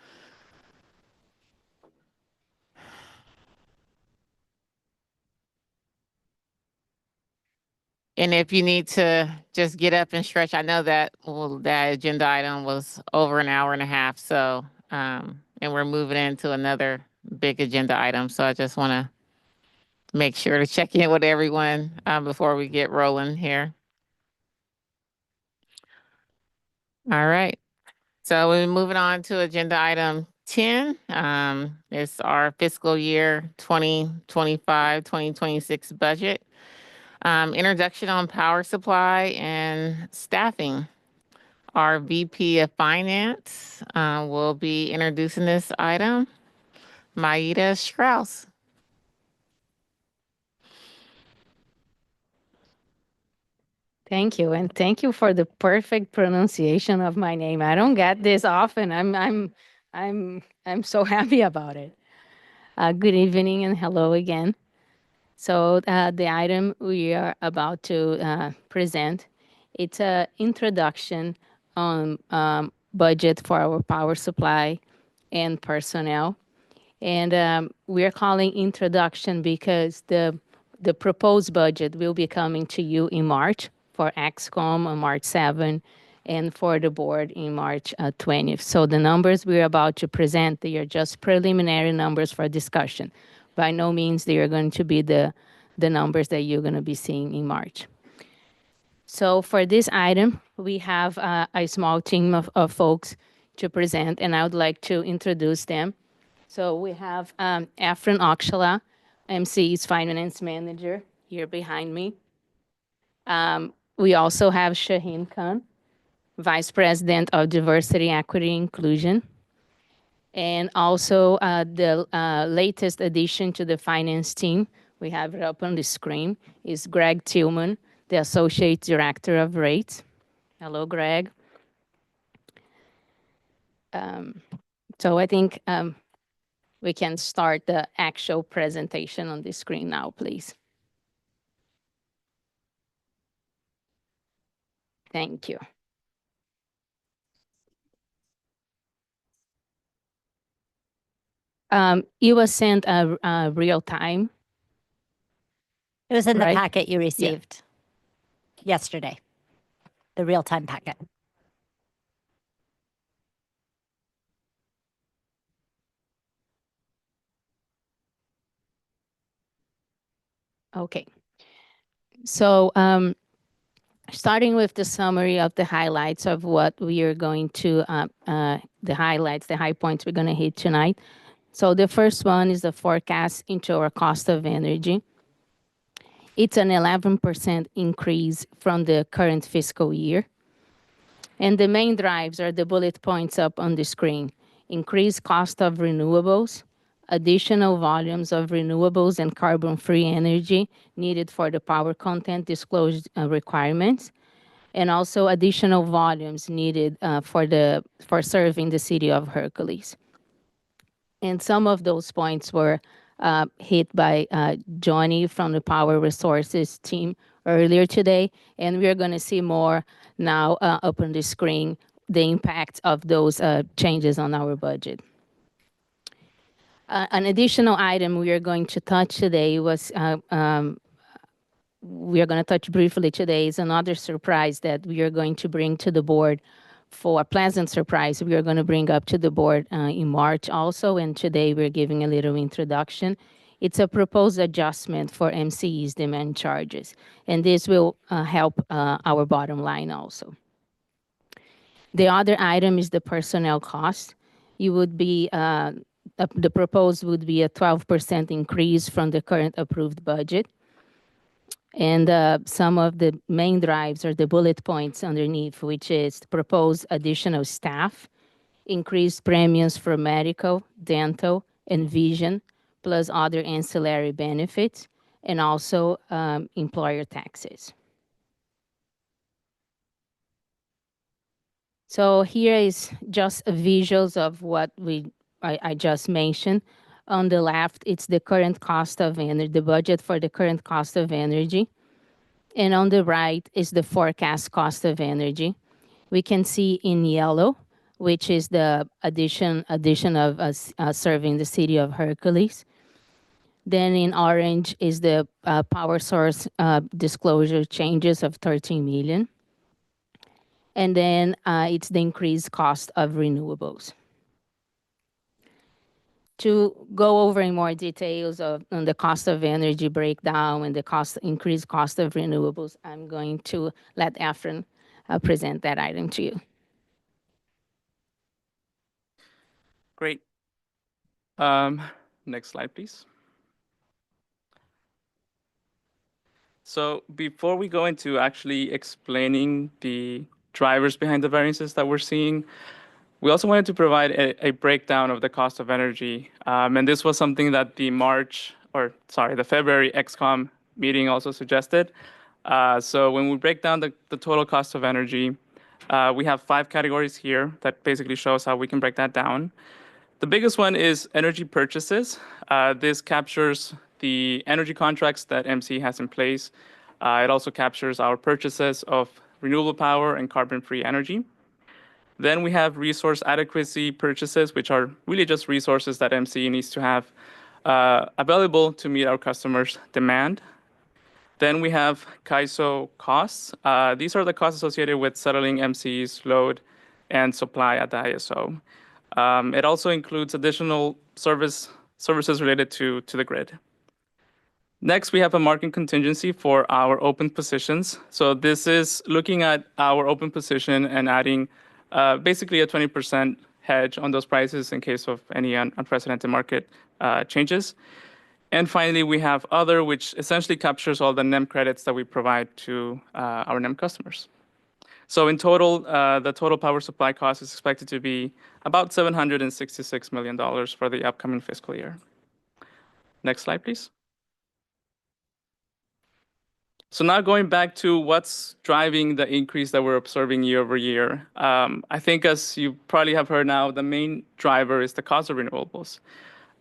And if you need to just get up and stretch, I know that that agenda item was over an hour and a half, so and we're moving into another big agenda item. So I just want to make sure to check in with everyone before we get rolling here. All right. So we're moving on to agenda item 10. It's our fiscal year 2025-2026 budget. Introduction on power supply and staffing. Our VP of Finance will be introducing this item, Maida Strauss. Thank you, and thank you for the perfect pronunciation of my name. I don't get this often. I'm so happy about it. Good evening and hello again. So the item we are about to present, it's an introduction on budget for our power supply and personnel. And we are calling introduction because the proposed budget will be coming to you in March for XCOM on March 7 and for the board in March 20th. So the numbers we're about to present, they are just preliminary numbers for discussion. By no means they are going to be the numbers that you're going to be seeing in March. So for this item, we have a small team of folks to present, and I would like to introduce them. So we have Efren Akshala, MCE's finance manager, here behind me. We also have Shaheen Khan, Vice President of Diversity, Equity, Inclusion. And also the latest addition to the finance team, we have it up on the screen, is Greg Tillman, the Associate Director of Rates. Hello, Greg. So I think we can start the actual presentation on the screen now, please. Thank you. It was sent real time. It was in the Right? packet you received yesterday, the real-time packet. Okay. So starting with the summary of the highlights of what we are going to, the highlights, the high points we're going to hit tonight. So the first one is the forecast into our cost of energy. It's an 11% increase from the current fiscal year. And the main drives are the bullet points up on the screen. Increased cost of renewables, additional volumes of renewables and carbon-free energy needed for the power content disclosed requirements, and also additional volumes needed for serving the city of Hercules. And some of those points were hit by Johnny from the Power Resources team earlier today, and we're going to see more now up on the screen, the impact of those changes on our budget. An additional item we are going to touch today was, we are going to touch briefly today is another surprise that we are going to bring to the board for a pleasant surprise we are going to bring up to the board in March also, and today we're giving a little introduction. It's a proposed adjustment for MCE's demand charges, and this will help our bottom line also. The other item is the personnel cost. You would be, the proposed would be a 12% increase from the current approved budget. And some of the main drives are the bullet points underneath, which is propose additional staff, increased premiums for medical, dental, and vision, plus other ancillary benefits, and also employer taxes. So here is just visuals of what I just mentioned. On the left, it's the current cost of energy, the budget for the current cost of energy. And on the right is the forecast cost of energy. We can see in yellow, which is the addition of us serving the city of Hercules. Then in orange is the power source disclosure changes of 13 million. And then it's the increased cost of renewables. To go over in more details on the cost of energy breakdown and the increased cost of renewables, I'm going to let Efren present that item to you. Great. Next slide, please. So before we go into actually explaining the drivers behind the variances that we're seeing, we also wanted to provide a breakdown of the cost of energy. And this was something that the February XCOM meeting also suggested. So when we break down the total cost of energy, we have 5 categories here that basically shows how we can break that down. The biggest one is energy purchases. This captures the energy contracts that MCE has in place. It also captures our purchases of renewable power and carbon-free energy. Then we have resource adequacy purchases, which are really just resources that MCE needs to have available to meet our customers' demand. Then we have CAISO costs. These are the costs associated with settling MCE's load and supply at the ISO. It also includes additional services related to the grid. Next, we have a market contingency for our open positions. So this is looking at our open position and adding basically a 20% hedge on those prices in case of any unprecedented market changes. And finally, we have other, which essentially captures all the NEM credits that we provide to our NEM customers. So in total, the total power supply cost is expected to be about $766 million for the upcoming fiscal year. Next slide, please. So now going back to what's driving the increase that we're observing year over year. I think as you probably have heard now, the main driver is the cost of renewables.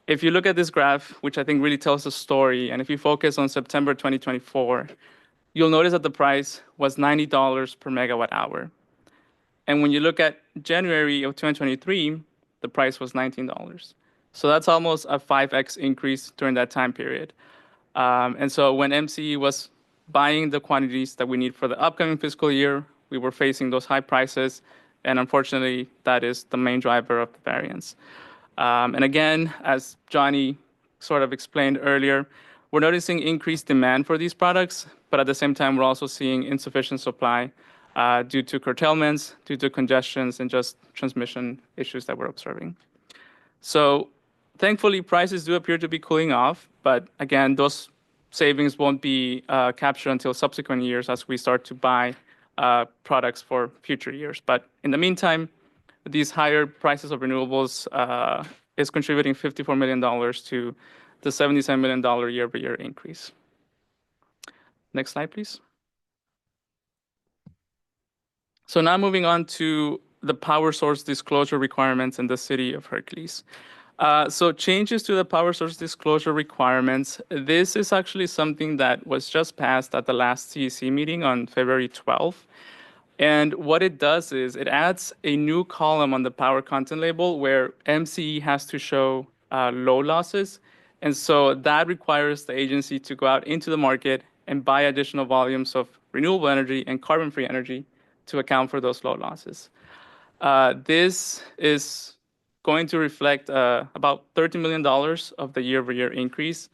If you look at this graph, which I think really tells the story, and if you focus on September 2024, you'll notice that the price was $90 per megawatt hour. And when you look at January of 2023, the price was $19. So that's almost a 5x increase during that time period. And so when MCE was buying the quantities that we need for the upcoming fiscal year, we were facing those high prices. And unfortunately, that is the main driver of the variance. And again, as Johnny sort of explained earlier, we're noticing increased demand for these products, but at the same time, we're also seeing insufficient supply due to curtailments, due to congestions, and just transmission issues that we're observing. So thankfully, prices do appear to be cooling off, but again, those savings won't be captured until subsequent years as we start to buy products for future years. But in the meantime, these higher prices of renewables is contributing $54 million to the $77 million year-over-year increase. Next slide, please. So now moving on to the power source disclosure requirements in the city of Hercules. So changes to the power source disclosure requirements. This is actually something that was just passed at the last CEC meeting on February 12th. And what it does is it adds a new column on the power content label where MCE has to show load losses. And so that requires the agency to go out into the market and buy additional volumes of renewable energy and carbon-free energy to account for those load losses. This is going to reflect about $13 million of the year-over-year increase.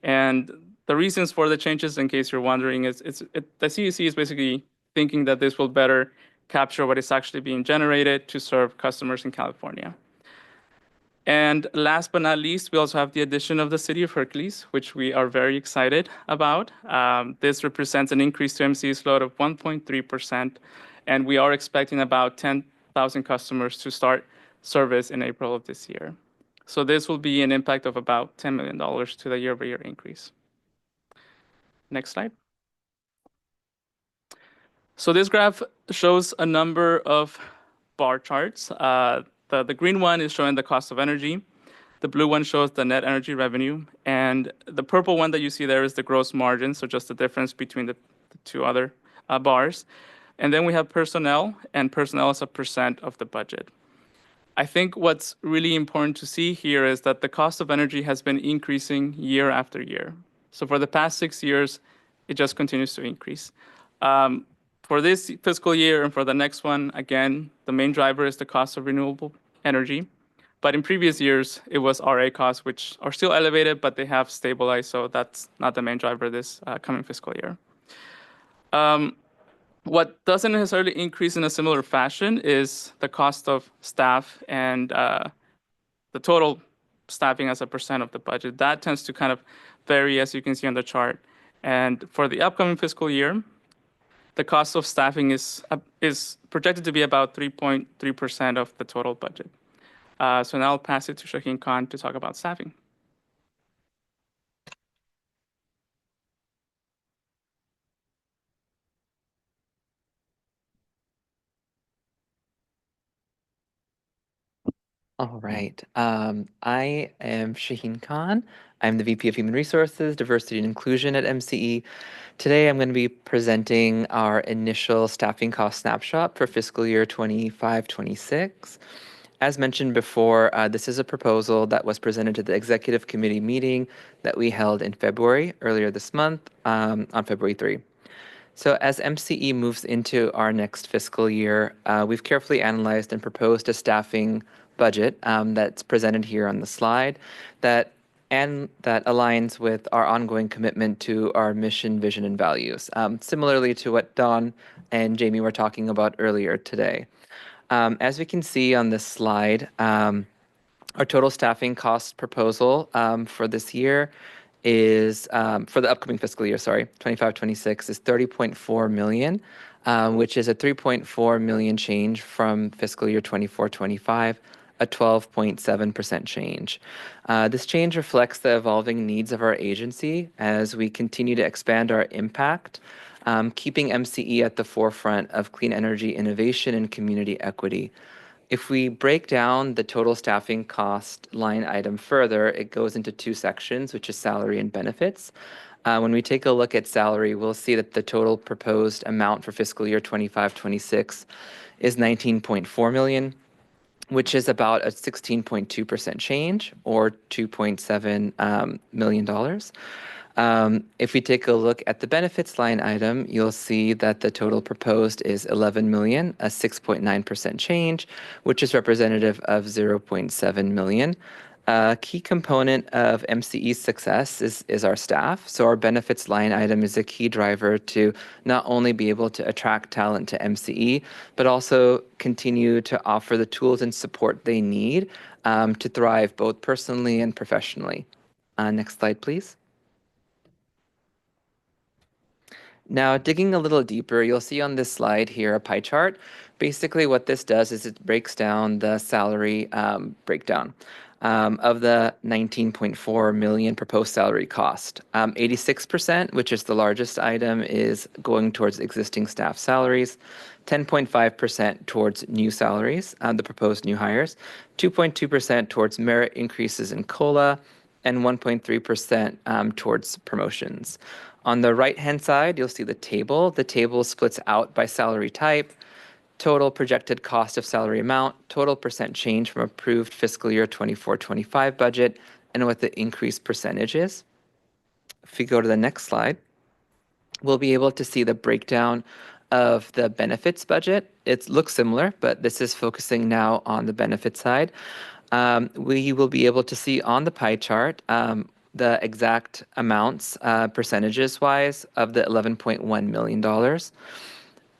And the reasons for the changes, in case you're wondering, is the CEC is basically thinking that this will better capture what is actually being generated to serve customers in California. And last but not least, we also have the addition of the city of Hercules, which we are very excited about. This represents an increase to MCE's load of 1.3%, and we are expecting about 10,000 customers to start service in April of this year. So this will be an impact of about $10 million to the year-over-year increase. Next slide. So this graph shows a number of bar charts. The green one is showing the cost of energy. The blue one shows the net energy revenue. And the purple one that you see there is the gross margin, so just the difference between the two other bars. And then we have personnel, and personnel is a percent of the budget. I think what's really important to see here is that the cost of energy has been increasing year after year. So for the past 6 years, it just continues to increase. For this fiscal year and for the next one, again, the main driver is the cost of renewable energy. But in previous years, it was RA costs, which are still elevated, but they have stabilized. So that's not the main driver this coming fiscal year. What doesn't necessarily increase in a similar fashion is the cost of staff and the total staffing as a percent of the budget. That tends to kind of vary, as you can see on the chart. And for the upcoming fiscal year, the cost of staffing is projected to be about 3.3% of the total budget. So now I'll pass it to Shaheen Khan to talk about staffing. All right. I am Shaheen Khan. I'm the VP of Human Resources, Diversity and Inclusion at MCE. Today, I'm going to be presenting our initial staffing cost snapshot for fiscal year 25-26. As mentioned before, this is a proposal that was presented to the executive committee meeting that we held in February, earlier this month, on February 3. So as MCE moves into our next fiscal year, we've carefully analyzed and proposed a staffing budget that's presented here on the slide that aligns with our ongoing commitment to our mission, vision, and values, similarly to what Dawn and Jamie were talking about earlier today. As we can see on this slide, our total staffing cost proposal for this year is, for the upcoming fiscal year, 25-26, is $30.4 million, which is a $3.4 million change from fiscal year 24-25, a 12.7% change. This change reflects the evolving needs of our agency as we continue to expand our impact, keeping MCE at the forefront of clean energy innovation and community equity. If we break down the total staffing cost line item further, it goes into two sections, which is salary and benefits. When we take a look at salary, we'll see that the total proposed amount for fiscal year 25-26 is $19.4 million, which is about a 16.2% change, or $2.7 million. If we take a look at the benefits line item, you'll see that the total proposed is $11 million, a 6.9% change, which is representative of $0.7 million. A key component of MCE's success is our staff. So our benefits line item is a key driver to not only be able to attract talent to MCE, but also continue to offer the tools and support they need to thrive both personally and professionally. Next slide, please. Now, digging a little deeper, you'll see on this slide here a pie chart. Basically, what this does is it breaks down the salary breakdown of the $19.4 million proposed salary cost. 86%, which is the largest item, is going towards existing staff salaries, 10.5% towards new salaries, the proposed new hires, 2.2% towards merit increases in COLA, and 1.3% towards promotions. On the right-hand side, you'll see the table. The table splits out by salary type, total projected cost of salary amount, total percent change from approved fiscal year 24-25 budget, and what the increased percentage is. If we go to the next slide, we'll be able to see the breakdown of the benefits budget. It looks similar, but this is focusing now on the benefit side. We will be able to see on the pie chart the exact amounts, percentages-wise, of the $11.1 million.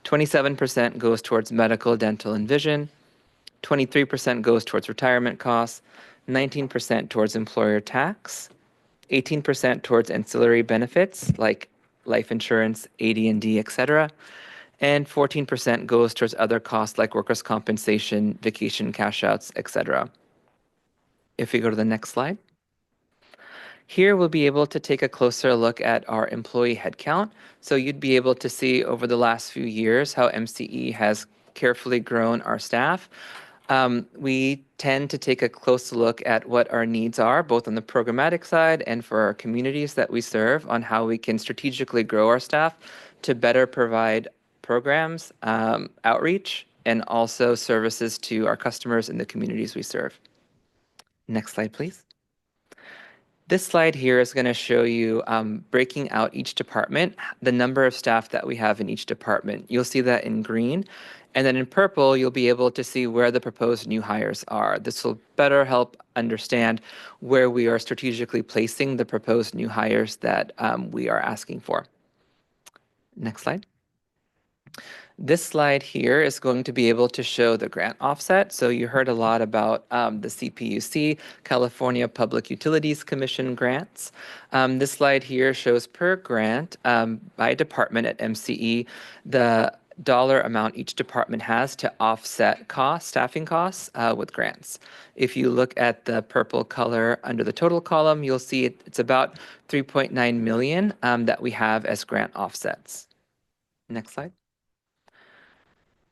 27% goes towards medical, dental, and vision. 23% goes towards retirement costs. 19% towards employer tax. 18% towards ancillary benefits like life insurance, AD&D, etc. And 14% goes towards other costs like workers' compensation, vacation cash outs, etc. If we go to the next slide. Here we'll be able to take a closer look at our employee headcount. So you'd be able to see over the last few years how MCE has carefully grown our staff. We tend to take a close look at what our needs are, both on the programmatic side and for our communities that we serve, on how we can strategically grow our staff to better provide programs, outreach, and also services to our customers in the communities we serve. Next slide, please. This slide here is going to show you breaking out each department, the number of staff that we have in each department. You'll see that in green. And then in purple, you'll be able to see where the proposed new hires are. This will better help understand where we are strategically placing the proposed new hires that we are asking for. Next slide. This slide here is going to be able to show the grant offset. So you heard a lot about the CPUC, California Public Utilities Commission grants. This slide here shows per grant by department at MCE, the dollar amount each department has to offset costs, staffing costs with grants. If you look at the purple color under the total column, you'll see it's about 3.9 million that we have as grant offsets. Next slide.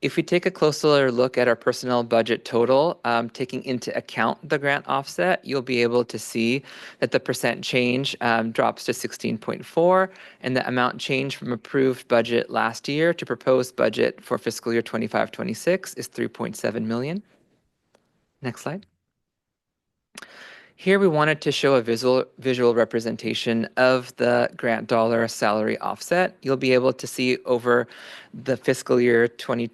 If we take a closer look at our personnel budget total, taking into account the grant offset, you'll be able to see that the percent change drops to 16.4, and the amount change from approved budget last year to proposed budget for fiscal year 25-26 is 3.7 million. Next slide. Here we wanted to show a visual representation of the grant dollar salary offset. You'll be able to see over the fiscal year 21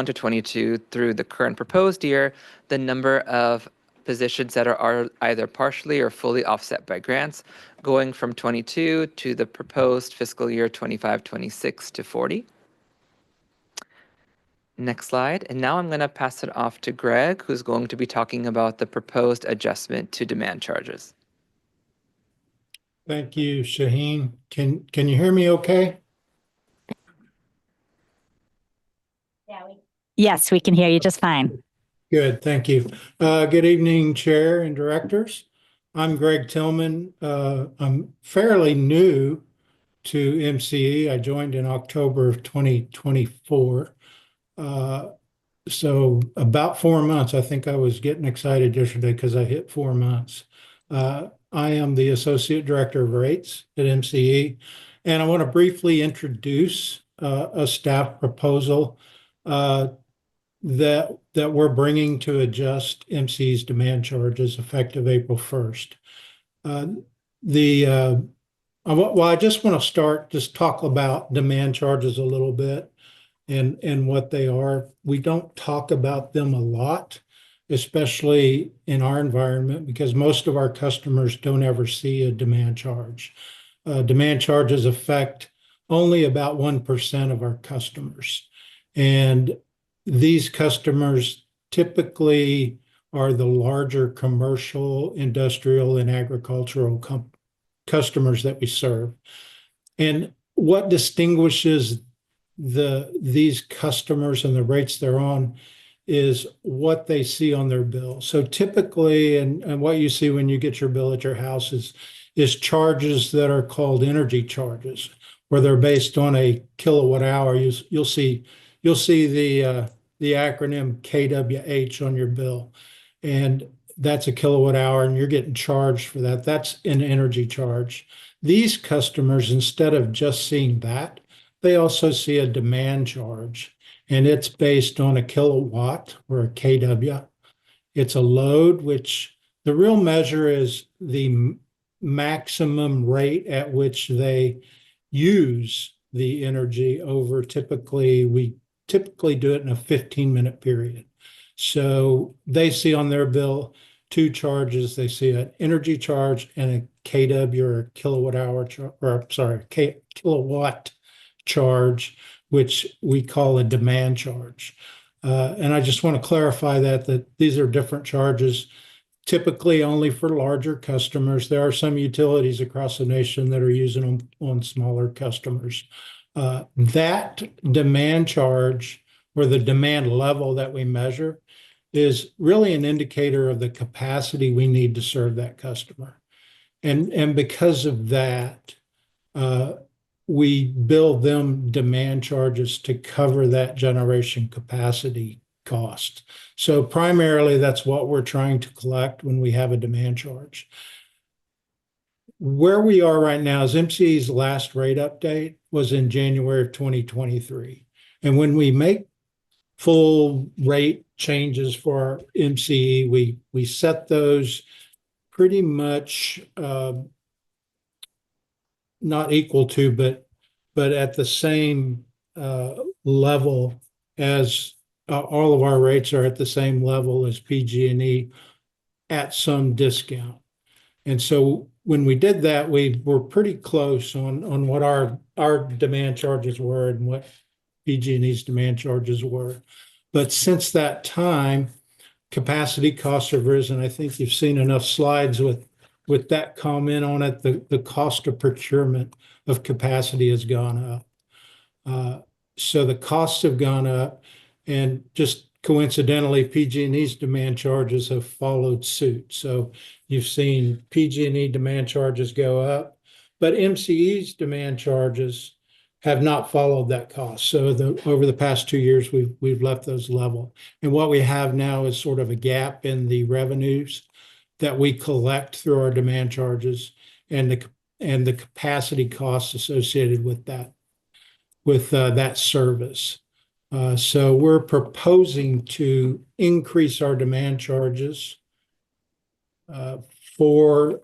to 22 through the current proposed year, the number of positions that are either partially or fully offset by grants, going from 22 to the proposed fiscal year 25-26 to 40. Next slide. And now I'm going to pass it off to Greg, who's going to be talking about the proposed adjustment to demand charges. Thank you, Shaheen. Can you hear me okay? Yes, we can hear you just fine. Good, thank you. Good evening, Chair and Directors. I'm Greg Tillman. I'm fairly new to MCE. I joined in October of 2024. So about 4 months. I think I was getting excited yesterday because I hit 4 months. I am the Associate Director of Rates at MCE, and I want to briefly introduce a staff proposal that we're bringing to adjust MCE's demand charges effective April 1st. I just want to just talk about demand charges a little bit and what they are. We don't talk about them a lot, especially in our environment, because most of our customers don't ever see a demand charge. Demand charges affect only about 1% of our customers. And these customers typically are the larger commercial, industrial, and agricultural customers that we serve. And what distinguishes these customers and the rates they're on is what they see on their bill. So typically, and what you see when you get your bill at your house is charges that are called energy charges, where they're based on a kilowatt hour. You'll see the acronym KWH on your bill, and that's a kilowatt hour, and you're getting charged for that. That's an energy charge. These customers, instead of just seeing that, they also see a demand charge, and it's based on a kilowatt or a KW. It's a load, which the real measure is the maximum rate at which they use the energy over we typically do it in a 15-minute period. So they see on their bill 2 charges. They see an energy charge and a KW or a kilowatt hour, kilowatt charge which we call a demand charge. And I just want to clarify that these are different charges, typically only for larger customers. There are some utilities across the nation that are using them on smaller customers. That demand charge, or the demand level that we measure, is really an indicator of the capacity we need to serve that customer. And because of that, we bill them demand charges to cover that generation capacity cost. So primarily, that's what we're trying to collect when we have a demand charge. Where we are right now is MCE's last rate update was in January of 2023. And when we make full rate changes for our MCE, we set those pretty much not equal to, but at the same level as all of our rates are at the same level as PG&E at some discount. And so when we did that, we were pretty close on what our demand charges were and what PG&E's demand charges were. But since that time, capacity costs have risen. I think you've seen enough slides with that comment on it. The cost of procurement of capacity has gone up. So the costs have gone up, and just coincidentally, PG&E's demand charges have followed suit. So you've seen PG&E demand charges go up, but MCE's demand charges have not followed that cost. So over the past 2 years, we've left those level. And what we have now is sort of a gap in the revenues that we collect through our demand charges and the capacity costs associated with that service. So we're proposing to increase our demand charges for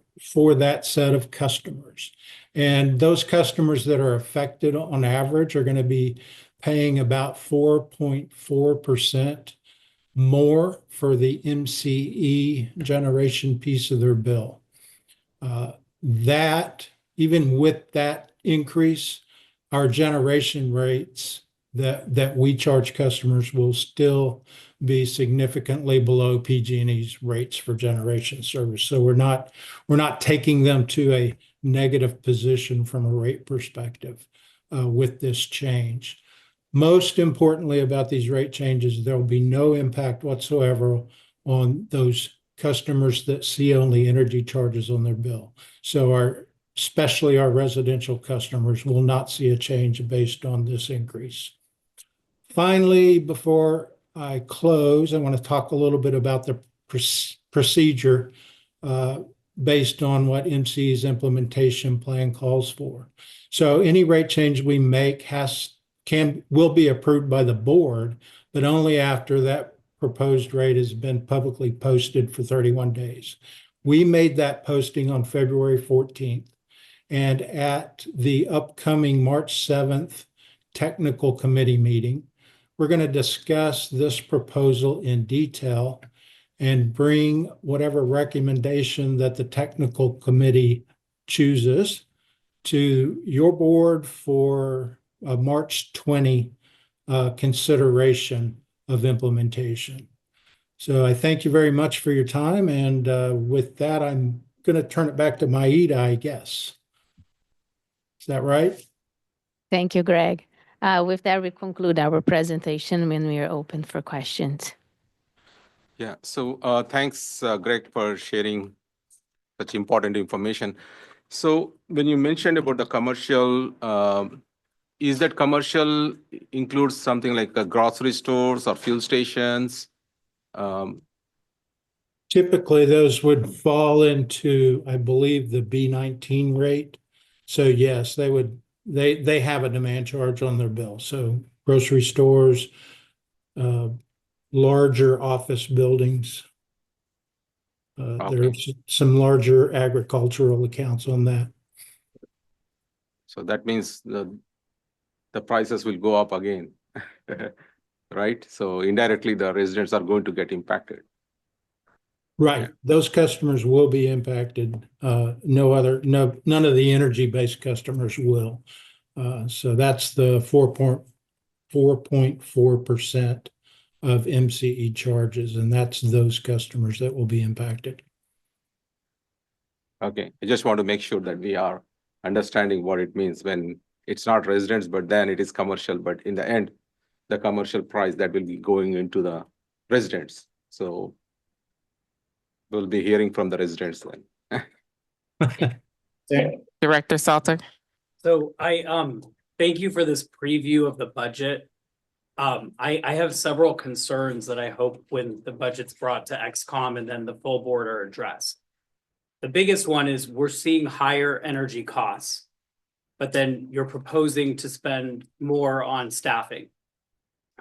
that set of customers. And those customers that are affected on average are going to be paying about 4.4% more for the MCE generation piece of their bill. That, even with that increase, our generation rates that we charge customers will still be significantly below PG&E's rates for generation service. So we're not taking them to a negative position from a rate perspective with this change. Most importantly about these rate changes, there will be no impact whatsoever on those customers that see only energy charges on their bill. So especially our residential customers will not see a change based on this increase. Finally, before I close, I want to talk a little bit about the procedure based on what MCE's implementation plan calls for. So any rate change we make will be approved by the board, but only after that proposed rate has been publicly posted for 31 days. We made that posting on February 14th, and at the upcoming March 7th technical committee meeting, we're going to discuss this proposal in detail and bring whatever recommendation that the technical committee chooses to your board for a March 20 consideration of implementation. So I thank you very much for your time. And with that, I'm going to turn it back to Maida, I guess. Is that right? Thank you, Greg. With that, we conclude our presentation when we are open for questions. Yeah, so thanks, Greg, for sharing such important information. So when you mentioned about the commercial, is that commercial includes something like grocery stores or fuel stations? Typically, those would fall into, I believe, the B19 rate. So yes, they have a demand charge on their bill. So grocery stores, larger office buildings. There are some larger agricultural accounts on that. So that means the prices will go up again, right? So indirectly, the residents are going to get impacted. Right. Yeah. Those customers will be impacted. None of the energy-based customers will. So that's the 4.4% of MCE charges, and that's those customers that will be impacted. Okay, I just want to make sure that we are understanding what it means when it's not residents, but then it is commercial, but in the end, the commercial price that will be going into the residents. So we'll be hearing from the residents then. Director Salter. So thank you for this preview of the budget. I have several concerns that I hope when the budget's brought to XCOM and then the full board are addressed. The biggest one is we're seeing higher energy costs, but then you're proposing to spend more on staffing.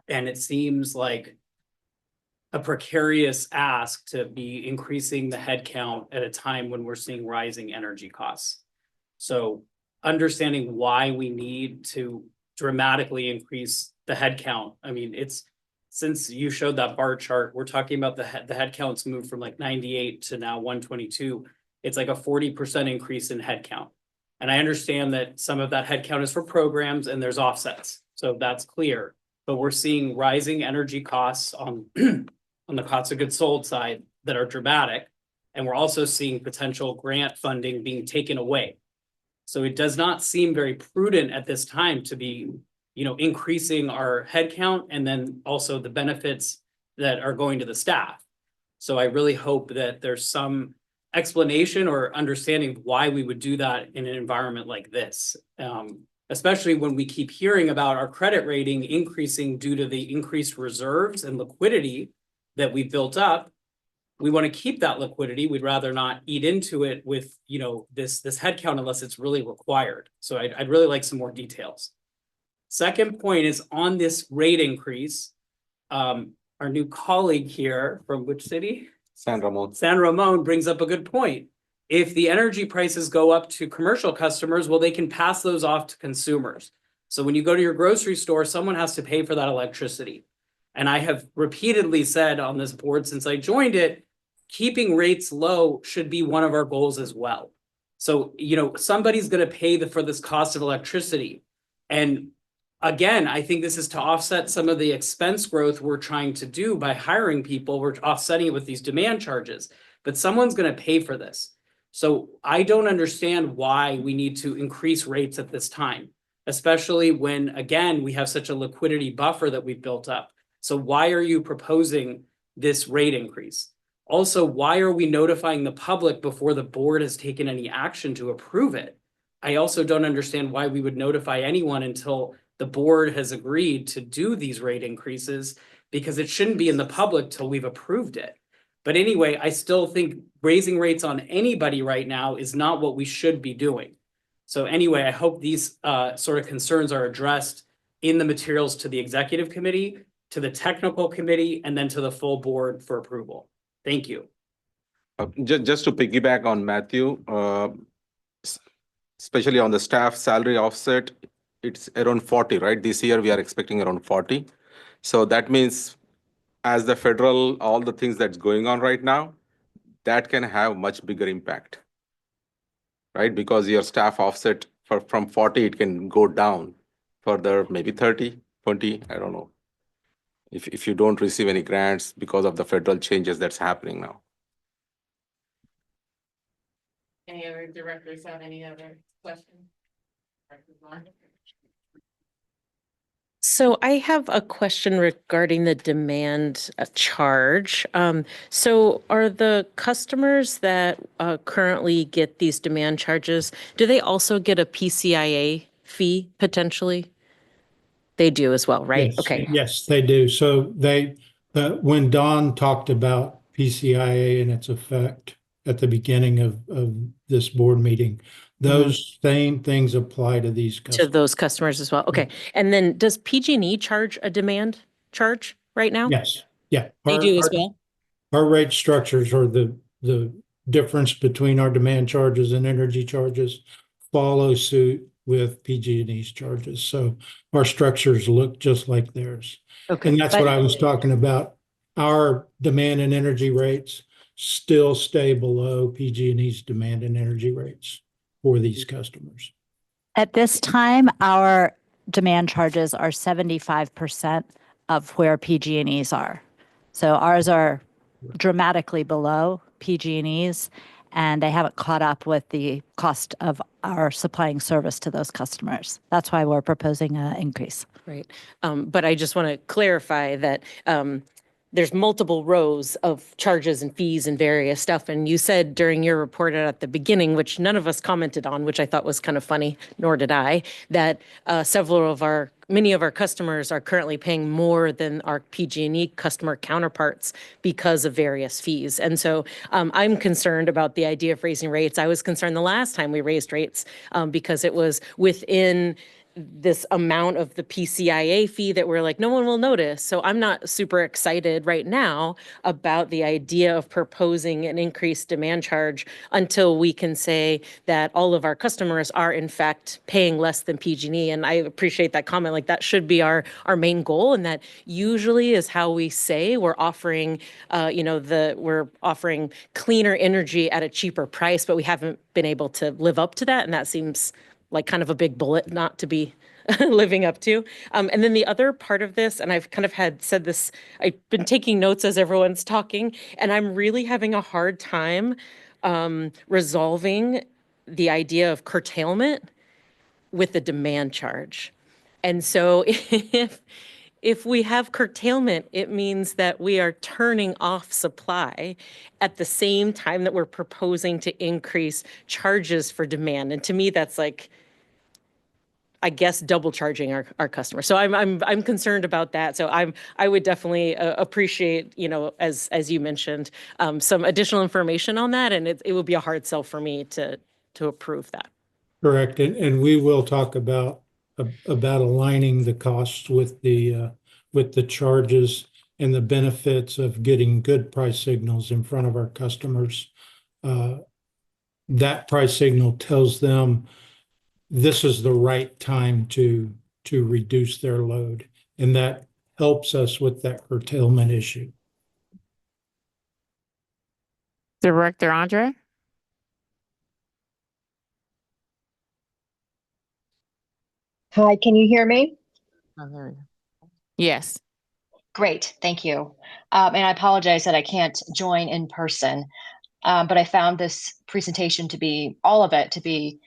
And it seems like a precarious ask to be increasing the headcount at a time when we're seeing rising energy costs. So understanding why we need to dramatically increase the headcount. I mean, it's since you showed that bar chart, we're talking about the headcounts moved from like 98 to now 122. It's like a 40% increase in headcount. And I understand that some of that headcount is for programs and there's offsets. So that's clear. But we're seeing rising energy costs on, on the cost of goods sold side that are dramatic. And we're also seeing potential grant funding being taken away. So it does not seem very prudent at this time to be, increasing our headcount and then also the benefits that are going to the staff. So I really hope that there's some explanation or understanding of why we would do that in an environment like this. Especially when we keep hearing about our credit rating increasing due to the increased reserves and liquidity that we've built up. We want to keep that liquidity. We'd rather not eat into it with, this headcount unless it's really required. So I'd really like some more details. Second point is on this rate increase. Our new colleague here from which city? San Ramon. San Ramon brings up a good point. If the energy prices go up to commercial customers, well, they can pass those off to consumers. So when you go to your grocery store, someone has to pay for that electricity. And I have repeatedly said on this board since I joined it, keeping rates low should be one of our goals as well. So, somebody's going to pay for this cost of electricity. And again, I think this is to offset some of the expense growth we're trying to do by hiring people. We're offsetting it with these demand charges, but someone's going to pay for this. So I don't understand why we need to increase rates at this time, especially when, again, we have such a liquidity buffer that we've built up. So why are you proposing this rate increase? Also, why are we notifying the public before the board has taken any action to approve it? I also don't understand why we would notify anyone until the board has agreed to do these rate increases, because it shouldn't be in the public till we've approved it. But anyway, I still think raising rates on anybody right now is not what we should be doing. So anyway, I hope these sort of concerns are addressed in the materials to the executive committee, to the technical committee, and then to the full board for approval. Thank you. Just to piggyback on Matthew, especially on the staff salary offset, it's around 40, right? This year we are expecting around 40. So that means as the federal, all the things that's going on right now, that can have much bigger impact, right? Because your staff offset from 40, it can go down further, maybe 30, 20, I don't know. If you don't receive any grants because of the federal changes that's happening now. Any other directors have any other questions? So I have a question regarding the demand charge. So are the customers that currently get these demand charges, do they also get a PCIA fee potentially? They do as well, right? Yes, Okay. yes, they do. So when Don talked about PCIA and its effect at the beginning of this board meeting, those same things apply to these customers. To those customers as well. Okay. And then does PG&E charge a demand charge right now? Yes, yeah. They do as well? Our rate structures are the difference between our demand charges and energy charges follow suit with PG&E's charges. So our structures look just like theirs. Okay. And that's what I was talking about. Our demand and energy rates still stay below PG&E's demand and energy rates for these customers. At this time, our demand charges are 75% of where PG&Es are. So ours are dramatically below PG&Es, and they haven't caught up with the cost of our supplying service to those customers. That's why we're proposing an increase. Right. But I just want to clarify that there's multiple rows of charges and fees and various stuff. And you said during your report at the beginning, which none of us commented on, which I thought was kind of funny, nor did I, that many of our customers are currently paying more than our PG&E customer counterparts because of various fees. And so I'm concerned about the idea of raising rates. I was concerned the last time we raised rates because it was within this amount of the PCIA fee that we're like, no one will notice. So I'm not super excited right now about the idea of proposing an increased demand charge until we can say that all of our customers are in fact paying less than PG&E. And I appreciate that comment. Like that should be our main goal. And that usually is how we say we're offering, we're offering cleaner energy at a cheaper price, but we haven't been able to live up to that. And that seems like kind of a big bullet not to be living up to. And then the other part of this, and I've kind of said this, I've been taking notes as everyone's talking, and I'm really having a hard time resolving the idea of curtailment with the demand charge. And so if we have curtailment, it means that we are turning off supply at the same time that we're proposing to increase charges for demand. And to me, that's like, I guess, double charging our customers. So I'm concerned about that. So I would definitely appreciate, as you mentioned, some additional information on that, and it would be a hard sell for me to approve that. Correct, and we will talk about aligning the costs with the charges and the benefits of getting good price signals in front of our customers. That price signal tells them this is the right time to reduce their load, and that helps us with that curtailment issue. Director Andre? Hi, can you hear me? Oh, there we go. Yes. Great, thank you. And I apologize that I can't join in person, but I found this presentation to be, all of it to be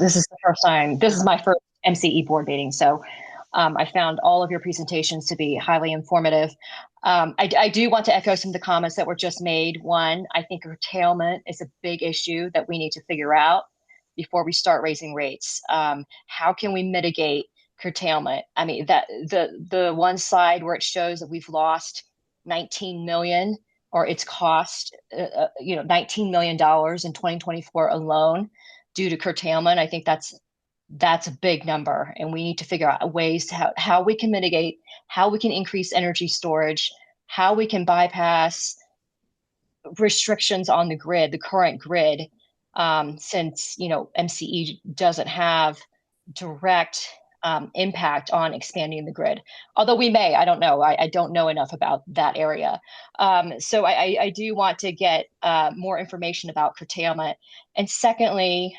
this is the first time, this is my first MCE board meeting, so I found all of your presentations to be highly informative. I do want to echo some of the comments that were just made. One, I think curtailment is a big issue that we need to figure out before we start raising rates. How can we mitigate curtailment? I mean, that the one slide where it shows that we've lost 19 million, or it's cost $19 million in 2024 alone due to curtailment. I think that's a big number, and we need to figure out ways to how we can mitigate, how we can increase energy storage, how we can bypass restrictions on the grid, the current grid, since MCE doesn't have direct impact on expanding the grid. Although we may, I don't know. I don't know enough about that area. So I do want to get more information about curtailment. And secondly,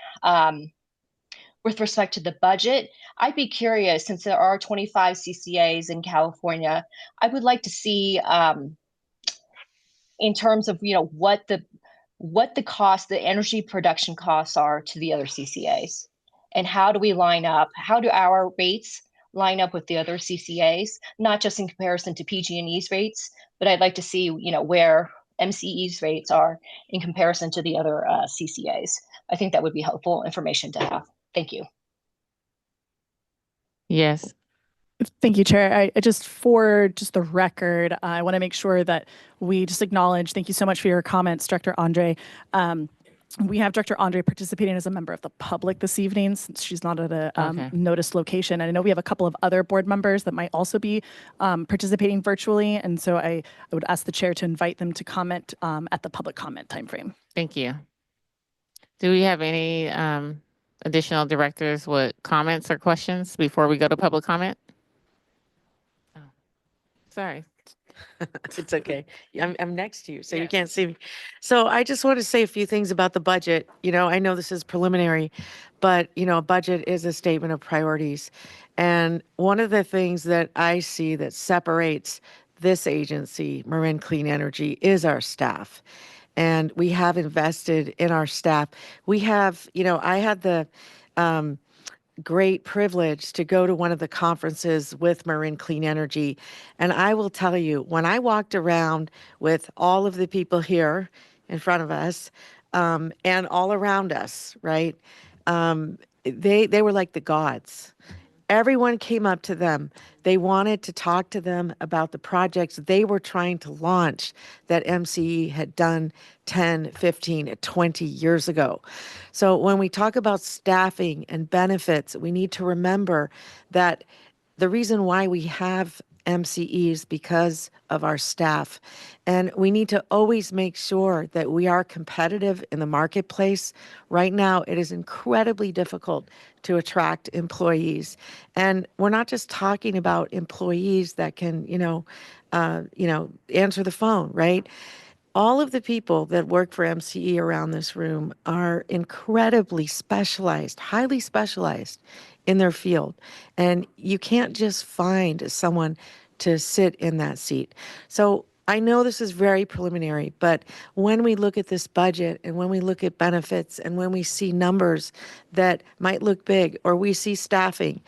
with respect to the budget, I'd be curious, since there are 25 CCAs in California, I would like to see in terms of what the cost, the energy production costs are to the other CCAs, and how do we line up? How do our rates line up with the other CCAs? Not just in comparison to PG&E's rates, but I'd like to see where MCE's rates are in comparison to the other CCAs. I think that would be helpful information to have. Thank you. Yes. Thank you, Chair. For the record, I want to make sure that we just acknowledge, thank you so much for your comments, Director Andre. We have Director Andre participating as a member of the public this evening, since she's not at a noticed location. And I know we have a couple of other board members that might also be participating virtually. And so I would ask the Chair to invite them to comment at the public comment timeframe. Thank you. Do we have any additional directors with comments or questions before we go to public comment? Oh, sorry. It's okay. I'm next to you, so you can't see me. So I just want to say a few things about the budget. I know this is preliminary, but a budget is a statement of priorities. And one of the things that I see that separates this agency, Marin Clean Energy, is our staff. And we have invested in our staff. We have, I had the great privilege to go to one of the conferences with Marin Clean Energy. And I will tell you, when I walked around with all of the people here in front of us and all around us, right? They were like the gods. Everyone came up to them. They wanted to talk to them about the projects they were trying to launch that MCE had done 10, 15, 20 years ago. So when we talk about staffing and benefits, we need to remember that the reason why we have MCEs because of our staff. And we need to always make sure that we are competitive in the marketplace. Right now, it is incredibly difficult to attract employees. And we're not just talking about employees that can, answer the phone, right? All of the people that work for MCE around this room are incredibly specialized, highly specialized in their field. And you can't just find someone to sit in that seat. So I know this is very preliminary, but when we look at this budget and when we look at benefits and when we see numbers that might look big or we see staffing,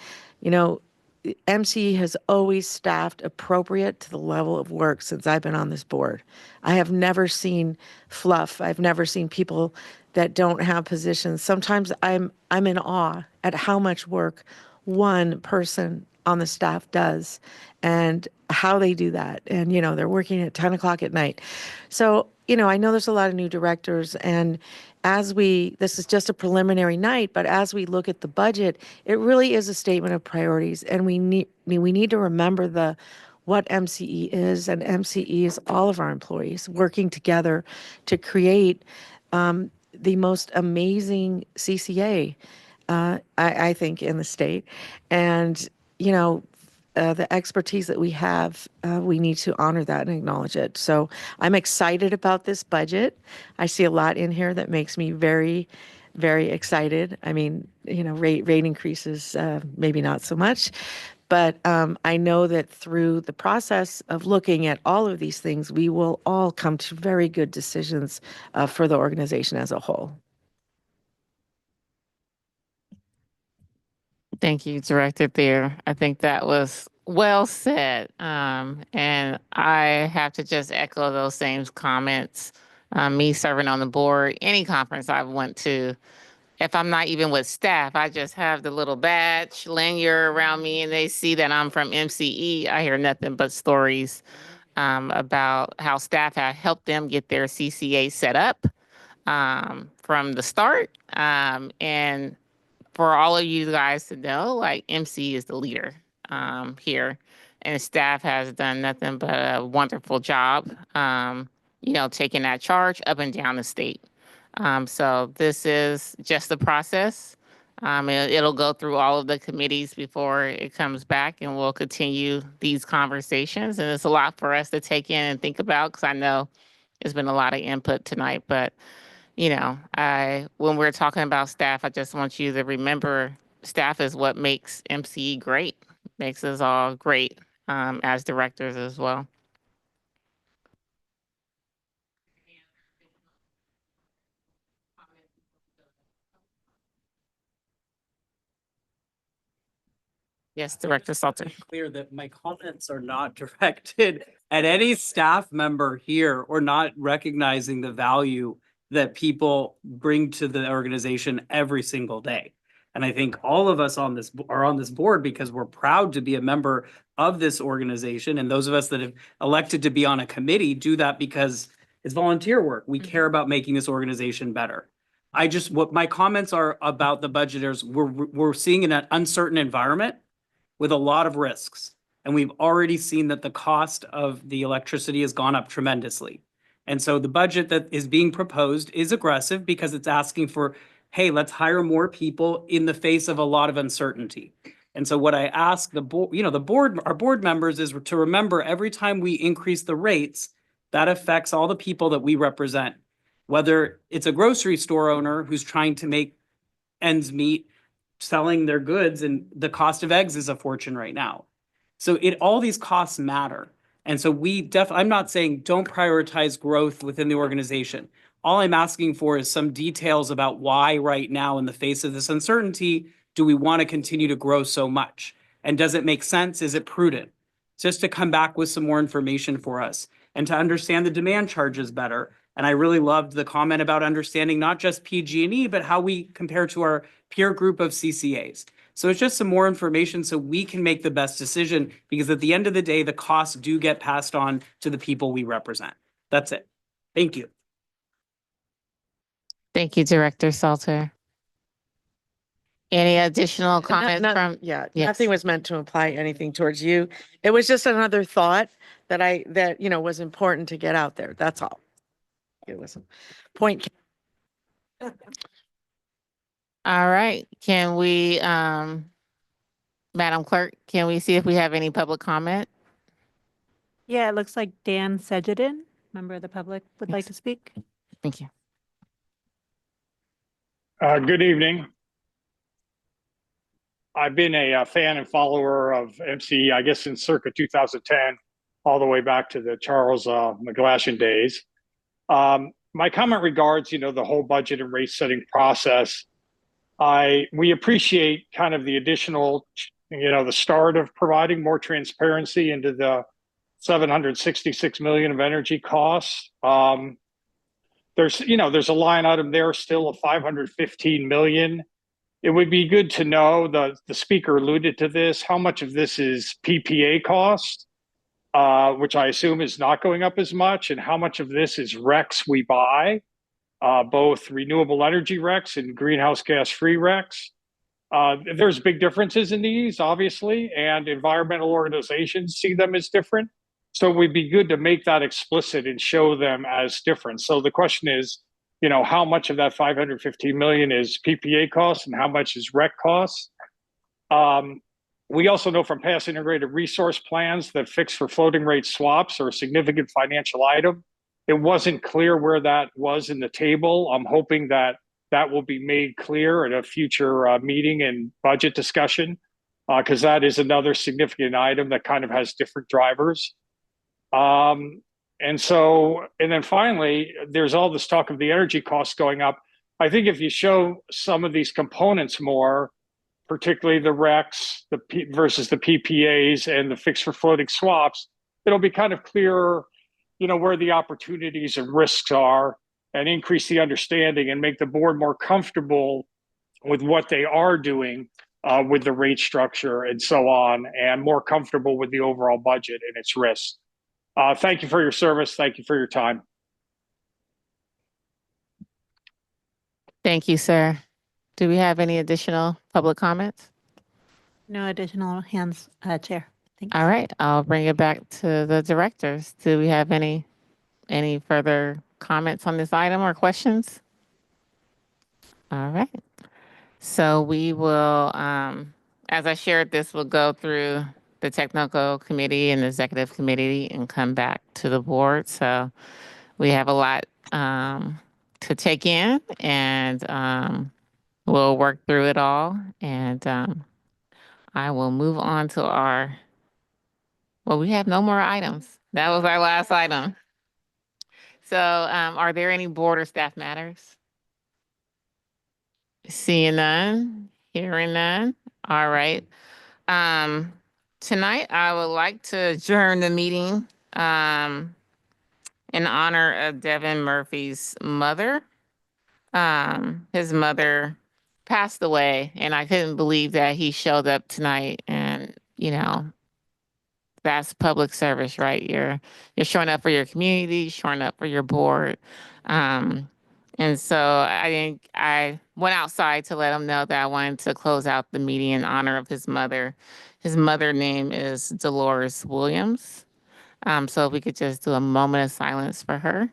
MCE has always staffed appropriate to the level of work since I've been on this board. I have never seen fluff. I've never seen people that don't have positions. Sometimes I'm in awe at how much work one person on the staff does and how they do that. And, they're working at 10 o'clock at night. So, I know there's a lot of new directors, and this is just a preliminary night, but as we look at the budget, it really is a statement of priorities, and we need to remember what MCE is, and MCE is all of our employees working together to create the most amazing CCA, I think, in the state. And, the expertise that we have, we need to honor that and acknowledge it. So I'm excited about this budget. I see a lot in here that makes me very, very excited. I mean, rate increases, maybe not so much. But I know that through the process of looking at all of these things, we will all come to very good decisions for the organization as a whole. Thank you, Director Thayer. I think that was well said. And I have to just echo those same comments. Me serving on the board, any conference I went to, if I'm not even with staff, I just have the little badge lanyard around me and they see that I'm from MCE. I hear nothing but stories about how staff have helped them get their CCA set up from the start. And for all of you guys to know, like MC is the leader here, and staff has done nothing but a wonderful job, taking that charge up and down the state. So this is just the process. It'll go through all of the committees before it comes back, and we'll continue these conversations. And it's a lot for us to take in and think about because I know there's been a lot of input tonight, but when we're talking about staff, I just want you to remember staff is what makes MCE great, makes us all great as directors as well. Yes, Director Salter. Clear that my comments are not directed at any staff member here or not recognizing the value that people bring to the organization every single day. And I think all of us are on this board because we're proud to be a member of this organization. And those of us that have elected to be on a committee do that because it's volunteer work. We care about making this organization better. What my comments are about the budgeters, we're seeing in an uncertain environment with a lot of risks. And we've already seen that the cost of the electricity has gone up tremendously. And so the budget that is being proposed is aggressive because it's asking for, hey, let's hire more people in the face of a lot of uncertainty. And so what I ask the board, our board members is to remember every time we increase the rates, that affects all the people that we represent. Whether it's a grocery store owner who's trying to make ends meet selling their goods, and the cost of eggs is a fortune right now. So all these costs matter. And so I'm not saying don't prioritize growth within the organization. All I'm asking for is some details about why right now, in the face of this uncertainty, do we want to continue to grow so much? And does it make sense? Is it prudent? Just to come back with some more information for us and to understand the demand charges better. And I really loved the comment about understanding not just PG&E, but how we compare to our peer group of CCAs. So it's just some more information so we can make the best decision, because at the end of the day, the costs do get passed on to the people we represent. That's it. Thank you. Thank you, Director Salter. Any additional comments from? Yeah, Yes. nothing was meant to imply anything towards you. It was just another thought that was important to get out there. That's all. It was a point. All right. Can we, Madam Clerk, can we see if we have any public comment? Yeah, it looks like Dan Sejedin, member of the public, would like to speak. Thank you. Good evening. I've been a fan and follower of MCE, I guess, since circa 2010, all the way back to the Charles McGlashan days. My comment regards, the whole budget and rate setting process. We appreciate kind of the additional, the start of providing more transparency into the 766 million of energy costs. There's a line item there still of 515 million. It would be good to know, the speaker alluded to this, how much of this is PPA cost, which I assume is not going up as much, and how much of this is RECs we buy, both renewable energy RECs and greenhouse gas free RECs. There's big differences in these, obviously, and environmental organizations see them as different. So it would be good to make that explicit and show them as different. So the question is, how much of that 515 million is PPA costs and how much is REC costs? We also know from past integrated resource plans that fixed for floating rate swaps are a significant financial item. It wasn't clear where that was in the table. I'm hoping that will be made clear at a future meeting and budget discussion, because that is another significant item that kind of has different drivers. And then finally, there's all this talk of the energy costs going up. I think if you show some of these components more, particularly the RECs versus the PPAs and the fixed for floating swaps, it'll be kind of clearer, where the opportunities and risks are, and increase the understanding and make the board more comfortable with what they are doing with the rate structure and so on, and more comfortable with the overall budget and its risks. Thank you for your service. Thank you for your time. Thank you, sir. Do we have any additional public comments? No additional hands, Chair. Thanks. All right, I'll bring it back to the directors. Do we have any further comments on this item or questions? All right. So we will, as I shared, this will go through the technical committee and the executive committee and come back to the board. So we have a lot to take in, and we'll work through it all. And I will move on to we have no more items. That was our last item. So are there any board or staff matters? Seeing none, hearing none. All right. Tonight, I would like to adjourn the meeting in honor of Devin Murphy's mother. His mother passed away, and I couldn't believe that he showed up tonight. And that's public service, right? You're showing up for your community, showing up for your board. And so I went outside to let him know that I wanted to close out the meeting in honor of his mother. His mother name is Dolores Williams. So if we could just do a moment of silence for her.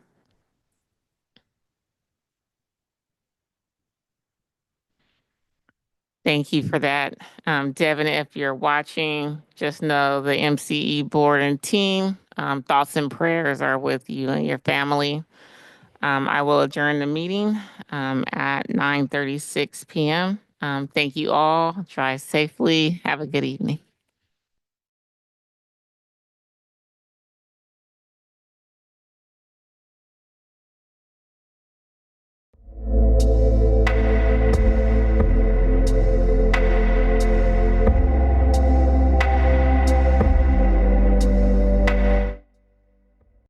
Thank you for that. Devin, if you're watching, just know the MCE board and team, thoughts and prayers are with you and your family. I will adjourn the meeting at 9:36 p.m. Thank you all. Drive safely. Have a good evening.